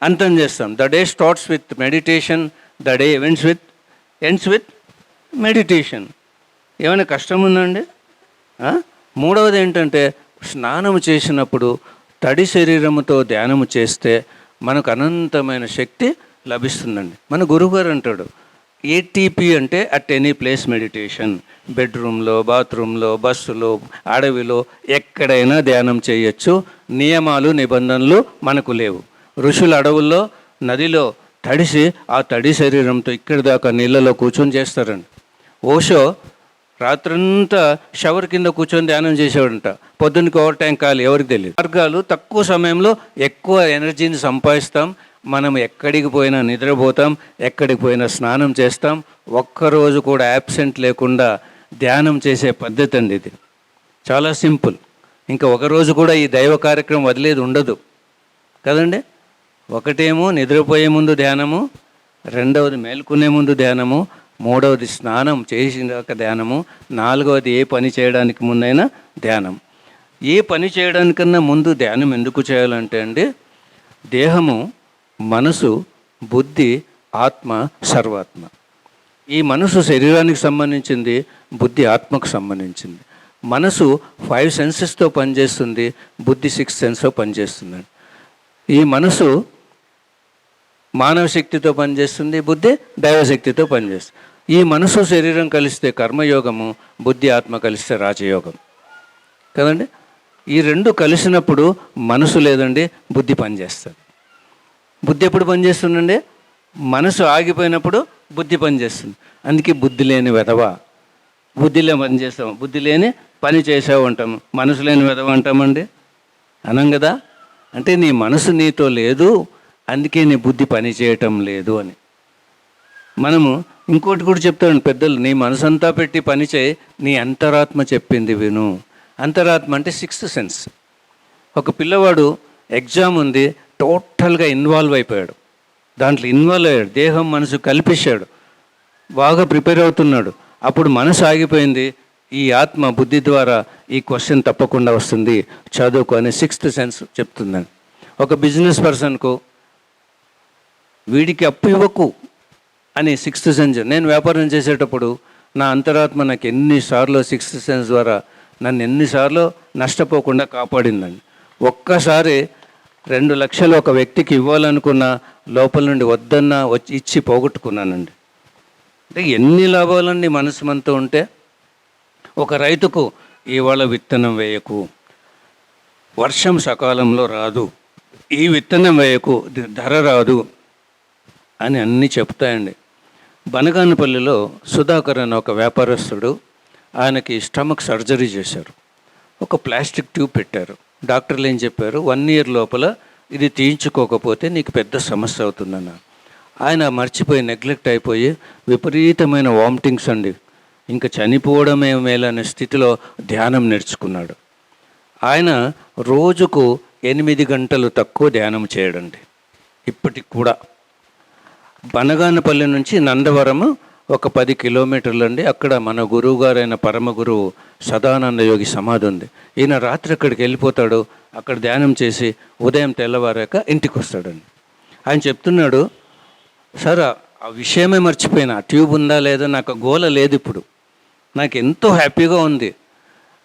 Speaker 7: అంతం చేస్తాం. The day starts with meditation, the day ends with meditation. ఏమైనా కష్టం ఉందండి? మూడవది ఏంటంటే స్నానం చేసినప్పుడు తడి శరీరముతో ధ్యానము చేస్తే మనకు అనంతమైన శక్తి లభిస్తుందండి. మన గురువుగారు అంటాడు ఏటీపీ అంటే అట్ ఎనీ ప్లేస్ మెడిటేషన్. బెడ్రూమ్లో, బాత్రూంలో, బస్సులో, అడవిలో ఎక్కడైనా ధ్యానం చేయొచ్చు. నియమాలు నిబంధనలు మనకు లేవు. ఋషులు అడవుల్లో నదిలో తడిసి ఆ తడి శరీరంతో ఇక్కడి దాకా నీళ్ళలో కూర్చొని చేస్తారండి. ఓషో రాత్రంతా షవర్ కింద కూర్చొని ధ్యానం చేసేవాడంట. పొద్దున్నకి ఓవర్ టైం కాలి ఎవరికి తెలియదు. మార్గాలు తక్కువ సమయంలో ఎక్కువ ఎనర్జీని సంపాదిస్తాం. మనం ఎక్కడికి పోయినా నిద్రపోతాం, ఎక్కడికి పోయినా స్నానం చేస్తాం. ఒక్కరోజు కూడా యాబ్సెంట్ లేకుండా ధ్యానం చేసే పద్ధతి అండి ఇది. చాలా సింపుల్. ఇంకా ఒకరోజు కూడా ఈ దైవ కార్యక్రమం వదిలేది ఉండదు కదండి. ఒకటేమో నిద్రపోయే ముందు ధ్యానము, రెండవది మేల్కొనే ముందు ధ్యానము, మూడవది స్నానం చేసినాక ధ్యానము, నాలుగవది ఏ పని చేయడానికి ముందైనా ధ్యానం. ఏ పని చేయడానికన్నా ముందు ధ్యానం ఎందుకు చేయాలంటే అండి, దేహము, మనసు, బుద్ధి, ఆత్మ, సర్వాత్మ. ఈ మనసు శరీరానికి సంబంధించింది, బుద్ధి ఆత్మకు సంబంధించింది. మనసు 5 సెన్సెస్తో పనిచేస్తుంది, బుద్ధి 6 సెన్స్తో పనిచేస్తుందండి. ఈ మనసు మానవ శక్తితో పనిచేస్తుంది, బుద్ధి దైవశక్తితో పనిచేస్తుంది. ఈ మనసు శరీరం కలిస్తే కర్మయోగము, బుద్ధి ఆత్మ కలిస్తే రాజయోగం కదండి. ఈ రెండు కలిసినప్పుడు మనసు లేదండి, బుద్ధి పనిచేస్తుంది. బుద్ధి ఎప్పుడు పనిచేస్తుందండి? మనసు ఆగిపోయినప్పుడు బుద్ధి పనిచేస్తుంది. అందుకే బుద్ధి లేని వెధవ, బుద్ధిలో పని చేస్తాము, బుద్ధి లేని పని చేసావు అంటాము. మనసు లేని వెధవ అంటామండి, అనం కదా. అంటే నీ మనసు నీతో లేదు, అందుకే నీ బుద్ధి పని చేయటం లేదు అని. మనము ఇంకోటి కూడా చెప్తాను పెద్దలు, నీ మనసు అంతా పెట్టి పని చేయి, నీ అంతరాత్మ చెప్పింది విను. అంతరాత్మ అంటే 6th సెన్స్. ఒక పిల్లవాడు ఎగ్జామ్ ఉంది, టోటల్గా ఇన్వాల్వ్ అయిపోయాడు, దాంట్లో ఇన్వాల్వ్ అయ్యాడు, దేహం మనసు కల్పించాడు, బాగా ప్రిపేర్ అవుతున్నాడు. అప్పుడు మనసు ఆగిపోయింది. ఈ ఆత్మ బుద్ధి ద్వారా ఈ క్వశ్చన్ తప్పకుండా వస్తుంది, చదువుకు అనే 6th సెన్స్ చెప్తుందని. ఒక బిజినెస్ పర్సన్కు వీడికి అప్పు ఇవ్వకు అని 6th సెన్స్. నేను వ్యాపారం చేసేటప్పుడు నా అంతరాత్మ నాకు ఎన్నిసార్లు 6th సెన్స్ ద్వారా నన్ను ఎన్నిసార్లు నష్టపోకుండా కాపాడిందండి. ఒక్కసారి 2 లక్షలు ఒక వ్యక్తికి ఇవ్వాలనుకున్న లోపల నుండి వద్దన్నా వచ్చి ఇచ్చి పోగొట్టుకున్నానండి. అంటే ఎన్ని లాభాలన్నీ మనసు మనతో ఉంటే. ఒక రైతుకు ఇవాళ విత్తనం వేయకు, వర్షం సకాలంలో రాదు, ఈ విత్తనం వేయకు, ధర రాదు అని అన్నీ చెప్తాయండి. బనగానపల్లిలో సుధాకర్ అనే ఒక వ్యాపారస్తుడు, ఆయనకి స్టమక్ సర్జరీ చేశారు. ఒక ప్లాస్టిక్ ట్యూబ్ పెట్టారు. డాక్టర్లు ఏం చెప్పారు, 1 year లోపల ఇది తీయించుకోకపోతే నీకు పెద్ద సమస్య అవుతుందన్నారు. ఆయన మర్చిపోయి నెగ్లెక్ట్ అయిపోయి విపరీతమైన వామిటింగ్స్ అండి, ఇంకా చనిపోవడమే మేలనే స్థితిలో ధ్యానం నేర్చుకున్నాడు. ఆయన రోజుకు 8 గంటలు తక్కువ ధ్యానం చేయడండి. ఇప్పటికి కూడా బనగానపల్లి నుంచి నందవరం ఒక 10 కిలోమీటర్లు అండి. అక్కడ మన గురువు గారైన పరమ గురువు సదానంద యోగి సమాధి ఉంది. ఈయన రాత్రి అక్కడికి వెళ్ళిపోతాడు, అక్కడ ధ్యానం చేసి ఉదయం తెల్లవారాక ఇంటికి వస్తాడండి. ఆయన చెప్తున్నాడు, సార్ ఆ విషయమే మర్చిపోయినా, ట్యూబ్ ఉందా లేదా నాకు గోల లేదు, ఇప్పుడు నాకు ఎంతో హ్యాపీగా ఉంది.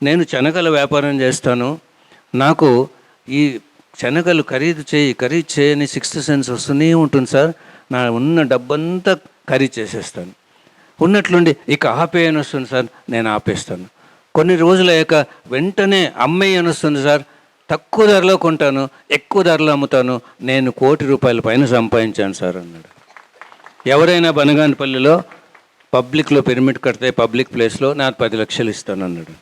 Speaker 7: నేను శనగల వ్యాపారం చేస్తాను, నాకు ఈ శనగలు ఖరీదు చేయని 6th సెన్స్ వస్తూనే ఉంటుంది సార్. నా ఉన్న డబ్బంతా ఖరీదు చేసేస్తాను, ఉన్నట్లుండి ఇక ఆపేయని వస్తుంది సార్, నేను ఆపేస్తాను. కొన్ని రోజులు అయ్యాక వెంటనే అమ్మేయని వస్తుంది సార్, తక్కువ ధరలో కొంటాను, ఎక్కువ ధరలో అమ్ముతాను, నేను ₹1,00,00,000 పైన సంపాదించాను సార్ అన్నాడు. ఎవరైనా బనగానపల్లిలో పబ్లిక్లో పిరమిడ్ కడితే పబ్లిక్ ప్లేస్లో నాకు 10 లక్షలు ఇస్తాను అన్నాడు.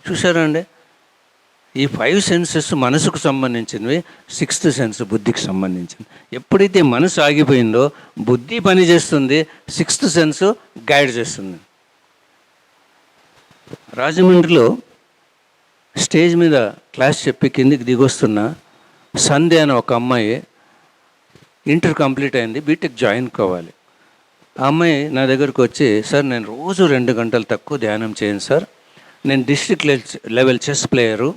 Speaker 7: చూసారండి, ఈ 5 సెన్సెస్ మనసుకు సంబంధించినవి, 6th సెన్స్ బుద్ధికి సంబంధించింది. ఎప్పుడైతే మనసు ఆగిపోయిందో బుద్ధి పని చేస్తుంది, 6th సెన్స్ గైడ్ చేస్తుంది. రాజమండ్రిలో స్టేజ్ మీద క్లాస్ చెప్పి కిందికి దిగొస్తున్న సంధ్య అని ఒక అమ్మాయి ఇంటర్ కంప్లీట్ అయింది, బీటెక్ జాయిన్ కావాలి. ఆ అమ్మాయి నా దగ్గరకు వచ్చి, సార్ నేను రోజు 2 గంటలు తక్కువ ధ్యానం చేయను సార్, నేను డిస్ట్రిక్ట్ లెవెల్ చెస్ ప్లేయరు,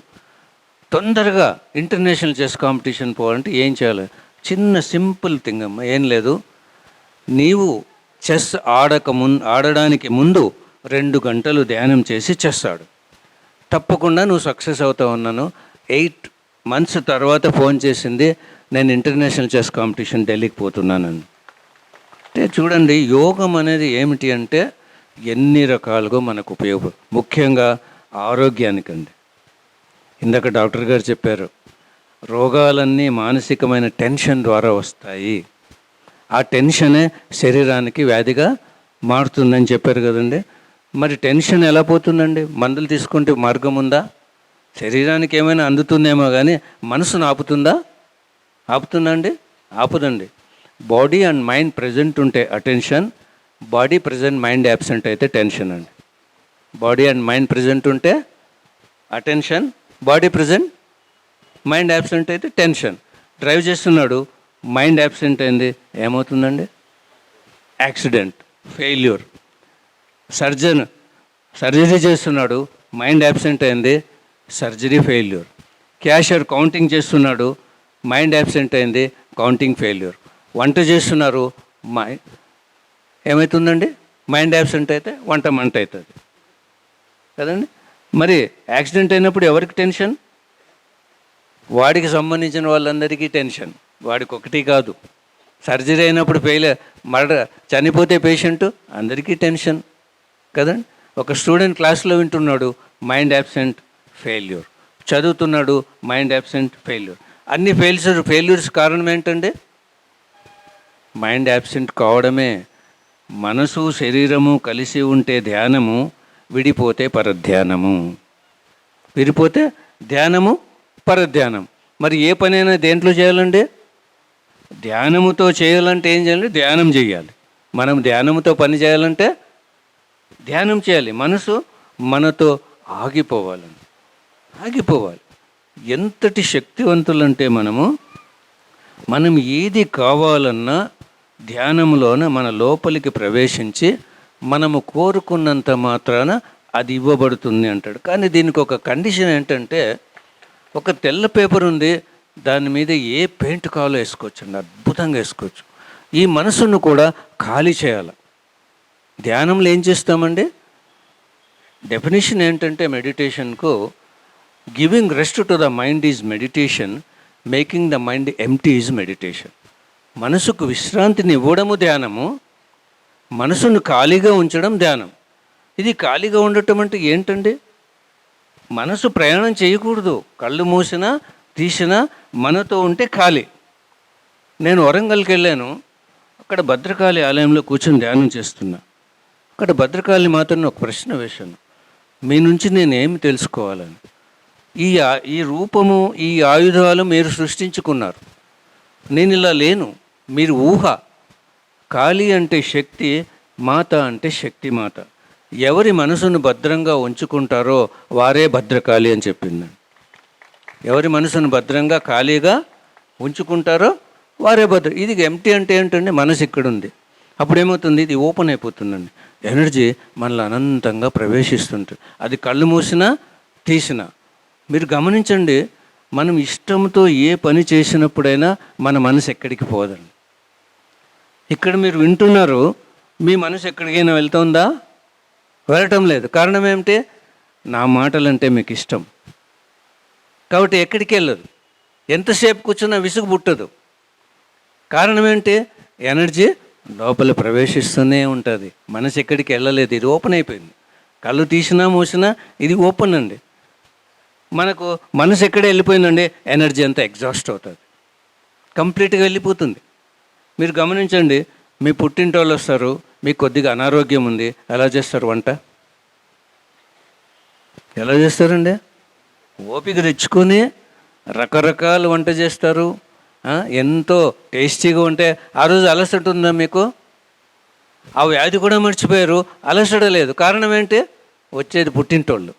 Speaker 7: తొందరగా ఇంటర్నేషనల్ చెస్ కాంపిటీషన్ పోవాలంటే ఏం చేయాలి? చిన్న సింపుల్ థింగ్ అమ్మ, ఏం లేదు, నీవు చెస్ ఆడడానికి ముందు 2 గంటలు ధ్యానం చేసి చెస్ ఆడు, తప్పకుండా నువ్వు సక్సెస్ అవుతావు అన్నాను. 8 months తర్వాత ఫోన్ చేసింది, నేను ఇంటర్నేషనల్ చెస్ కాంపిటీషన్ ఢిల్లీకి పోతున్నానని. అంటే చూడండి, యోగం అనేది ఏమిటి అంటే ఎన్ని రకాలుగా మనకు ముఖ్యంగా ఆరోగ్యానికండి. ఇందాక డాక్టర్ గారు చెప్పారు, రోగాలన్నీ మానసికమైన టెన్షన్ ద్వారా వస్తాయి, ఆ టెన్షనే శరీరానికి వ్యాధిగా మారుతుందని చెప్పారు కదండి. మరి టెన్షన్ ఎలా పోతుందండి? మందులు తీసుకుంటే మార్గం ఉందా? శరీరానికి ఏమైనా అందుతుందేమో కానీ మనసును ఆపుతుందా అండి? ఆపుదండి. బాడీ అండ్ మైండ్ ప్రజెంట్ ఉంటే attention, body present mind absent అయితే టెన్షన్ అండి. బాడీ అండ్ మైండ్ ప్రజెంట్ ఉంటే attention, body present mind absent అయితే టెన్షన్. డ్రైవ్ చేస్తున్నాడు, మైండ్ యాబ్సెంట్ అయింది, ఏమవుతుందండి? Accident, failure. సర్జరీ చేస్తున్నాడు, మైండ్ యాబ్సెంట్ అయింది, సర్జరీ ఫెయిల్యూర్. క్యాషియర్ కౌంటింగ్ చేస్తున్నాడు, మైండ్ యాబ్సెంట్ అయింది, కౌంటింగ్ ఫెయిల్యూర్. వంట చేస్తున్నారు, ఏమవుతుందండి? మైండ్ యాబ్సెంట్ అయితే వంట మంట అవుతుంది కదండి. మరి యాక్సిడెంట్ అయినప్పుడు ఎవరికి టెన్షన్? వాడికి సంబంధించిన వాళ్ళందరికీ టెన్షన్, వాడికి ఒకటి కాదు. సర్జరీ అయినప్పుడు చనిపోతే పేషెంట్ అందరికీ టెన్షన్ కదండి. ఒక స్టూడెంట్ క్లాస్లో వింటున్నాడు, మైండ్ యాబ్సెంట్, ఫెయిల్యూర్. చదువుతున్నాడు, మైండ్ యాబ్సెంట్, ఫెయిల్యూర్. అన్ని ఫెయిల్యూర్స్ కారణం ఏంటండి? మైండ్ యాబ్సెంట్ కావడమే. మనసు శరీరము కలిసి ఉంటే ధ్యానము, విడిపోతే పరధ్యానము. విడిపోతే ధ్యానము, పరధ్యానం. మరి ఏ పనైనా దేంట్లో చేయాలండి? ధ్యానముతో చేయాలంటే ఏం చేయాలి? ధ్యానం చేయాలి. మనం ధ్యానముతో పని చేయాలంటే ధ్యానం చేయాలి. మనసు మనతో ఆగిపోవాలి. ఎంతటి శక్తివంతులంటే మనం ఏది కావాలన్నా ధ్యానంలోన మన లోపలికి ప్రవేశించి మనము కోరుకున్నంత మాత్రాన అది ఇవ్వబడుతుంది అంటాడు. కానీ దీనికి ఒక కండిషన్ ఏంటంటే, ఒక తెల్ల పేపర్ ఉంది, దాని మీద ఏ పెయింట్ కావాలో వేసుకోవచ్చు అండి, అద్భుతంగా వేసుకోవచ్చు. ఈ మనసును కూడా ఖాళీ చేయాలి. ధ్యానంలో ఏం చేస్తామండి? డెఫినేషన్ ఏంటంటే మెడిటేషన్కు, giving rest to the mind is meditation, making the mind empty is meditation. మనసుకు విశ్రాంతిని ఇవ్వడము ధ్యానము, మనసును ఖాళీగా ఉంచడం ధ్యానం. ఇది ఖాళీగా ఉండటం అంటే ఏంటండి? మనసు ప్రయాణం చేయకూడదు, కళ్ళు మూసినా తీసినా మనతో ఉంటే ఖాళీ. నేను వరంగల్కి వెళ్ళాను, అక్కడ భద్రకాళి ఆలయంలో కూర్చొని ధ్యానం చేస్తున్నా. అక్కడ భద్రకాళి మాత్రం ఒక ప్రశ్న వేశాను, మీ నుంచి నేను ఏమి తెలుసుకోవాలని. ఈ రూపము, ఈ ఆయుధాలు మీరు సృష్టించుకున్నారు, నేను ఇలా లేను, మీరు ఊహ. కాళీ అంటే శక్తి, మాత అంటే శక్తి మాత. ఎవరి మనసును భద్రంగా ఉంచుకుంటారో వారే భద్రకాళి అని చెప్పింది. ఎవరి మనసును భద్రంగా ఖాళీగా ఉంచుకుంటారో వారే ఇది ఎంప్టీ అంటే ఏంటండి? మనసు ఇక్కడ ఉంది, అప్పుడు ఏమవుతుంది? ఇది ఓపెన్ అయిపోతుందండి. ఎనర్జీ మనలో అనంతంగా ప్రవేశిస్తుంటుంది. అది కళ్ళు మూసినా తీసినా. మీరు గమనించండి, మనం ఇష్టంతో ఏ పని చేసినప్పుడైనా మన మనసు ఎక్కడికి పోదండి. ఇక్కడ మీరు వింటున్నారు, మీ మనసు ఎక్కడికైనా వెళ్తుందా? వెళ్ళటం లేదు. కారణం ఏమిటి? నా మాటలంటే మీకు ఇష్టం కాబట్టి ఎక్కడికి వెళ్ళదు. ఎంతసేపు కూర్చున్నా విసుగు పుట్టదు. కారణం ఏంటి? ఎనర్జీ లోపల ప్రవేశిస్తూనే ఉంటుంది, మనసు ఎక్కడికి వెళ్ళలేదు, ఇది ఓపెన్ అయిపోయింది. కళ్ళు తీసినా మూసినా ఇది ఓపెన్ అండి. మనకు మనసు ఎక్కడ వెళ్ళిపోయిందండి, ఎనర్జీ అంతా ఎగ్జాస్ట్ అవుతుంది, కంప్లీట్గా వెళ్ళిపోతుంది. మీరు గమనించండి, మీ పుట్టింటోళ్ళు వస్తారు, మీకు కొద్దిగా అనారోగ్యం ఉంది, ఎలా చేస్తారు వంట? ఎలా చేస్తారండి? ఓపిక తెచ్చుకొని రకరకాల వంట చేస్తారు, ఎంతో టేస్టీగా ఉంటే ఆ రోజు అలసట ఉందా మీకు? ఆ వ్యాధి కూడా మర్చిపోయారు, అలసట లేదు. కారణం ఏంటి? వచ్చేది పుట్టింటోళ్ళు,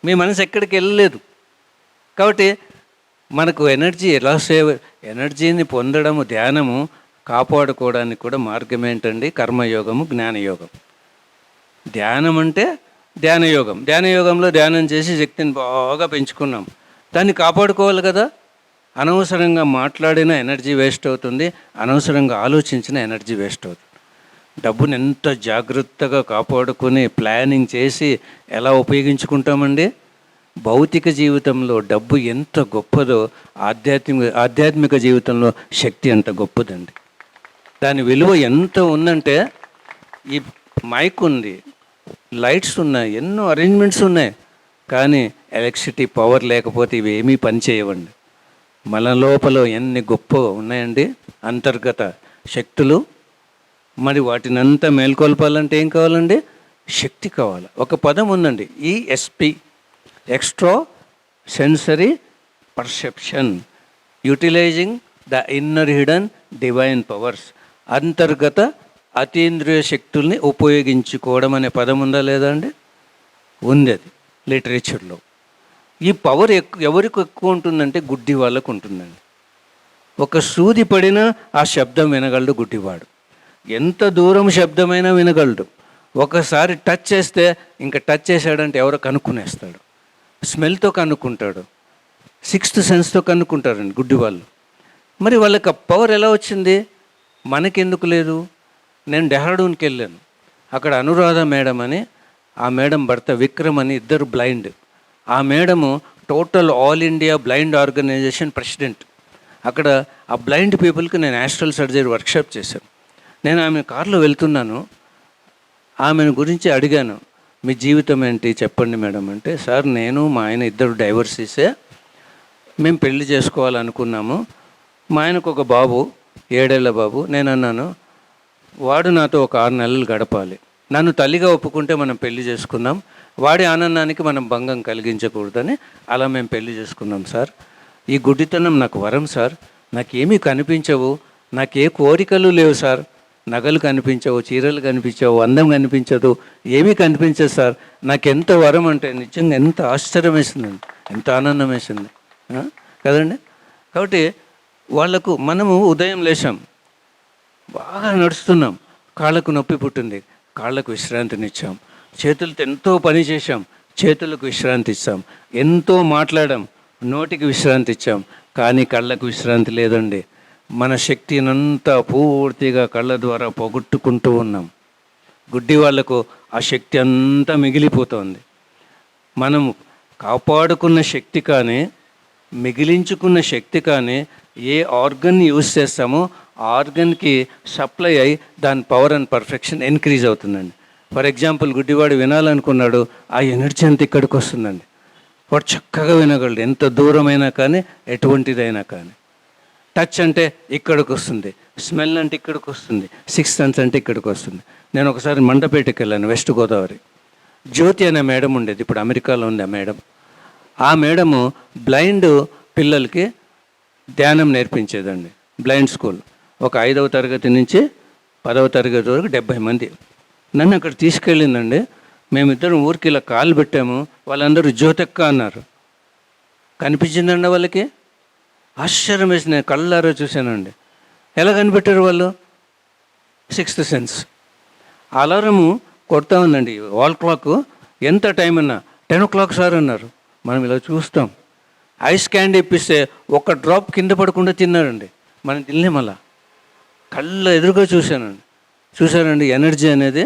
Speaker 7: మీ మనసు ఎక్కడికి వెళ్ళలేదు. కాబట్టి మనకు ఎనర్జీ ఎలా ఎనర్జీని పొందడము, ధ్యానము కాపాడుకోవడానికి కూడా మార్గం ఏంటండి? కర్మయోగము, జ్ఞానయోగం. ధ్యానం అంటే ధ్యానయోగం. ధ్యానయోగంలో ధ్యానం చేసి శక్తిని బాగా పెంచుకున్నాం, దాన్ని కాపాడుకోవాలి కదా. అనవసరంగా మాట్లాడిన ఎనర్జీ వేస్ట్ అవుతుంది, అనవసరంగా ఆలోచించిన ఎనర్జీ వేస్ట్ అవుతుంది. డబ్బుని ఎంత జాగ్రత్తగా కాపాడుకొని ప్లానింగ్ చేసి ఎలా ఉపయోగించుకుంటామండి? భౌతిక జీవితంలో డబ్బు ఎంత గొప్పదో ఆధ్యాత్మిక జీవితంలో శక్తి అంత గొప్పదండి. దాని విలువ ఎంత ఉందంటే, ఈ మైక్ ఉంది, లైట్స్ ఉన్నాయి, ఎన్నో అరేంజ్మెంట్స్ ఉన్నాయి, కానీ ఎలక్ట్రిసిటీ పవర్ లేకపోతే ఇవి ఏమీ పనిచేయవండి. మన లోపల ఎన్ని గొప్ప ఉన్నాయండి అంతర్గత శక్తులు. మరి వాటిని అంతా మేల్కొల్పాలంటే ఏం కావాలండి? శక్తి కావాలి. ఒక పదం ఉందండి, ESP, extra sensory perception, utilising the inner hidden divine powers. అంతర్గత అతీంద్రియ శక్తుల్ని ఉపయోగించుకోవడం అనే పదం ఉందా లేదా అండి? ఉంది, అది లిటరేచర్లో. ఈ పవర్ ఎవరికి ఎక్కువ ఉంటుందంటే గుడ్డి వాళ్ళకు ఉంటుందండి. ఒక సూది పడినా ఆ శబ్దం వినగలడు గుడ్డివాడు, ఎంత దూరం శబ్దమైనా వినగలడు. ఒకసారి టచ్ చేస్తే ఇంకా టచ్ చేశాడంటే ఎవరో కనుక్కునేస్తాడు, స్మెల్తో కనుక్కుంటాడు, సిక్స్త్ సెన్స్తో కనుక్కుంటారండి గుడ్డి వాళ్ళు. మరి వాళ్ళకి ఆ పవర్ ఎలా వచ్చింది? మనకెందుకు లేదు? నేను డెహ్రాడూన్కి వెళ్ళాను, అక్కడ అనురాధ మేడం అని, ఆ మేడం భర్త విక్రమ్ అని, ఇద్దరు బ్లైండ్. ఆ madam total all India blind organisation president. అక్కడ ఆ బ్లైండ్ పీపుల్కి నేను యాస్ట్రల్ సర్జరీ వర్క్షాప్ చేశాను. నేను ఆమె కారులో వెళ్తున్నాను, ఆమెను గురించి అడిగాను, మీ జీవితం ఏంటి చెప్పండి మేడం అంటే, సార్ నేను మా ఆయన ఇద్దరు డైవర్సీసే, మేము పెళ్లి చేసుకోవాలనుకున్నాము, మా ఆయనకు ఒక బాబు 7 ఏళ్ల బాబు. నేను అన్నాను, వాడు నాతో ఒక 6 నెలలు గడపాలి, నన్ను తల్లిగా ఒప్పుకుంటే మనం పెళ్లి చేసుకుందాం, వాడి ఆనందానికి మనం భంగం కలిగించకూడదని అలా మేము పెళ్లి చేసుకున్నాం సార్. ఈ గుడ్డితనం నాకు వరం సార్, నాకేమీ కనిపించవు, నాకే కోరికలు లేవు సార్, నగలు కనిపించవు, చీరలు కనిపించవు, అందం కనిపించదు, ఏమీ కనిపించదు సార్, నాకెంత వరం అంటే నిజంగా ఎంత ఆశ్చర్యం వేసిందండి, ఎంత ఆనందం వేసింది కదండి. కాబట్టి వాళ్లకు మనము ఉదయం లేచాం, బాగా నడుస్తున్నాం, కాళ్ళకు నొప్పి పుట్టింది, కాళ్ళకు విశ్రాంతినిచ్చాం, చేతులతో ఎంతో పని చేశాం, చేతులకు విశ్రాంతి ఇచ్చాం, ఎంతో మాట్లాడాం, నోటికి విశ్రాంతి ఇచ్చాం, కానీ కళ్ళకు విశ్రాంతి లేదండి. మన శక్తినంతా పూర్తిగా కళ్ళ ద్వారా పోగొట్టుకుంటూ ఉన్నాం. గుడ్డి వాళ్లకు ఆ శక్తి అంతా మిగిలిపోతుంది. మనం కాపాడుకున్న శక్తి కానీ, మిగిలించుకున్న శక్తి కానీ, ఏ ఆర్గన్ యూజ్ చేస్తామో ఆర్గన్కి సప్లై అయ్యి దాని పవర్ అండ్ పర్ఫెక్షన్ ఇంక్రీజ్ అవుతుందండి. ఫర్ ఎగ్జాంపుల్, గుడ్డివాడు వినాలనుకున్నాడు, ఆ ఎనర్జీ అంతా ఇక్కడికి వస్తుందండి, వాడు చక్కగా వినగలడు, ఎంత దూరమైనా కానీ, ఎటువంటిదైనా కానీ. టచ్ అంటే ఇక్కడికి వస్తుంది, స్మెల్ అంటే ఇక్కడికి వస్తుంది, సిక్స్త్ సెన్స్ అంటే ఇక్కడికి వస్తుంది. నేను ఒకసారి మండపేటకి వెళ్ళాను, వెస్ట్ గోదావరి. జ్యోతి అనే మేడం ఉండేది, ఇప్పుడు అమెరికాలో ఉంది ఆ మేడం. ఆ మేడము బ్లైండ్ పిల్లలకి ధ్యానం నేర్పించేదండి, బ్లైండ్ స్కూల్. ఒక 5వ తరగతి నుంచి 10వ తరగతి వరకు 70 మంది. నన్ను అక్కడ తీసుకెళ్ళిందండి. మేమిద్దరం ఊరికి ఇలా కాలు పెట్టాము, వాళ్ళందరూ జ్యోతెక్క అన్నారు. కనిపించిందండి వాళ్ళకి, ఆశ్చర్యం వేసి నేను కళ్ళారో చూశానండి. ఎలా కనిపెట్టారు వాళ్ళు? Sixth sense. అలారము కొడతా ఉందండి, వాల్ క్లాక్, ఎంత టైం అన్నా 10 o'clock సార్ అన్నారు. మనం ఇలా చూస్తాం. ఐస్ క్యాండీ ఇప్పిస్తే ఒక డ్రాప్ కింద పడకుండా తిన్నారండి, మనం తినలేం. అలా కళ్ళ ఎదురుగా చూశానండి ఎనర్జీ అనేది.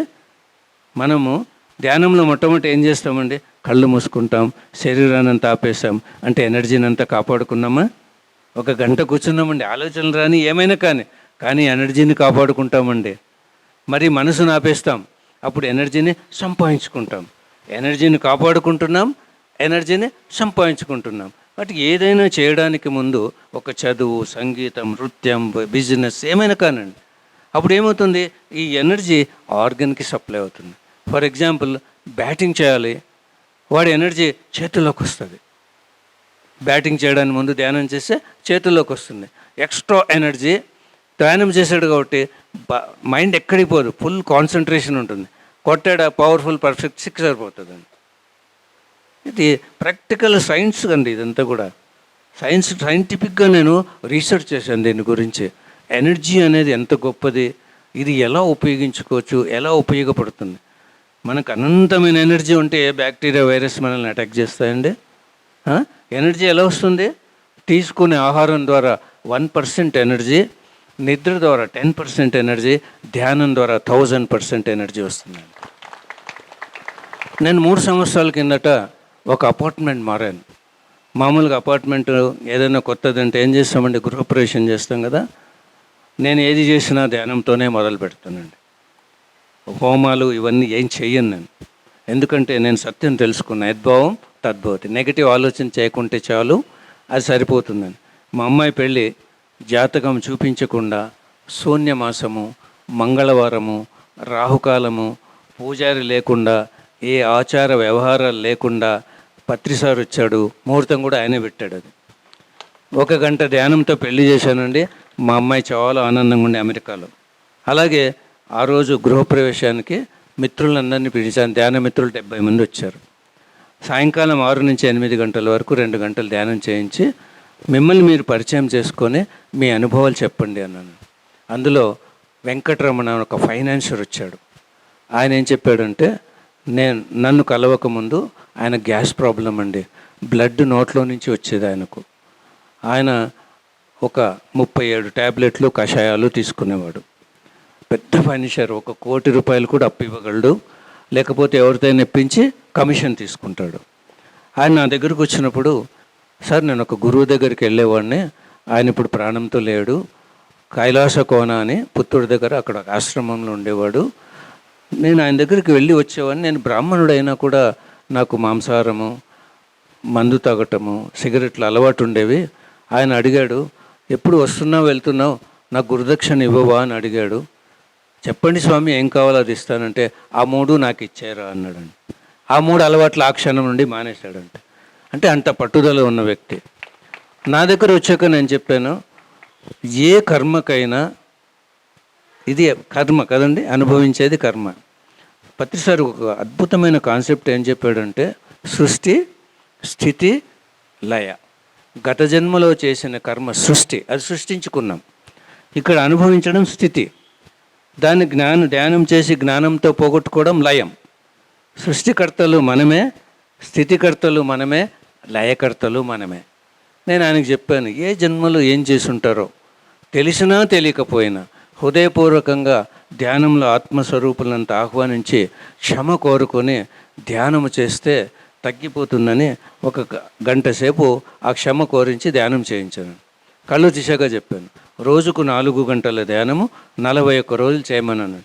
Speaker 7: మనము ధ్యానంలో మొట్టమొదటి ఏం చేస్తామండి? కళ్ళు మూసుకుంటాం, శరీరాన్ని అంతా ఆపేస్తాం, అంటే ఎనర్జీని అంతా కాపాడుకున్నామా? 1 గంట కూర్చున్నామండి, ఆలోచనలు రాని ఏమైనా కానీ ఎనర్జీని కాపాడుకుంటామండి. మరి మనసును ఆపేస్తాం, అప్పుడు ఎనర్జీని సంపాదించుకుంటాం. ఎనర్జీని కాపాడుకుంటున్నాం, ఎనర్జీని సంపాదించుకుంటున్నాం. బట్ ఏదైనా చేయడానికి ముందు ఒక చదువు, సంగీతం, నృత్యం, బిజినెస్ ఏమైనా కానండి, అప్పుడు ఏమవుతుంది, ఈ ఎనర్జీ ఆర్గన్కి సప్లై అవుతుంది. ఫర్ ఎగ్జాంపుల్ బ్యాటింగ్ చేయాలి, వాడి ఎనర్జీ చేతుల్లోకి వస్తుంది. బ్యాటింగ్ చేయడానికి ముందు ధ్యానం చేస్తే చేతుల్లోకి వస్తుంది. ఎక్స్ట్రా ఎనర్జీ ధ్యానం చేశాడు కాబట్టి మైండ్ ఎక్కడికి పోదు, ఫుల్ కాన్సన్ట్రేషన్ ఉంటుంది. కొట్టాడా పవర్ఫుల్ పర్ఫెక్ట్ సిక్స్ సరిపోతుందండి. ఇది ప్రాక్టికల్ సైన్స్ అండి, ఇదంతా కూడా సైంటిఫిక్గా నేను రీసెర్చ్ చేశాను దీని గురించి. ఎనర్జీ అనేది ఎంత గొప్పది, ఇది ఎలా ఉపయోగించుకోవచ్చు, ఎలా ఉపయోగపడుతుంది. మనకు అనంతమైన ఎనర్జీ ఉంటే బ్యాక్టీరియా, వైరస్ మనల్ని అటాక్ చేస్తాయండి. ఎనర్జీ ఎలా వస్తుంది? తీసుకునే ఆహారం ద్వారా 1% ఎనర్జీ, నిద్ర ద్వారా 10% ఎనర్జీ, ధ్యానం ద్వారా 1000% ఎనర్జీ వస్తుందండి. నేను 3 సంవత్సరాల కిందట ఒక అపార్ట్మెంట్ మారాను. మామూలుగా అపార్ట్మెంట్ ఏదైనా కొత్తదంటే ఏం చేస్తామండి, గృహప్రవేశం చేస్తాం కదా. నేను ఏది చేసినా ధ్యానంతోనే మొదలు పెడతానండి. హోమాలు ఇవన్నీ ఏం చెయ్యను నేను, ఎందుకంటే నేను సత్యం తెలుసుకున్నా. యద్భావం తద్భవతి. నెగిటివ్ ఆలోచన చేయకుంటే చాలు, అది సరిపోతుందని. మా అమ్మాయి పెళ్ళి జాతకం చూపించకుండా శూన్యమాసము, మంగళవారము, రాహుకాలము, పూజారి లేకుండా, ఏ ఆచార వ్యవహారాలు లేకుండా పత్రిసారి వచ్చాడు, ముహూర్తం కూడా ఆయనే పెట్టాడు. అది 1 గంట ధ్యానంతో పెళ్లి చేశానండి. మా అమ్మాయి చాలా ఆనందంగా ఉండే అమెరికాలో. అలాగే ఆ రోజు గృహప్రవేశానికి మిత్రులందరినీ పిలిచాను. ధ్యాన మిత్రులు 70 మంది వచ్చారు. సాయంకాలం 6 నుంచి 8 గంటల వరకు 2 గంటలు ధ్యానం చేయించి, మిమ్మల్ని మీరు పరిచయం చేసుకొని మీ అనుభవాలు చెప్పండి అన్నాను. అందులో వెంకటరమణ ఒక ఫైనాన్షియర్ వచ్చాడు. ఆయన ఏం చెప్పాడంటే, నన్ను కలవకముందు ఆయన గ్యాస్ ప్రాబ్లం అండి, బ్లడ్ నోట్లో నుంచి వచ్చేది ఆయనకు. ఆయన ఒక 37 ట్యాబ్లెట్లు, కషాయాలు తీసుకునేవాడు. పెద్ద ఫైనాన్షియర్, 1 కోటి రూపాయలు కూడా అప్పు ఇవ్వగలడు, లేకపోతే ఎవరితో ఇప్పించి కమిషన్ తీసుకుంటాడు. ఆయన నా దగ్గరకు వచ్చినప్పుడు, సార్ నేను ఒక గురువు దగ్గరికి వెళ్ళేవాడిని, ఆయన ఇప్పుడు ప్రాణంతో లేడు, కైలాస కోన అని పుత్తూరు దగ్గర అక్కడ ఒక ఆశ్రమంలో ఉండేవాడు. నేను ఆయన దగ్గరికి వెళ్ళి వచ్చేవాడిని. నేను బ్రాహ్మణుడైనా కూడా నాకు మాంసాహారము, మందు తాగటము, సిగరెట్లు అలవాటు ఉండేవి. ఆయన అడిగాడు, ఎప్పుడు వస్తున్నావు వెళ్తున్నావు, నాకు గురుదక్షిణ ఇవ్వవా అని అడిగాడు. చెప్పండి స్వామి ఏం కావాలో అది ఇస్తానంటే, ఆ 3 నాకు ఇచ్చారా అన్నాడండి. ఆ 3 అలవాట్లు ఆ క్షణం నుండి మానేశాడంటే. అంటే అంత పట్టుదల ఉన్న వ్యక్తి. నా దగ్గర వచ్చాక నేను చెప్పాను, ఏ కర్మకైనా ఇది కర్మ కదండి, అనుభవించేది కర్మ. పత్రిసారి ఒక అద్భుతమైన కాన్సెప్ట్ ఏం చెప్పాడంటే, సృష్టి, స్థితి, లయ. గత జన్మలో చేసిన కర్మ సృష్టి, అది సృష్టించుకున్నాం. ఇక్కడ అనుభవించడం స్థితి, దాన్ని ధ్యానం చేసి జ్ఞానంతో పోగొట్టుకోవడం లయం. సృష్టికర్తలు మనమే, స్థితికర్తలు మనమే, లయకర్తలు మనమే. నేను ఆయనకు చెప్పాను, ఏ జన్మలో ఏం చేసి ఉంటారో తెలిసినా తెలియకపోయినా హృదయపూర్వకంగా ధ్యానంలో ఆత్మస్వరూపులంతా ఆహ్వానించి క్షమ కోరుకొని ధ్యానము చేస్తే తగ్గిపోతుందని 1 గంట సేపు ఆ క్షమ కోరించి ధ్యానం చేయించాను. కళ్ళు దిశగా చెప్పాను, రోజుకు 4 గంటల ధ్యానము 41 రోజులు చేయమన్నాను.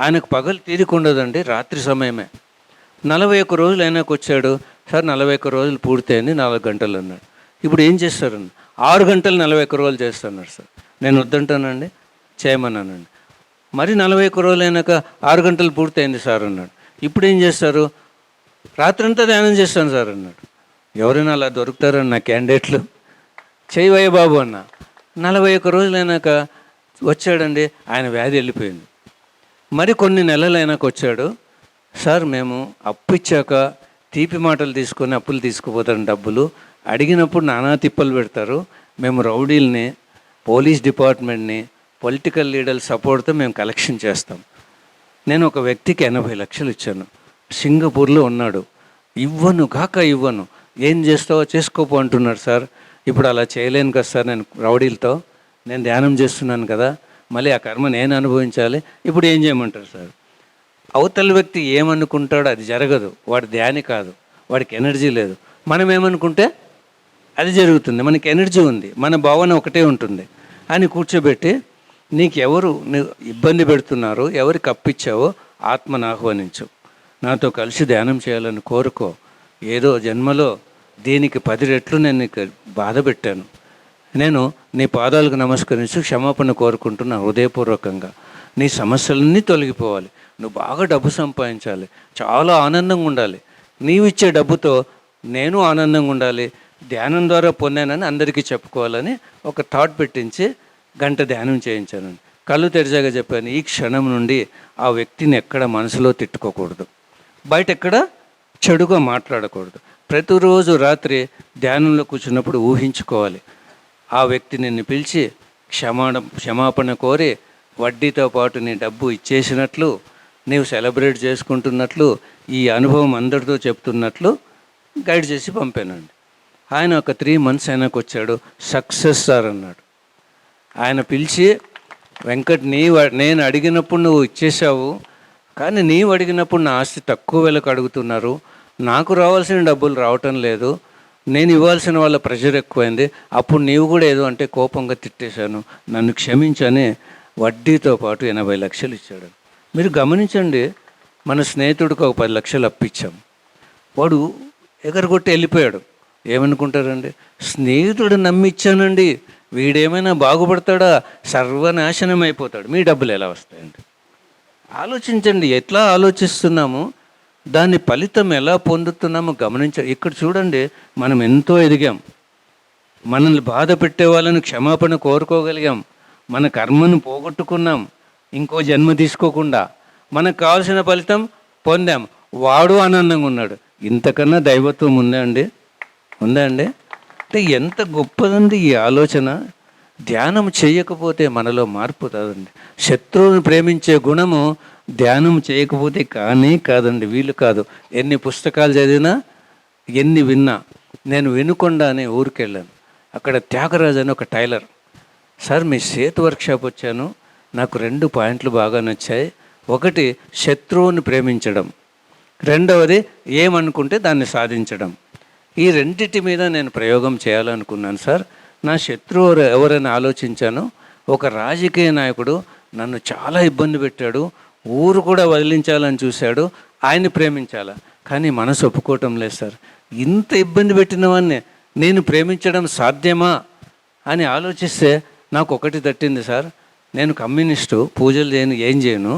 Speaker 7: ఆయనకు పగలు తీరిక ఉండదండి, రాత్రి సమయమే. 41 రోజులు అయినాక వచ్చాడు, సార్ 41 రోజులు పూర్తయింది, 4 గంటలు అన్నాడు. ఇప్పుడు ఏం చేస్తారండి, 6 గంటలు 41 రోజులు చేస్తున్నారు సార్. నేను వద్దంటానండి, చేయమన్నానండి. మరి 41 రోజులు అయినాక 6 గంటలు పూర్తయింది సార్ అన్నాడు. ఇప్పుడు ఏం చేస్తారు, రాత్రంతా ధ్యానం చేస్తాను సార్ అన్నాడు. ఎవరైనా అలా దొరుకుతారని నా క్యాండిడేట్లు, చేయవయ్య బాబు అన్న. 41 రోజులు అయినాక వచ్చాడండి, ఆయన వ్యాధి వెళ్ళిపోయింది. మరి కొన్ని నెలలు అయినాక వచ్చాడు, సార్ మేము అప్పు ఇచ్చాక తీపి మాటలు తీసుకొని అప్పులు తీసుకుపోతారు, డబ్బులు అడిగినప్పుడు నానా తిప్పలు పెడతారు, మేము రౌడీల్ని, పోలీస్ డిపార్ట్మెంట్ని, పొలిటికల్ లీడర్ సపోర్ట్తో మేము కలెక్షన్ చేస్తాం. నేను ఒక వ్యక్తికి 80 లక్షలు ఇచ్చాను, సింగపూర్లో ఉన్నాడు. ఇవ్వను, ఏం చేస్తావో చేసుకోపో అంటున్నాడు సార్. ఇప్పుడు అలా చేయలేను కదా సార్, నేను రౌడీలతో నేను ధ్యానం చేస్తున్నాను కదా, మళ్ళీ ఆ కర్మ నేను అనుభవించాలి, ఇప్పుడు ఏం చేయమంటారు సార్. అవతల వ్యక్తి ఏమనుకుంటాడో అది జరగదు, వాడి ధ్యాని కాదు, వాడికి ఎనర్జీ లేదు. మనం ఏమనుకుంటే అది జరుగుతుంది, మనకి ఎనర్జీ ఉంది, మన భావన ఒకటే ఉంటుంది అని కూర్చోబెట్టి, నీకు ఎవరు ఇబ్బంది పెడుతున్నారో, ఎవరికి అప్పిచ్చావో ఆత్మను ఆహ్వానించు, నాతో కలిసి ధ్యానం చేయాలని కోరుకో, ఏదో జన్మలో దీనికి 10 రెట్లు నేను నీకు బాధ పెట్టాను. నేను నీ పాదాలకు నమస్కరించి క్షమాపణ కోరుకుంటున్నా హృదయపూర్వకంగా. నీ సమస్యలన్నీ తొలగిపోవాలి, నువ్వు బాగా డబ్బు సంపాదించాలి, చాలా ఆనందంగా ఉండాలి, నీవు ఇచ్చే డబ్బుతో నేను ఆనందంగా ఉండాలి, ధ్యానం ద్వారా పొందానని అందరికీ చెప్పుకోవాలని ఒక థాట్ పెట్టించి గంట ధ్యానం చేయించానండి. కళ్ళు తెరిచాగా చెప్పాను, ఈ క్షణం నుండి ఆ వ్యక్తిని ఎక్కడ మనసులో తిట్టుకోకూడదు, బయట ఎక్కడ చెడుగా మాట్లాడకూడదు. ప్రతిరోజు రాత్రి ధ్యానంలో కూర్చున్నప్పుడు ఊహించుకోవాలి, ఆ వ్యక్తి నిన్ను పిలిచి క్షమాపణ కోరి వడ్డీతో పాటు నీ డబ్బు ఇచ్చేసినట్లు, నీవు సెలబ్రేట్ చేసుకుంటున్నట్లు, ఈ అనుభవం అందరితో చెప్తున్నట్లు గైడ్ చేసి పంపానండి. ఆయన ఒక 3 months ఆయనకు వచ్చాడు. సక్సెస్ సార్ అన్నాడు. ఆయన పిలిచి, వెంకట్ నేను అడిగినప్పుడు నువ్వు ఇచ్చేసావు, కానీ నీవు అడిగినప్పుడు నా ఆస్తి తక్కువ వెలకు అడుగుతున్నారు, నాకు రావాల్సిన డబ్బులు రావటం లేదు, నేను ఇవ్వాల్సిన వాళ్ళ ప్రెషర్ ఎక్కువైంది, అప్పుడు నీవు కూడా ఏదో అంటే కోపంగా తిట్టేశాను, నన్ను క్షమించని వడ్డీతో పాటు 80 లక్షలు ఇచ్చాడు. మీరు గమనించండి, మన స్నేహితుడికి ఒక 10 లక్షలు అప్పిచ్చాం, వాడు ఎగరగొట్టి వెళ్ళిపోయాడు. ఏమనుకుంటారండి, స్నేహితుడు నమ్మిచ్చానండి, వీడేమైనా బాగుపడతాడా, సర్వనాశనం అయిపోతాడు, మీ డబ్బులు ఎలా వస్తాయండి? ఆలోచించండి, ఎట్లా ఆలోచిస్తున్నాము, దాని ఫలితం ఎలా పొందుతున్నామో గమనించాలి. ఇక్కడ చూడండి, మనం ఎంతో ఎదిగాం, మనల్ని బాధ పెట్టే వాళ్ళని క్షమాపణ కోరుకోగలిగాం, మన కర్మను పోగొట్టుకున్నాం, ఇంకో జన్మ తీసుకోకుండా మనకు కావాల్సిన ఫలితం పొందాం, వాడు ఆనందంగా ఉన్నాడు. ఇంతకన్నా దైవత్వం ఉందా అండి? ఉందా అండి? అంటే ఎంత గొప్పదండి ఈ ఆలోచన. ధ్యానం చేయకపోతే మనలో మార్పు రాదండి. శత్రువుని ప్రేమించే గుణము ధ్యానం చేయకపోతే కానీ కాదండి, వీలు కాదు. ఎన్ని పుస్తకాలు చదివినా, ఎన్ని విన్నా. నేను వినుకొండ అనే ఊరికి వెళ్ళాను. అక్కడ త్యాగరాజు అని ఒక టైలర్, సార్ మీ సేతు వర్క్షాప్ వచ్చాను, నాకు 2 పాయింట్లు బాగా నచ్చాయి. ఒకటి శత్రువుని ప్రేమించడం, రెండవది ఏమనుకుంటే దాన్ని సాధించడం. ఈ రెండిటి మీద నేను ప్రయోగం చేయాలనుకున్నాను సార్. నా శత్రువు ఎవరైనా ఆలోచించాను, ఒక రాజకీయ నాయకుడు నన్ను చాలా ఇబ్బంది పెట్టాడు, ఊరు కూడా వదిలించాలని చూశాడు, ఆయన్ని ప్రేమించాలా, కానీ మనసు ఒప్పుకోవటం లేదు సార్. ఇంత ఇబ్బంది పెట్టిన వాడిని నేను ప్రేమించడం సాధ్యమా అని ఆలోచిస్తే నాకు ఒకటి తట్టింది సార్. నేను కమ్యూనిస్టు, పూజలు చేయను, ఏం చేయను,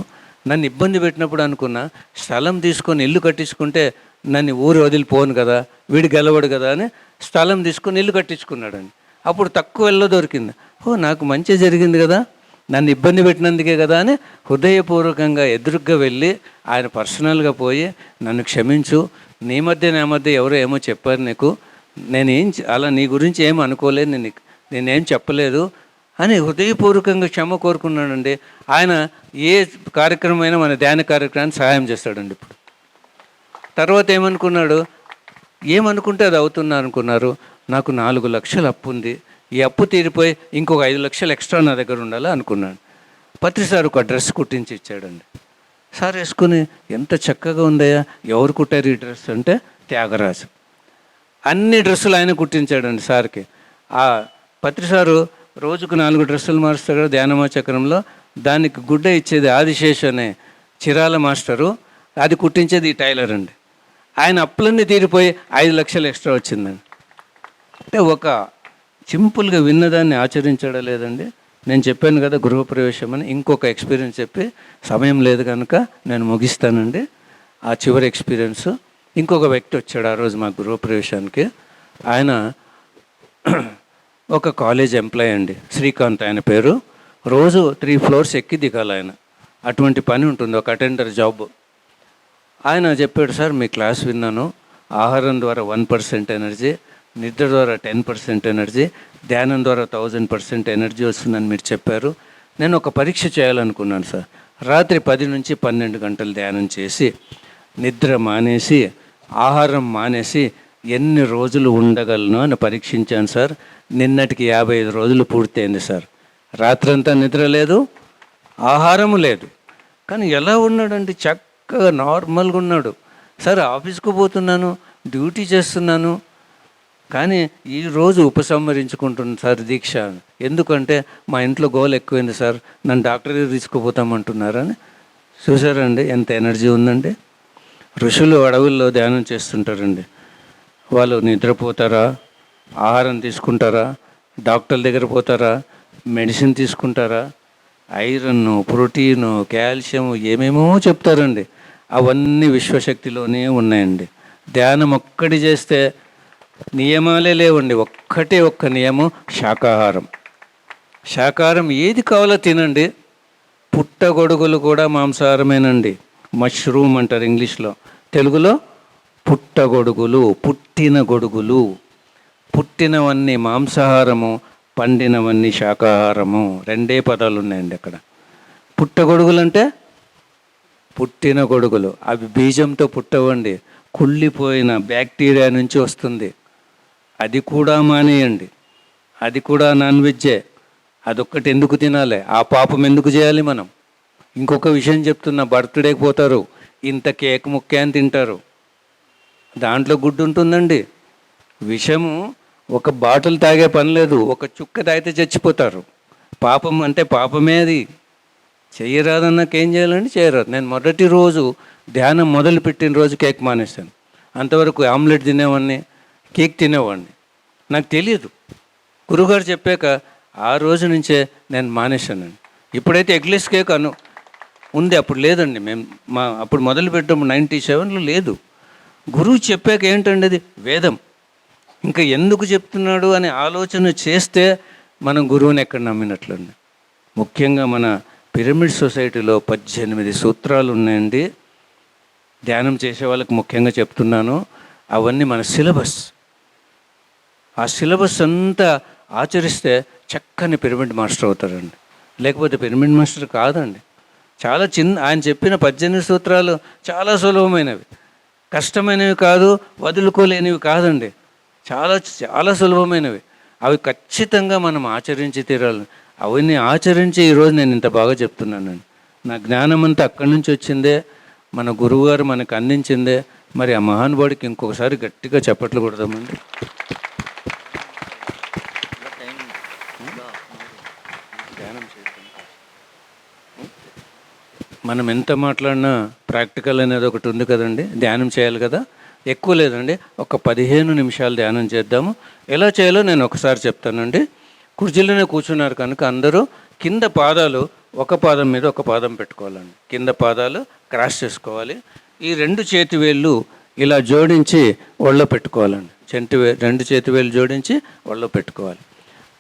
Speaker 7: నన్ను ఇబ్బంది పెట్టినప్పుడు అనుకున్నా, స్థలం తీసుకొని ఇల్లు కట్టించుకుంటే నన్ను ఊరు వదిలిపోను కదా, వీడు గెలవడు కదా అని స్థలం తీసుకొని ఇల్లు కట్టించుకున్నాడండి. అప్పుడు తక్కువ ఇల్లు దొరికింది. నాకు మంచి జరిగింది కదా, నన్ను ఇబ్బంది పెట్టినందుకే కదా అని హృదయపూర్వకంగా ఎదురుగ్గా వెళ్ళి ఆయన పర్సనల్గా పోయి, నన్ను క్షమించు, నీ మధ్య నా మధ్య ఎవరో ఏమో చెప్పారు నీకు, నేనేం అలా నీ గురించి ఏం అనుకోలేదు, నేనేం చెప్పలేదు అని హృదయపూర్వకంగా క్షమ కోరుకున్నాడండి. ఆయన ఏ కార్యక్రమం అయినా మన ధ్యాన కార్యక్రమానికి సహాయం చేస్తాడండి. ఇప్పుడు తర్వాత ఏమనుకుంటే అది అవుతున్నా అనుకున్నారు. నాకు 4 లక్షలు అప్పు ఉంది, ఈ అప్పు తీరిపోయి ఇంకొక 5 లక్షలు ఎక్స్ట్రా నా దగ్గర ఉండాలి అనుకున్నాను. పత్రి సార్ ఒక డ్రెస్ కుట్టించి ఇచ్చాడండి. సార్ వేసుకుని, ఎంత చక్కగా ఉందయ్యా, ఎవరు కుట్టారు ఈ డ్రెస్ అంటే త్యాగరాజు. అన్ని డ్రెస్సులు ఆయన కుట్టించాడండి సార్కి. ఆ పత్రి సారు రోజుకు 4 డ్రెస్సులు మారుస్తాడు ధ్యానమా చక్రంలో. దానికి గుడ్డ ఇచ్చేది ఆదిశేష్ అనే చిరాల మాస్టరు, అది కుట్టించేది ఈ టైలర్ అండి. ఆయన అప్పులన్నీ తీరిపోయి 5 లక్షలు ఎక్స్ట్రా వచ్చిందండి. అంటే ఒక సింపుల్గా విన్నదాన్ని ఆచరించడం లేదండి. నేను చెప్పాను కదా గృహప్రవేశం అని, ఇంకొక ఎక్స్పీరియన్స్ చెప్పి సమయం లేదు కనుక నేను ముగిస్తానండి. ఆ చివరి ఎక్స్పీరియన్స్, ఇంకొక వ్యక్తి వచ్చాడు ఆ రోజు మా గృహప్రవేశానికి. ఆయన ఒక కాలేజ్ ఎంప్లాయ్ అండి, శ్రీకాంత్ ఆయన పేరు. రోజు 3 floors ఎక్కి దిగాలి ఆయన, అటువంటి పని ఉంటుంది, ఒక అటెండర్ జాబ్. ఆయన చెప్పాడు, సార్ మీ క్లాస్ విన్నాను, ఆహారం ద్వారా 1% ఎనర్జీ, నిద్ర ద్వారా 10% ఎనర్జీ, ధ్యానం ద్వారా 1000% ఎనర్జీ వస్తుందని మీరు చెప్పారు. నేను ఒక పరీక్ష చేయాలనుకున్నాను సార్. రాత్రి 10 నుంచి 12 గంటలు ధ్యానం చేసి, నిద్ర మానేసి, ఆహారం మానేసి ఎన్ని రోజులు ఉండగలను అని పరీక్షించాను సార్. నిన్నటికి 55 రోజులు పూర్తయింది సార్. రాత్రంతా నిద్ర లేదు, ఆహారము లేదు, కానీ ఎలా ఉన్నాడండి, చక్కగా నార్మల్గా ఉన్నాడు. సార్ ఆఫీస్కు పోతున్నాను, డ్యూటీ చేస్తున్నాను, కానీ ఈరోజు ఉపసంహరించుకుంటున్నాను సార్ దీక్ష. ఎందుకంటే మా ఇంట్లో గోల్ ఎక్కువైంది సార్, నన్ను డాక్టర్కి తీసుకుపోతామంటున్నారని. చూసారండి ఎంత ఎనర్జీ ఉందండి. ఋషులు అడవుల్లో ధ్యానం చేస్తుంటారండి. వాళ్ళు నిద్రపోతారా, ఆహారం తీసుకుంటారా, డాక్టర్ దగ్గర పోతారా, మెడిసిన్ తీసుకుంటారా, ఐరన్, ప్రోటీను, కాల్షియం ఏమేమో చెప్తారండి. అవన్నీ విశ్వశక్తిలోనే ఉన్నాయండి. ధ్యానం ఒక్కటి చేస్తే నియమాలే లేవండి. ఒక్క నియమం శాకాహారం. శాకాహారం ఏది కావాలో తినండి. పుట్టగొడుగులు కూడా మాంసాహారమేనండి. మష్రూమ్ అంటారు ఇంగ్లీష్లో, తెలుగులో పుట్టగొడుగులు, పుట్టిన గొడుగులు. పుట్టినవన్నీ మాంసాహారము, పండినవన్నీ శాకాహారము. రెండే పదాలు ఉన్నాయండి అక్కడ. పుట్టగొడుగులు అంటే పుట్టిన గొడుగులు, అవి బీజంతో పుట్టవండి, కుళ్ళిపోయిన బ్యాక్టీరియా నుంచి వస్తుంది. అది కూడా మానేయండి. అది కూడా నాన్ వెజ్జే. అదొక్కటి ఎందుకు తినాలి? ఆ పాపం ఎందుకు చేయాలి మనం? ఇంకొక విషయం చెప్తున్నా, బర్త్డేకి పోతారు, ఇంత కేక్ ముక్క అని తింటారు, దాంట్లో గుడ్డు ఉంటుందండి. విషము ఒక బాటిల్ తాగే పని లేదు, ఒక చుక్క తాగితే చచ్చిపోతారు. పాపం అంటే పాపమే అది. చెయ్యరాదన్నాకేం చేయాలండి? చేయరాదు. నేను మొదటి రోజు ధ్యానం మొదలుపెట్టిన రోజు కేక్ మానేస్తాను. అంతవరకు ఆమ్లెట్ తినేవాడిని, కేక్ తినేవాడిని. నాకు తెలియదు. గురుగారు చెప్పాక ఆ రోజు నుంచే నేను మానేశానండి. ఇప్పుడైతే ఎగ్లెస్ కేక్ ఉంది, అప్పుడు లేదండి. మేము అప్పుడు మొదలు పెట్టాము 97లో లేదు. గురువు చెప్పాక ఏంటండి అది వేదం. ఇంకా ఎందుకు చెప్తున్నాడు అనే ఆలోచన చేస్తే మనం గురువుని ఎక్కడ నమ్మినట్లండి. ముఖ్యంగా మన పిరమిడ్ సొసైటీలో 18 సూత్రాలు ఉన్నాయండి. ధ్యానం చేసే వాళ్ళకి ముఖ్యంగా చెప్తున్నాను, అవన్నీ మన సిలబస్. ఆ సిలబస్ అంతా ఆచరిస్తే చక్కని పిరమిడ్ మాస్టర్ అవుతారండి. లేకపోతే పిరమిడ్ మాస్టర్ కాదండి. చాలా ఆయన చెప్పిన 18 సూత్రాలు చాలా సులభమైనవి, కష్టమైనవి కాదు, వదులుకోలేనివి కాదండి. చాలా చాలా సులభమైనవి. అవి ఖచ్చితంగా మనం ఆచరించి తీరాలి. అవన్నీ ఆచరించి ఈరోజు నేను ఇంత బాగా చెప్తున్నానండి. నా జ్ఞానం అంతా అక్కడి నుంచి వచ్చిందే, మన గురువుగారు మనకు అందించిందే. మరి ఆ మహానుభావుడికి ఇంకొకసారి గట్టిగా చప్పట్లు కొడదామండి. మనం ఎంత మాట్లాడినా ప్రాక్టికల్ అనేది ఒకటి ఉంది కదండి. ధ్యానం చేయాలి కదా, ఎక్కువ లేదండి, ఒక 15 నిమిషాలు ధ్యానం చేద్దాము. ఎలా చేయాలో నేను ఒకసారి చెప్తానండి. కుర్చీలోనే కూర్చున్నారు కనుక అందరూ కింద పాదాలు ఒక పాదం మీద ఒక పాదం పెట్టుకోవాలండి. కింద పాదాలు క్రాస్ చేసుకోవాలి. ఈ 2 చేతి వేళ్ళు ఇలా జోడించి ఒళ్ళో పెట్టుకోవాలండి. 2 చేతి వేళ్ళు జోడించి ఒళ్ళో పెట్టుకోవాలి.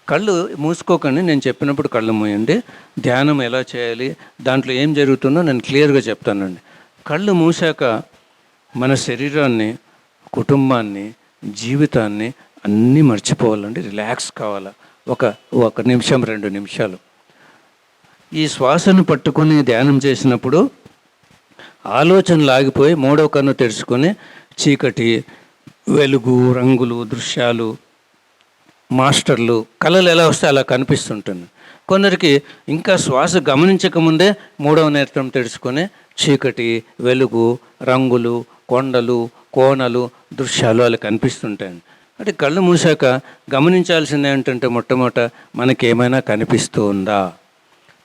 Speaker 7: కళ్ళు మూసుకోకండి, నేను చెప్పినప్పుడు కళ్ళు మూయండి. ధ్యానం ఎలా చేయాలి, దాంట్లో ఏం జరుగుతుందో నేను క్లియర్గా చెప్తానండి. కళ్ళు మూసాక మన శరీరాన్ని, కుటుంబాన్ని, జీవితాన్ని అన్నీ మర్చిపోవాలండి. రిలాక్స్ కావాలా. ఒక నిమిషం 2 నిమిషాలు ఈ శ్వాసను పట్టుకొని ధ్యానం చేసినప్పుడు ఆలోచనలు ఆగిపోయి మూడవ కన్ను తెరుచుకొని చీకటి, వెలుగు, రంగులు, దృశ్యాలు, మాస్టర్లు, కళలు ఎలా వస్తే అలా కనిపిస్తుంటుంది. కొందరికి ఇంకా శ్వాస గమనించకముందే మూడవ నేత్రం తెరుచుకొని చీకటి, వెలుగు, రంగులు, కొండలు, కోనలు, దృశ్యాలు అలా కనిపిస్తుంటాయండి. అంటే కళ్ళు మూసాక గమనించాల్సింది ఏంటంటే మొట్టమొదట మనకేమైనా కనిపిస్తూ ఉందా?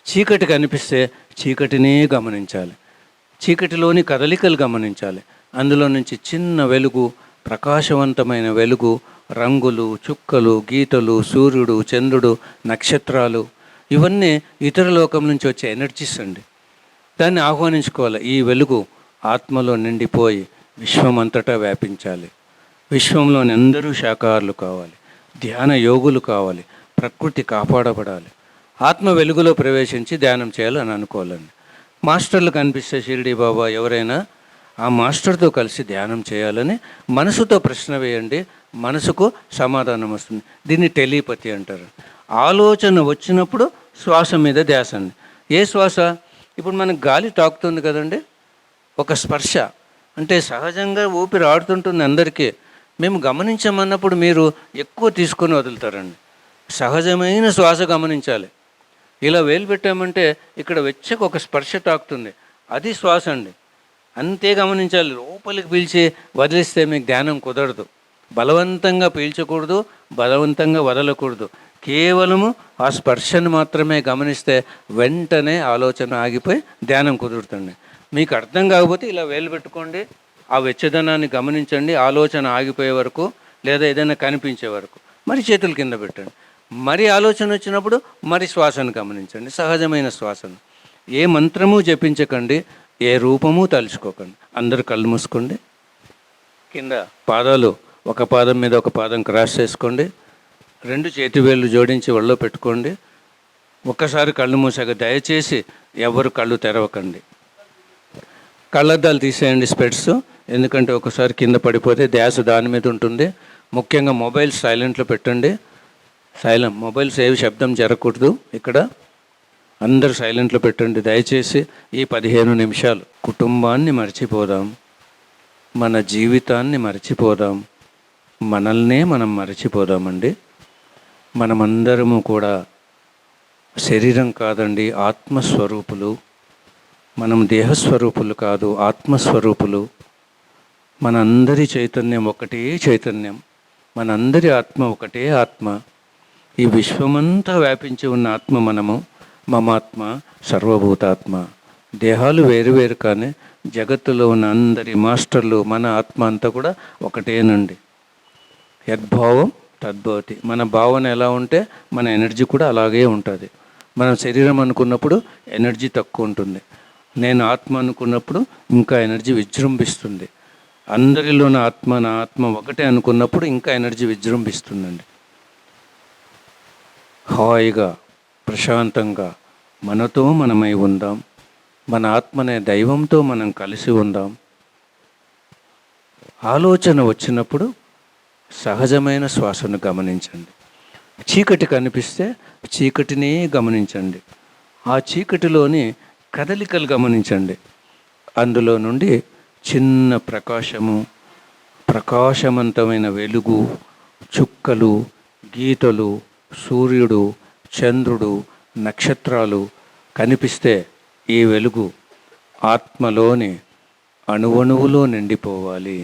Speaker 7: చీకటి కనిపిస్తే చీకటినే గమనించాలి, చీకటిలోని కదలికలు గమనించాలి. అందులో నుంచి చిన్న వెలుగు, ప్రకాశవంతమైన వెలుగు, రంగులు, చుక్కలు, గీతలు, సూర్యుడు, చంద్రుడు, నక్షత్రాలు, ఇవన్నీ ఇతర లోకం నుంచి వచ్చే ఎనర్జీస్ అండి. దాన్ని ఆహ్వానించుకోవాలి. ఈ వెలుగు ఆత్మలో నిండిపోయి విశ్వమంతటా వ్యాపించాలి. విశ్వంలోని అందరూ శాకాహారులు కావాలి, ధ్యాన యోగులు కావాలి, ప్రకృతి కాపాడబడాలి. ఆత్మ వెలుగులో ప్రవేశించి ధ్యానం చేయాలని అనుకోవాలండి. మాస్టర్లు కనిపిస్తే షిరిడి బాబా ఎవరైనా ఆ మాస్టర్తో కలిసి ధ్యానం చేయాలని మనసుతో ప్రశ్న వేయండి, మనసుకు సమాధానం వస్తుంది. దీన్ని టెలిపతి అంటారు. ఆలోచన వచ్చినప్పుడు శ్వాస మీద ధ్యాస అండి. ఏ శ్వాస? ఇప్పుడు మనకు గాలి తాకుతుంది కదండి, ఒక స్పర్శ అంటే సహజంగా ఊపిరి ఆడుతుంటుంది అందరికీ. మేము గమనించమన్నప్పుడు మీరు ఎక్కువ తీసుకొని వదులుతారండి. సహజమైన శ్వాస గమనించాలి. ఇలా వేలు పెట్టామంటే ఇక్కడ వెచ్చకు ఒక స్పర్శ తాకుతుంది, అది శ్వాస అండి. అంతే గమనించాలి. లోపలికి పీల్చి వదిలిస్తే మీకు ధ్యానం కుదరదు. బలవంతంగా పీల్చకూడదు, బలవంతంగా వదలకూడదు. కేవలము ఆ స్పర్శను మాత్రమే గమనిస్తే వెంటనే ఆలోచన ఆగిపోయి ధ్యానం కుదురుతుంది. మీకు అర్థం కాకపోతే ఇలా వేలు పెట్టుకోండి, ఆ వెచ్చదనాన్ని గమనించండి, ఆలోచన ఆగిపోయే వరకు లేదా ఏదైనా కనిపించే వరకు. మరి చేతులు కింద పెట్టండి. మరి ఆలోచన వచ్చినప్పుడు మరి శ్వాసను గమనించండి, సహజమైన శ్వాసను. ఏ మంత్రము జపించకండి, ఏ రూపము తలుచుకోకండి. అందరూ కళ్ళు మూసుకోండి. కింద పాదాలు ఒక పాదం మీద ఒక పాదం క్రాస్ చేసుకోండి. 2 చేతి వేళ్ళు జోడించి ఒళ్ళో పెట్టుకోండి. ఒక్కసారి కళ్ళు మూసాక దయచేసి ఎవరు కళ్ళు తెరవకండి. కళ్ళద్దాలు తీసేయండి, స్పెట్స్. ఎందుకంటే ఒకసారి కింద పడిపోతే ధ్యాస దాని మీద ఉంటుంది. ముఖ్యంగా మొబైల్స్ సైలెంట్లో పెట్టండి. మొబైల్స్ ఏవి శబ్దం జరగకూడదు. ఇక్కడ అందరూ సైలెంట్లో పెట్టండి దయచేసి. ఈ 15 నిమిషాలు కుటుంబాన్ని మర్చిపోదాం, మన జీవితాన్ని మర్చిపోదాం, మనల్నే మనం మర్చిపోదామండి. మనమందరము కూడా శరీరం కాదండి, ఆత్మస్వరూపులు. మనం దేహస్వరూపులు కాదు, ఆత్మస్వరూపులు. మనందరి చైతన్యం ఒకటే చైతన్యం, మనందరి ఆత్మ ఒకటే ఆత్మ. ఈ విశ్వమంతా వ్యాపించి ఉన్న ఆత్మ మనము. మమాత్మ సర్వభూతాత్మ. దేహాలు వేరువేరు కానీ జగత్తులో ఉన్న అందరి మాస్టర్లు మన ఆత్మ అంతా కూడా ఒకటేనండి. యద్భావం తద్భవతి. మన భావన ఎలా ఉంటే మన ఎనర్జీ కూడా అలాగే ఉంటుంది. మనం శరీరం అనుకున్నప్పుడు ఎనర్జీ తక్కువ ఉంటుంది. నేను ఆత్మ అనుకున్నప్పుడు ఇంకా ఎనర్జీ విజృంభిస్తుంది. అందరిలో నా ఆత్మ ఒకటే అనుకున్నప్పుడు ఇంకా ఎనర్జీ విజృంభిస్తుందండి. హాయిగా ప్రశాంతంగా మనతో మనమై ఉందాం. మన ఆత్మనే దైవంతో మనం కలిసి ఉందాం. ఆలోచన వచ్చినప్పుడు సహజమైన శ్వాసను గమనించండి. చీకటి కనిపిస్తే చీకటినే గమనించండి. ఆ చీకటిలోని కదలికలు గమనించండి. అందులో నుండి చిన్న ప్రకాశము, ప్రకాశవంతమైన వెలుగు, చుక్కలు, గీతలు, సూర్యుడు, చంద్రుడు, నక్షత్రాలు కనిపిస్తే ఈ వెలుగు ఆత్మలోని అణువణువులో నిండిపోవాలి,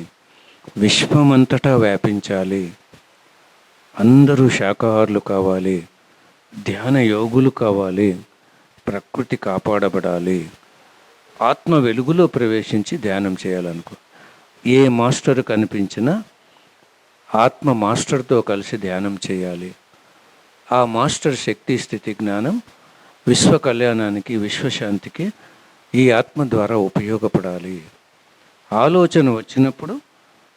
Speaker 7: విశ్వమంతటా వ్యాపించాలి. అందరూ శాకాహారులు కావాలి, ధ్యాన యోగులు కావాలి, ప్రకృతి కాపాడబడాలి. ఆత్మ వెలుగులో ప్రవేశించి ధ్యానం చేయాలనుకో. ఏ మాస్టర్ కనిపించినా ఆత్మ మాస్టర్తో కలిసి ధ్యానం చేయాలి. ఆ మాస్టర్ శక్తి స్థితి జ్ఞానం విశ్వ కళ్యాణానికి, విశ్వశాంతికి ఈ ఆత్మ ద్వారా ఉపయోగపడాలి. ఆలోచన వచ్చినప్పుడు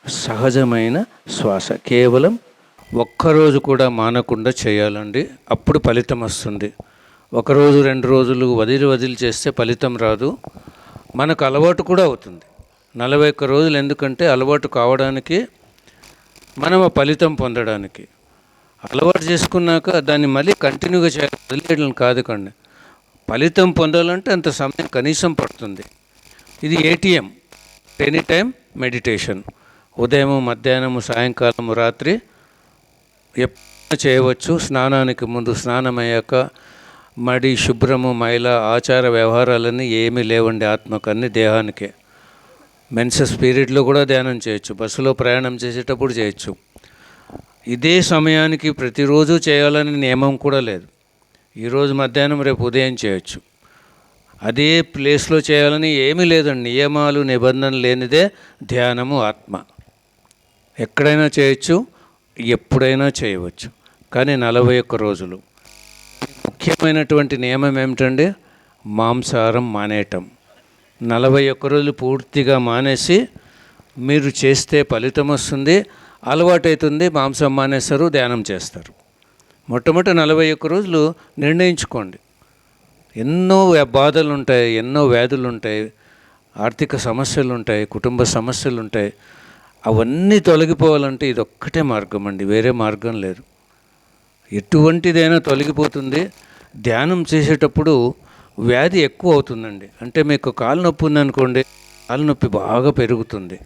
Speaker 7: సహజమైన శ్వాస కేవలం ఒక్కరోజు కూడా మానకుండా చేయాలండి. అప్పుడు ఫలితం వస్తుంది. ఒకరోజు 2 రోజులు వదిలి చేస్తే ఫలితం రాదు. మనకు అలవాటు కూడా అవుతుంది. 41 రోజులు ఎందుకంటే అలవాటు కావడానికి, మనం ఆ ఫలితం పొందడానికి. అలవాటు చేసుకున్నాక దాన్ని మళ్ళీ కంటిన్యూగా చేయాలి, వదిలేయడం కాదు కండి. ఫలితం పొందాలంటే అంత సమయం కనీసం పడుతుంది. ఇది ATM, ఎనీ టైం మెడిటేషన్. ఉదయం, మధ్యాహ్నం, సాయంకాలం, రాత్రి ఎప్పుడు చేయవచ్చు. స్నానానికి ముందు, స్నానం అయ్యాక, మడి, శుభ్రము, మైల, ఆచార వ్యవహారాలన్నీ ఏమీ లేవండి ఆత్మకు, అన్ని దేహానికే. మెన్సెస్ పీరియడ్లో కూడా ధ్యానం చేయొచ్చు, బస్సులో ప్రయాణం చేసేటప్పుడు చేయొచ్చు. ఇదే సమయానికి ప్రతిరోజు చేయాలని నియమం కూడా లేదు. ఈరోజు మధ్యాహ్నం, రేపు ఉదయం చేయొచ్చు. అదే ప్లేస్లో చేయాలని ఏమీ లేదండి. నియమాలు, నిబంధనలు లేనిదే ధ్యానము, ఆత్మ. ఎక్కడైనా చేయొచ్చు, ఎప్పుడైనా చేయవచ్చు. కానీ 41 రోజులు. ముఖ్యమైనటువంటి నియమం ఏమిటండి? మాంసాహారం మానేయటం. 41 రోజులు పూర్తిగా మానేసి మీరు చేస్తే ఫలితం వస్తుంది. అలవాటవుతుంది, మాంసం మానేస్తారు, ధ్యానం చేస్తారు. మొట్టమొదటి 41 రోజులు నిర్ణయించుకోండి. ఎన్నో బాధలు ఉంటాయి, ఎన్నో వ్యాధులు ఉంటాయి, ఆర్థిక సమస్యలు ఉంటాయి, కుటుంబ సమస్యలు ఉంటాయి. అవన్నీ తొలగిపోవాలంటే ఇది ఒక్కటే మార్గం అండి, వేరే మార్గం లేదు. ఎటువంటిదైనా తొలగిపోతుంది. ధ్యానం చేసేటప్పుడు వ్యాధి ఎక్కువ అవుతుందండి. అంటే మీకు కాలు నొప్పి ఉందనుకోండి, కాలు నొప్పి బాగా పెరుగుతుంది.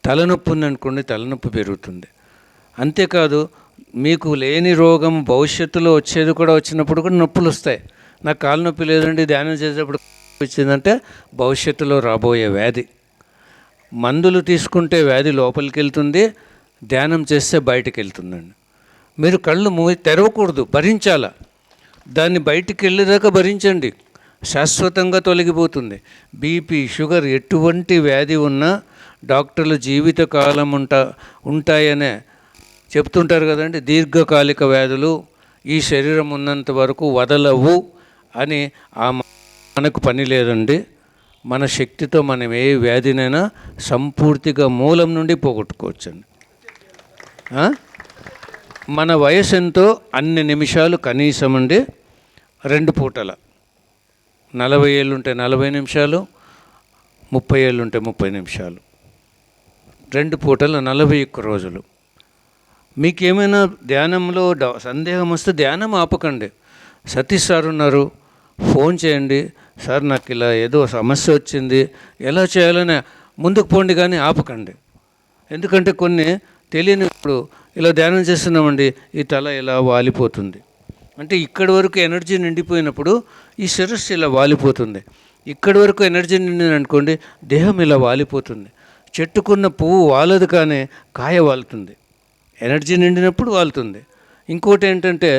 Speaker 7: తలనొప్పి ఉందనుకోండి, తలనొప్పి పెరుగుతుంది. అంతేకాదు, మీకు లేని రోగం భవిష్యత్తులో వచ్చేది కూడా వచ్చినప్పుడు కూడా నొప్పులు వస్తాయి. నాకు కాలు నొప్పి లేదండి, ధ్యానం చేసేటప్పుడు వచ్చిందంటే భవిష్యత్తులో రాబోయే వ్యాధి. మందులు తీసుకుంటే వ్యాధి లోపలికి వెళ్తుంది, ధ్యానం చేస్తే బయటికి వెళ్తుందండి. మీరు కళ్ళు తెరవకూడదు, భరించాలా. దాన్ని బయటికి వెళ్ళేదాకా భరించండి, శాశ్వతంగా తొలగిపోతుంది. బీపీ, షుగర్, ఎటువంటి వ్యాధి ఉన్నా డాక్టర్లు జీవితకాలం ఉంటాయనే చెప్తుంటారు కదండి. దీర్ఘకాలిక వ్యాధులు ఈ శరీరం ఉన్నంత వరకు వదలవు అని మనకు పని లేదండి. మన శక్తితో మనం ఏ వ్యాధినైనా సంపూర్తిగా మూలం నుండి పోగొట్టుకోవచ్చండి. మన వయసు ఎంతో అన్ని నిమిషాలు కనీసం అండి 2 పూటల 40 ఏళ్ళు ఉంటే 40 నిమిషాలు, 30 ఏళ్ళు ఉంటే 30 నిమిషాలు, 2 పూటల 41 రోజులు. మీకేమైనా ధ్యానంలో సందేహం వస్తే ధ్యానం ఆపకండి. సతీష్ సార్ ఉన్నారు, ఫోన్ చేయండి. సార్ నాకు ఇలా ఏదో సమస్య వచ్చింది, ఎలా చేయాలని ముందుకు పోండి, కానీ ఆపకండి. ఎందుకంటే కొన్ని తెలియని ఇప్పుడు ఇలా ధ్యానం చేస్తున్నామండి, ఈ తల ఇలా వాలిపోతుంది అంటే ఇక్కడి వరకు ఎనర్జీ నిండిపోయినప్పుడు ఈ శిరస్సు ఇలా వాలిపోతుంది. ఇక్కడి వరకు ఎనర్జీ నిండింది అనుకోండి, దేహం ఇలా వాలిపోతుంది. చెట్టుకున్న పువ్వు వాలదు కానీ కాయ వాలుతుంది. ఎనర్జీ నిండినప్పుడు వాలుతుంది. ఇంకోటి ఏంటంటే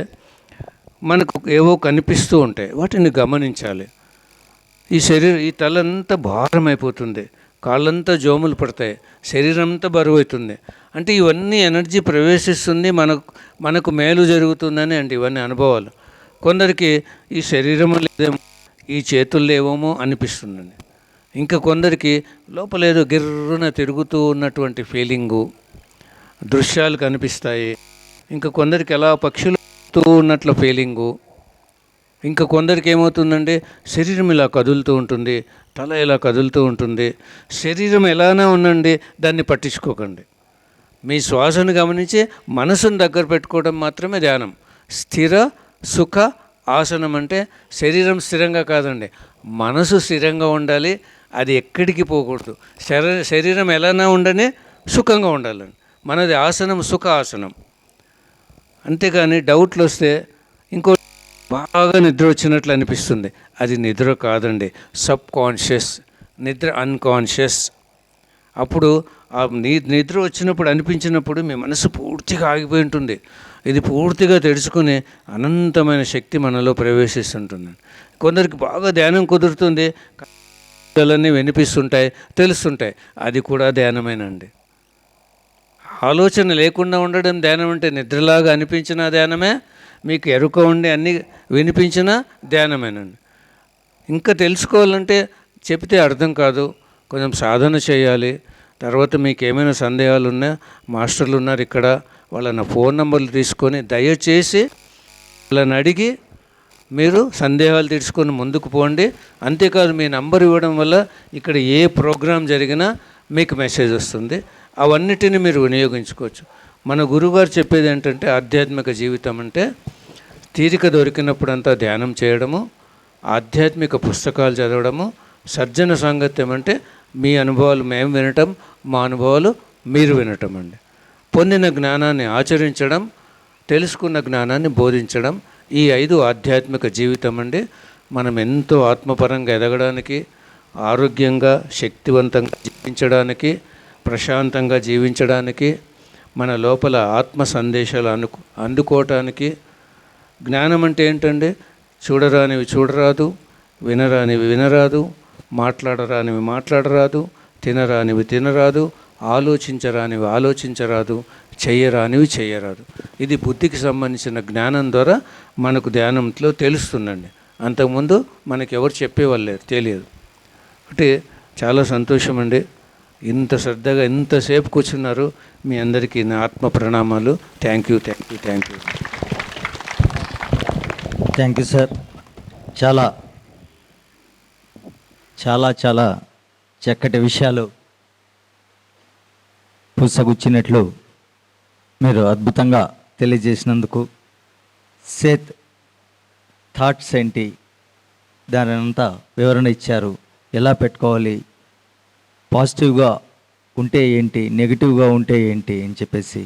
Speaker 7: మనకు ఏవో కనిపిస్తూ ఉంటాయి, వాటిని గమనించాలి. ఈ తలంతా భారం అయిపోతుంది, కాళ్ళంతా జోములు పడతాయి, శరీరం అంతా బరువు అవుతుంది. అంటే ఇవన్నీ ఎనర్జీ ప్రవేశిస్తుంది, మనకు మేలు జరుగుతుందని అంటే ఇవన్నీ అనుభవాలు. కొందరికి ఈ శరీరం లేదేమో, ఈ చేతులు లేవేమో అనిపిస్తుందండి. ఇంకా కొందరికి లోపల ఏదో గిర్రున తిరుగుతూ ఉన్నటువంటి ఫీలింగు, దృశ్యాలు కనిపిస్తాయి. ఇంకా కొందరికి ఎలా పక్షులు ఉన్నట్ల ఫీలింగు. ఇంకా కొందరికి ఏమవుతుందంటే శరీరం ఇలా కదులుతూ ఉంటుంది, తల ఇలా కదులుతూ ఉంటుంది. శరీరం ఎలానే ఉండండి, దాన్ని పట్టించుకోకండి. మీ శ్వాసను గమనించి మనసును దగ్గర పెట్టుకోవడం మాత్రమే ధ్యానం. స్థిర సుఖ ఆసనం అంటే శరీరం స్థిరంగా కాదండి, మనసు స్థిరంగా ఉండాలి. అది ఎక్కడికి పోకూడదు. శరీరం ఎలానా ఉండని సుఖంగా ఉండాలండి. మనది ఆసనం సుఖ ఆసనం. అంతేగాని డౌట్లు వస్తే ఇంకో బాగా నిద్ర వచ్చినట్లు అనిపిస్తుంది, అది నిద్ర కాదండి, సబ్ కాన్షియస్ నిద్ర, అన్కాన్షియస్. అప్పుడు ఆ నిద్ర వచ్చినప్పుడు అనిపించినప్పుడు మీ మనసు పూర్తిగా ఆగిపోయి ఉంటుంది. ఇది పూర్తిగా తెలుసుకుని అనంతమైన శక్తి మనలో ప్రవేశిస్తుంటుంది. కొందరికి బాగా ధ్యానం కుదురుతుంది, కళలన్నీ వినిపిస్తుంటాయి, తెలుస్తుంటాయి, అది కూడా ధ్యానమేనండి. ఆలోచన లేకుండా ఉండడం ధ్యానం అంటే నిద్రలాగా అనిపించిన ధ్యానమే, మీకు ఎరుక ఉండి అన్నీ వినిపించిన ధ్యానమేనండి. ఇంకా తెలుసుకోవాలంటే చెప్తే అర్థం కాదు, కొంచెం సాధన చేయాలి. తర్వాత మీకు ఏమైనా సందేహాలు ఉన్నా మాస్టర్లు ఉన్నారు ఇక్కడ, వాళ్ళ నా ఫోన్ నెంబర్లు తీసుకొని దయచేసి వాళ్ళని అడిగి మీరు సందేహాలు తీసుకొని ముందుకు పోండి. అంతేకాదు మీ నంబర్ ఇవ్వడం వల్ల ఇక్కడ ఏ ప్రోగ్రాం జరిగినా మీకు మెసేజ్ వస్తుంది. అవన్నిటిని మీరు వినియోగించుకోవచ్చు. మన గురువుగారు చెప్పేది ఏంటంటే ఆధ్యాత్మిక జీవితం అంటే తీరిక దొరికినప్పుడంతా ధ్యానం చేయడము, ఆధ్యాత్మిక పుస్తకాలు చదవడము, సజ్జన సాంగత్యం అంటే మీ అనుభవాలు మేము వినటం, మా అనుభవాలు మీరు వినటం అండి. పొందిన జ్ఞానాన్ని ఆచరించడం, తెలుసుకున్న జ్ఞానాన్ని బోధించడం, ఈ 5 ఆధ్యాత్మిక జీవితం అండి. మనం ఎంతో ఆత్మపరంగా ఎదగడానికి, ఆరోగ్యంగా శక్తివంతంగా జీవించడానికి, ప్రశాంతంగా జీవించడానికి, మన లోపల ఆత్మ సందేశాలు అందుకోవటానికి. జ్ఞానం అంటే ఏంటండి? చూడరానివి చూడరాదు, వినరానివి వినరాదు, మాట్లాడరానివి మాట్లాడరాదు, తినరానివి తినరాదు, ఆలోచించరానివి ఆలోచించరాదు, చెయ్యరానివి చెయ్యరాదు. ఇది బుద్ధికి సంబంధించిన జ్ఞానం ద్వారా మనకు ధ్యానంలో తెలుస్తుందండి. అంతకుముందు మనకి ఎవరు చెప్పేవాళ్ళు లేరు, తెలియదు. అంటే చాలా సంతోషం అండి, ఇంత శ్రద్ధగా ఇంతసేపు కూర్చున్నారు. మీ అందరికీ నా ఆత్మ ప్రణామాలు. Thank you, thank you, thank you.
Speaker 2: Thank you sir. చాలా చాలా చాలా చక్కటి విషయాలు పుస్తగుచ్చినట్లు మీరు అద్భుతంగా తెలియజేసినందుకు. సేత్ థాట్స్ ఏంటి, దాని అంతా వివరణ ఇచ్చారు. ఎలా పెట్టుకోవాలి, పాజిటివ్గా ఉంటే ఏంటి, నెగిటివ్గా ఉంటే ఏంటి అని చెప్పేసి.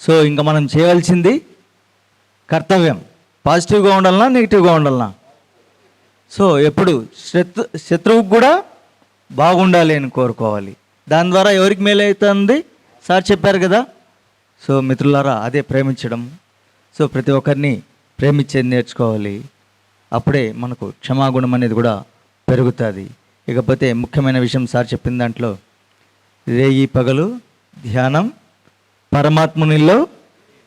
Speaker 2: సో ఇంకా మనం చేయవలసింది కర్తవ్యం. పాజిటివ్గా ఉండాలన్నా నెగిటివ్గా ఉండాలన్నా? సో ఎప్పుడు శత్రువుకు కూడా బాగుండాలి అని కోరుకోవాలి. దాని ద్వారా ఎవరికి మేలవుతుంది సార్ చెప్పారు కదా. సో మిత్రులారా, అదే ప్రేమించడం. సో ప్రతి ఒక్కరిని ప్రేమించేది నేర్చుకోవాలి. అప్పుడే మనకు క్షమాగుణం అనేది కూడా పెరుగుతుంది. ఇకపోతే ముఖ్యమైన విషయం సార్ చెప్పిన దాంట్లో రేయి పగలు ధ్యానం, పరమాత్మునిలో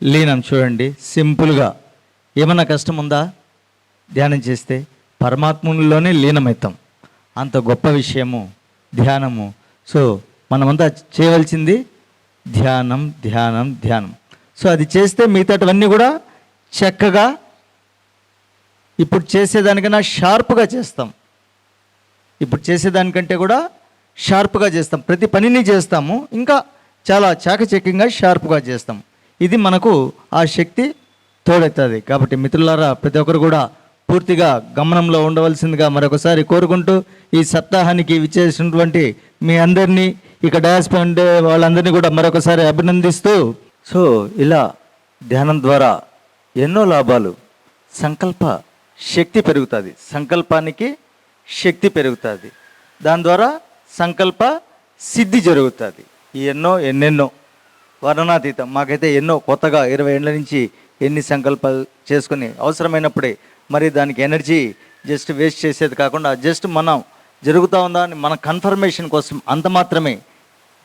Speaker 2: లీనం. చూడండి, సింపుల్గా. ఏమన్నా కష్టం ఉందా? ధ్యానం చేస్తే పరమాత్మునిలోనే లీనమవుతాం. అంత గొప్ప విషయము ధ్యానము. సో మనమంతా చేయవలసింది ధ్యానం, ధ్యానం, ధ్యానం. సో అది చేస్తే మిగతావన్నీ కూడా చక్కగా ఇప్పుడు చేసేదానికన్నా షార్ప్గా చేస్తాం. ఇప్పుడు చేసేదానికంటే కూడా షార్ప్గా చేస్తాం. ప్రతి పనిని చేస్తాము, ఇంకా చాలా చాకచక్యంగా షార్ప్గా చేస్తాం. ఇది మనకు ఆ శక్తి తోడెత్తుంది. కాబట్టి మిత్రులారా, ప్రతి ఒక్కరు కూడా పూర్తిగా గమనంలో ఉండవలసిందిగా మరొకసారి కోరుకుంటూ, ఈ సప్తాహానికి విచ్చేసినటువంటి మీ అందరినీ, ఇక డయాస్పై ఉండే వాళ్ళందరినీ కూడా మరొకసారి అభినందిస్తూ, సో ఇలా ధ్యానం ద్వారా ఎన్నో లాభాలు. సంకల్ప శక్తి పెరుగుతుంది, సంకల్పానికి శక్తి పెరుగుతుంది, దాని ద్వారా సంకల్ప సిద్ధి జరుగుతుంది. ఈ ఎన్నెన్నో వర్ణనాతీతం. మాకైతే ఎన్నో కొత్తగా 20 ఏళ్ళ నుంచి ఎన్ని సంకల్పాలు చేసుకుని అవసరమైనప్పుడే, మరి దానికి ఎనర్జీ జస్ట్ వేస్ట్ చేసేది కాకుండా జస్ట్ మనం జరుగుతూ ఉందా అని మన కన్ఫర్మేషన్ కోసం అంత మాత్రమే,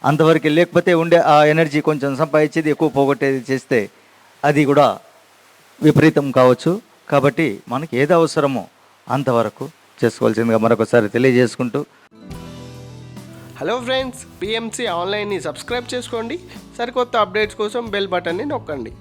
Speaker 2: అంతవరకు. లేకపోతే ఉండే ఆ ఎనర్జీ కొంచెం సంపాదించేది ఎక్కువ పోగొట్టేది చేస్తే అది కూడా విపరీతం కావచ్చు. కాబట్టి మనకి ఏది అవసరమో అంతవరకు చేసుకోవాల్సిందిగా మరొకసారి తెలియజేసుకుంటూ,
Speaker 8: హలో ఫ్రెండ్స్, పిఎంసి ఆన్లైన్ని సబ్స్క్రైబ్ చేసుకోండి. సరికొత్త అప్డేట్స్ కోసం బెల్ బటన్ని నొక్కండి.